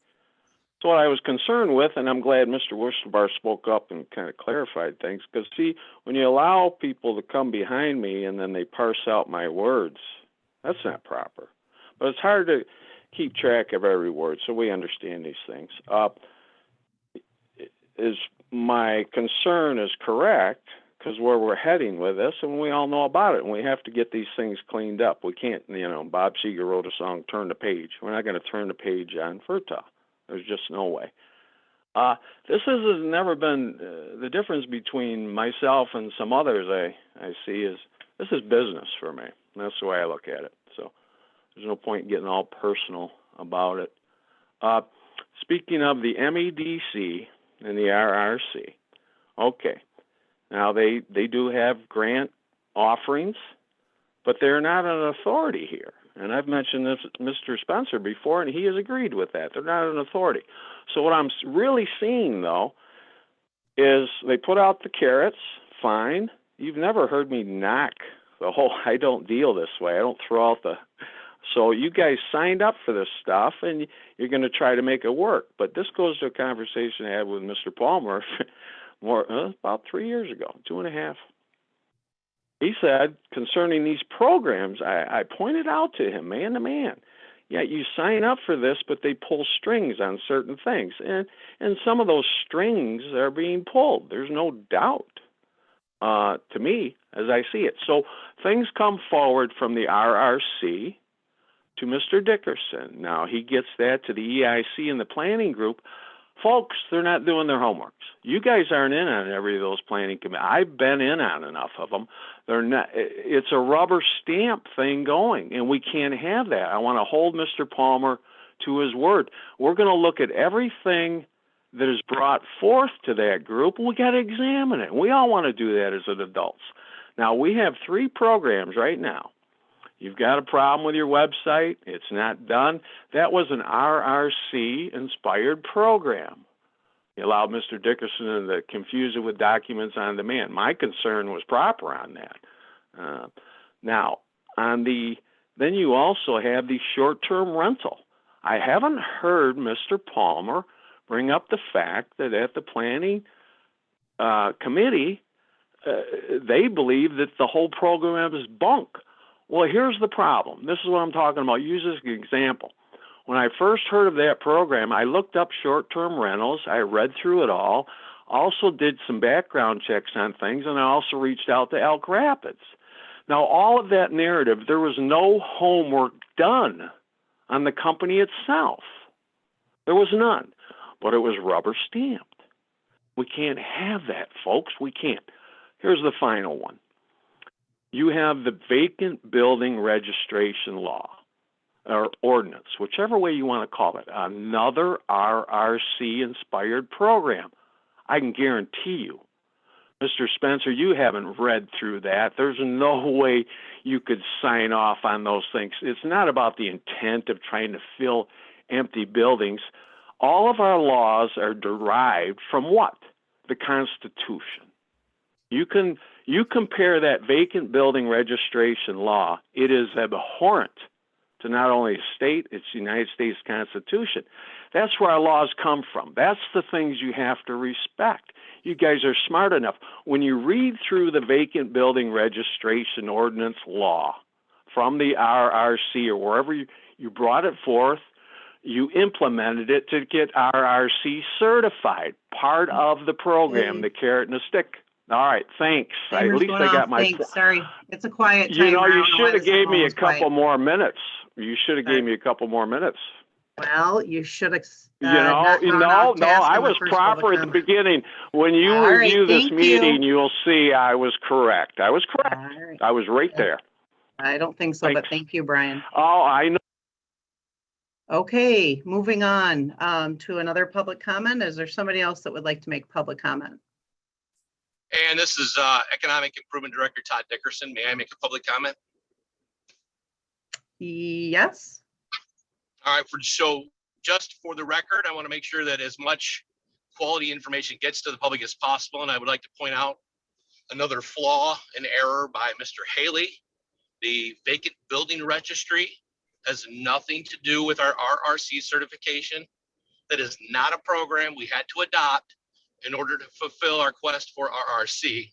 So what I was concerned with, and I'm glad Mr. Worcester spoke up and kind of clarified things, because see, when you allow people to come behind me and then they parse out my words, that's not proper. But it's hard to keep track of every word, so we understand these things. Is my concern is correct, because where we're heading with this, and we all know about it, and we have to get these things cleaned up. We can't, Bob Seger wrote a song, Turn the Page. We're not going to turn the page on FERTA. There's just no way. This has never been, the difference between myself and some others I see is, this is business for me. And that's the way I look at it. So there's no point in getting all personal about it. Speaking of the MEDC and the RRC, okay. Now, they do have grant offerings, but they're not an authority here. And I've mentioned this to Mr. Spencer before, and he has agreed with that. They're not an authority. So what I'm really seeing, though, is they put out the carrots, fine. You've never heard me knock the whole, I don't deal this way. I don't throw out the... So you guys signed up for this stuff, and you're going to try to make it work. But this goes to a conversation I had with Mr. Palmer about 3 years ago, 2.5. He said, concerning these programs, I pointed out to him, man to man, yeah, you sign up for this, but they pull strings on certain things. And some of those strings are being pulled. There's no doubt, to me, as I see it. So things come forward from the RRC to Mr. Dickerson. Now, he gets that to the EIC and the planning group. Folks, they're not doing their homeworks. You guys aren't in on every of those planning committees. I've been in on enough of them. They're not. It's a rubber stamp thing going, and we can't have that. I want to hold Mr. Palmer to his word. We're going to look at everything that is brought forth to that group, and we got to examine it. We all want to do that as adults. Now, we have 3 programs right now. You've got a problem with your website. It's not done. That was an RRC-inspired program. You allowed Mr. Dickerson to confuse it with documents on demand. My concern was proper on that. Now, then you also have the short-term rental. I haven't heard Mr. Palmer bring up the fact that at the planning committee, they believe that the whole program is bunk. Well, here's the problem. This is what I'm talking about. Use this example. When I first heard of that program, I looked up short-term rentals. I read through it all, also did some background checks on things, and I also reached out to Elk Rapids. Now, all of that narrative, there was no homework done on the company itself. There was none, but it was rubber stamped. We can't have that, folks. We can't. Here's the final one. You have the vacant building registration law. or ordinance, whichever way you want to call it, another RRC-inspired program. I can guarantee you, Mr. Spencer, you haven't read through that. There's no way you could sign off on those things. It's not about the intent of trying to fill empty buildings. All of our laws are derived from what? The Constitution. You compare that vacant building registration law, it is abhorrent to not only a state, it's the United States Constitution. That's where our laws come from. That's the things you have to respect. You guys are smart enough. When you read through the vacant building registration ordinance law from the RRC or wherever you brought it forth, you implemented it to get RRC certified, part of the program, the carrot and the stick. All right, thanks. At Timer's least going I got off. my. Thanks, sorry. It's a quiet time. You know, I you don't why should have the gave me phone a was quiet. couple more minutes. You should have gave me a couple more minutes. Well, you should have. No, I was proper at the beginning. When you All right, review this thank meeting, you. you'll see I was correct. I was correct. All right. I was right there. I don't think so, but Thanks. thank you, Brian. Oh, I know. Okay, moving on to another public comment. Is there somebody else that would like to make public comment? And this is Economic Improvement Director Todd Dickerson. May I make a public comment? Yes. All right, so just for the record, I want to make sure that as much quality information gets to the public as possible. And I would like to point out another flaw and error by Mr. Haley. The vacant building registry has nothing to do with our RRC certification. That is not a program we had to adopt in order to fulfill our quest for RRC.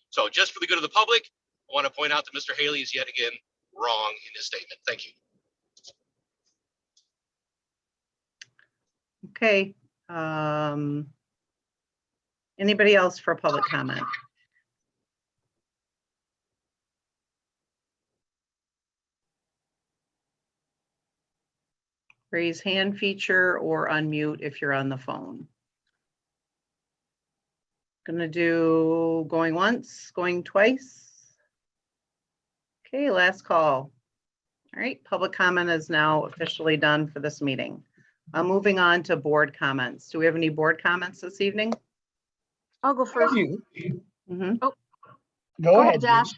So just for the good of the public, I want to point out that Mr. Haley is yet again wrong in his statement. Thank you. Okay. Anybody else for public comment? Raise hand feature or unmute if you're on the phone. Gonna do going once, going twice. Okay, last call. All right, public comment is now officially done for this meeting. Moving on to board comments. Do we have any board comments this evening? I'll go first. Mhm. Go ahead, Josh.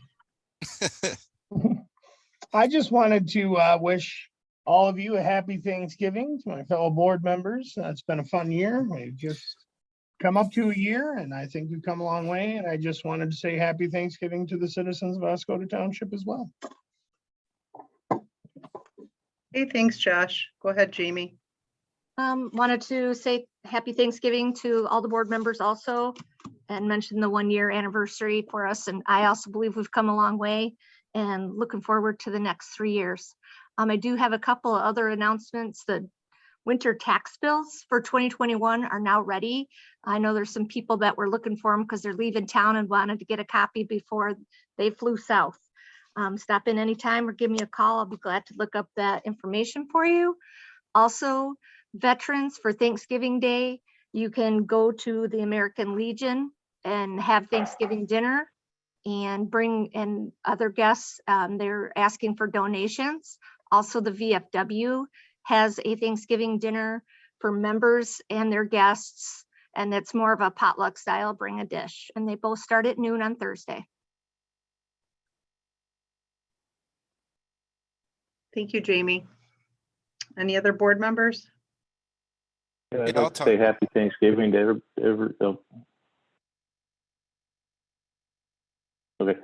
I just wanted to wish all of you a happy Thanksgiving to my fellow board members. It's been a fun year. We've just come up to a year and I think we've come a long way. And I just wanted to say happy Thanksgiving to the citizens of Oscoda Township as well. Hey, thanks, Josh. Go ahead, Jamie. Wanted to say happy Thanksgiving to all the board members also and mention the 1-year anniversary for us. And I also believe we've come a long way and looking forward to the next 3 years. I do have a couple of other announcements. The winter tax bills for 2021 are now ready. I know there's some people that were looking for them because they're leaving town and wanted to get a copy before they flew south. Stop in anytime or give me a call. I'll be glad to look up that information for you. Also, veterans for Thanksgiving Day, you can go to the American Legion and have Thanksgiving dinner and bring in other guests. They're asking for donations. Also, the VFW has a Thanksgiving dinner for members and their guests, and it's more of a potluck style, bring a dish. And they both start at noon on Thursday. Thank you, Jamie. Any other board members? Yeah, I'd I'll like to say happy Thanksgiving to Okay.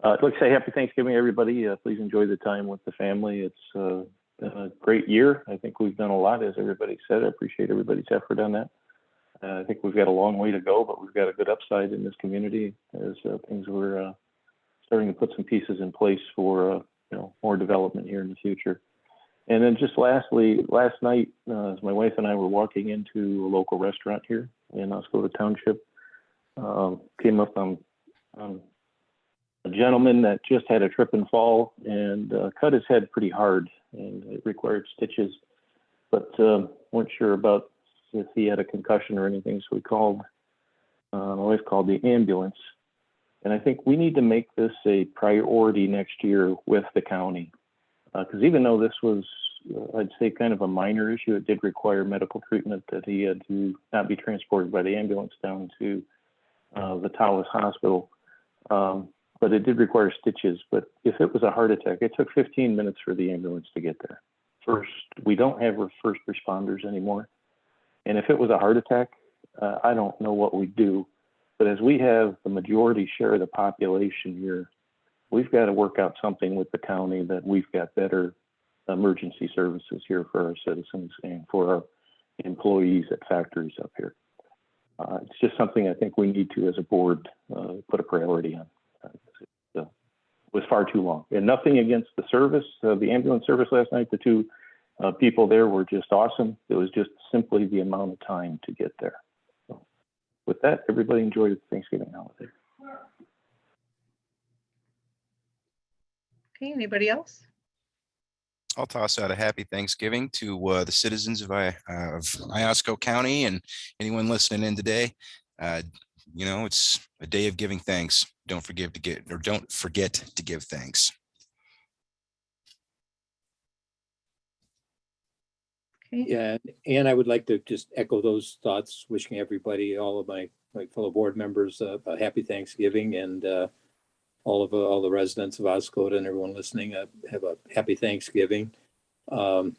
I'd like to say happy Thanksgiving, everybody. Please enjoy the time with the family. It's been a great year. I think we've done a lot, as everybody said. I appreciate everybody's effort on that. I think we've got a long way to go, but we've got a good upside in this community as things were starting to put some pieces in place for more development here in the future. And then just lastly, last night, as my wife and I were walking into a local restaurant here in Oscoda Township, came up on a gentleman that just had a trip and fall and cut his head pretty hard, and it required stitches, but weren't sure about if he had a concussion or anything, so we called, my wife called the ambulance. And I think we need to make this a priority next year with the county. Because even though this was, I'd say, kind of a minor issue, it did require medical treatment that he had to not be transported by the ambulance down to the Tawas Hospital. But it did require stitches. But if it was a heart attack, it took 15 minutes for the ambulance to get there. First, we don't have our first responders anymore. And if it was a heart attack, I don't know what we'd do. But as we have the majority share of the population here, we've got to work out something with the county that we've got better emergency services here for our citizens and for our employees at factories up here. It's just something I think we need to, as a board, put a priority on. It was far too long. And nothing against the service, the ambulance service last night. The two people there were just awesome. It was just simply the amount of time to get there. So with that, everybody enjoy the Thanksgiving holiday. Okay, anybody else? I'll toss out a happy Thanksgiving to the citizens of Iosco County and anyone listening in today. You know, it's a day of giving thanks. Don't forget to give thanks. Okay. Yeah, and I would like to just echo those thoughts, wishing everybody, all of my fellow board members, a happy Thanksgiving, and all the residents of Oscoda and everyone listening, have a happy Thanksgiving. I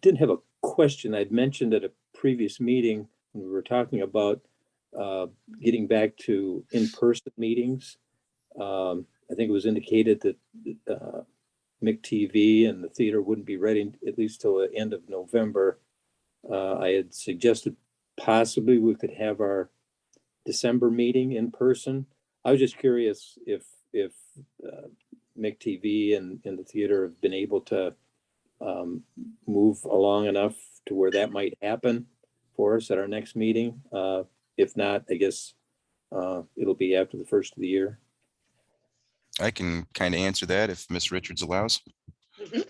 did have a question. I'd mentioned at a previous meeting when we were talking about getting back to in-person meetings. I think it was indicated that McTV and the theater wouldn't be ready at least till the end of November. I had suggested possibly we could have our December meeting in person. I was just curious if McTV and the theater have been able to move along enough to where that might happen for us at our next meeting. If not, I guess it'll be after the first of the year. I can kind of answer that if Miss Richards allows. Mhm.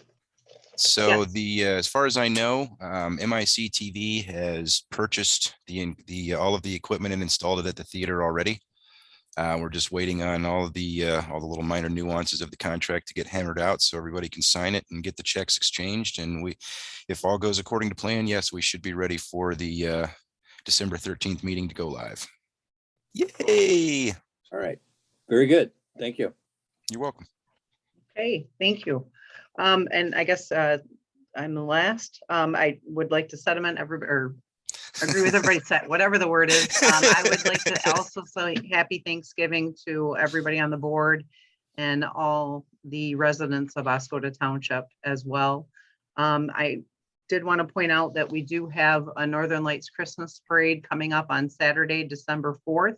So as far as I know, MIC TV has purchased all of the equipment and installed it at the theater already. We're just waiting on all the little minor nuances of the contract to get hammered out so everybody can sign it and get the checks exchanged. And if all goes according to plan, yes, we should be ready for the December 13th meeting to go live. Yay! All right, very good. Thank you. You're welcome. Okay, thank you. And I guess I'm the last. I would like to sentiment or agree with everybody said, whatever the word is. I would like to also say happy Thanksgiving to everybody on the board and all the residents of Oscoda Township as well. I did want to point out that we do have a Northern Lights Christmas parade coming up on Saturday, December 4th.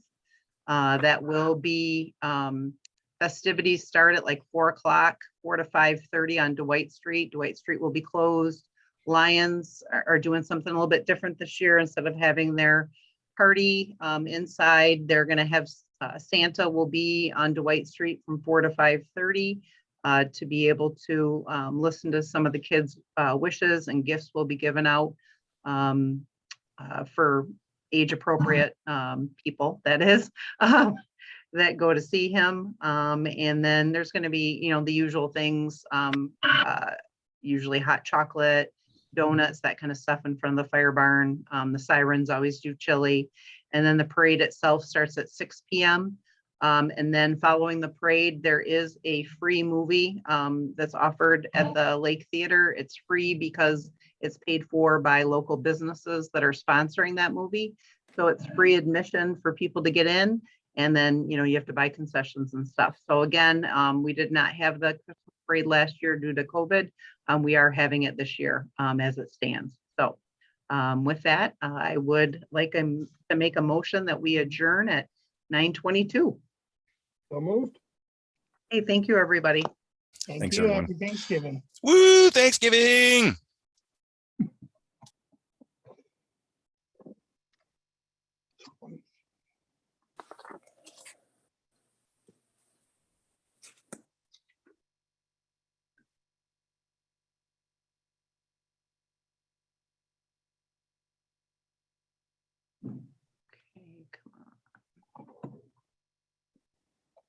That will be festivities start at like 4 o'clock, 4 to 5:30 on Dwight Street. Dwight Street will be closed. Lions are doing something a little bit different this year. Instead of having their party inside, they're going to have Santa will be on Dwight Street from 4 to 5:30 to be able to listen to some of the kids' wishes, and gifts will be given out for age appropriate people, that is, that go to see him. And then there's going to be, the usual things, usually hot chocolate, donuts, that kind of stuff in front of the fire barn. The sirens always do chili. And then the parade itself starts at 6 p.m. And then following the parade, there is a free movie that's offered at the Lake Theater. It's free because it's paid for by local businesses that are sponsoring that movie. So it's free admission for people to get in. And then, you have to buy concessions and stuff. So again, we did not have the Christmas parade last year due to COVID. We are having it this year as it stands. So with that, I would like to make a motion that we adjourn at 9:22. So moved. Hey, thank you, everybody. Thank Thanks, you. everyone. Happy Thanksgiving. Woo! Thanksgiving! Okay, come on.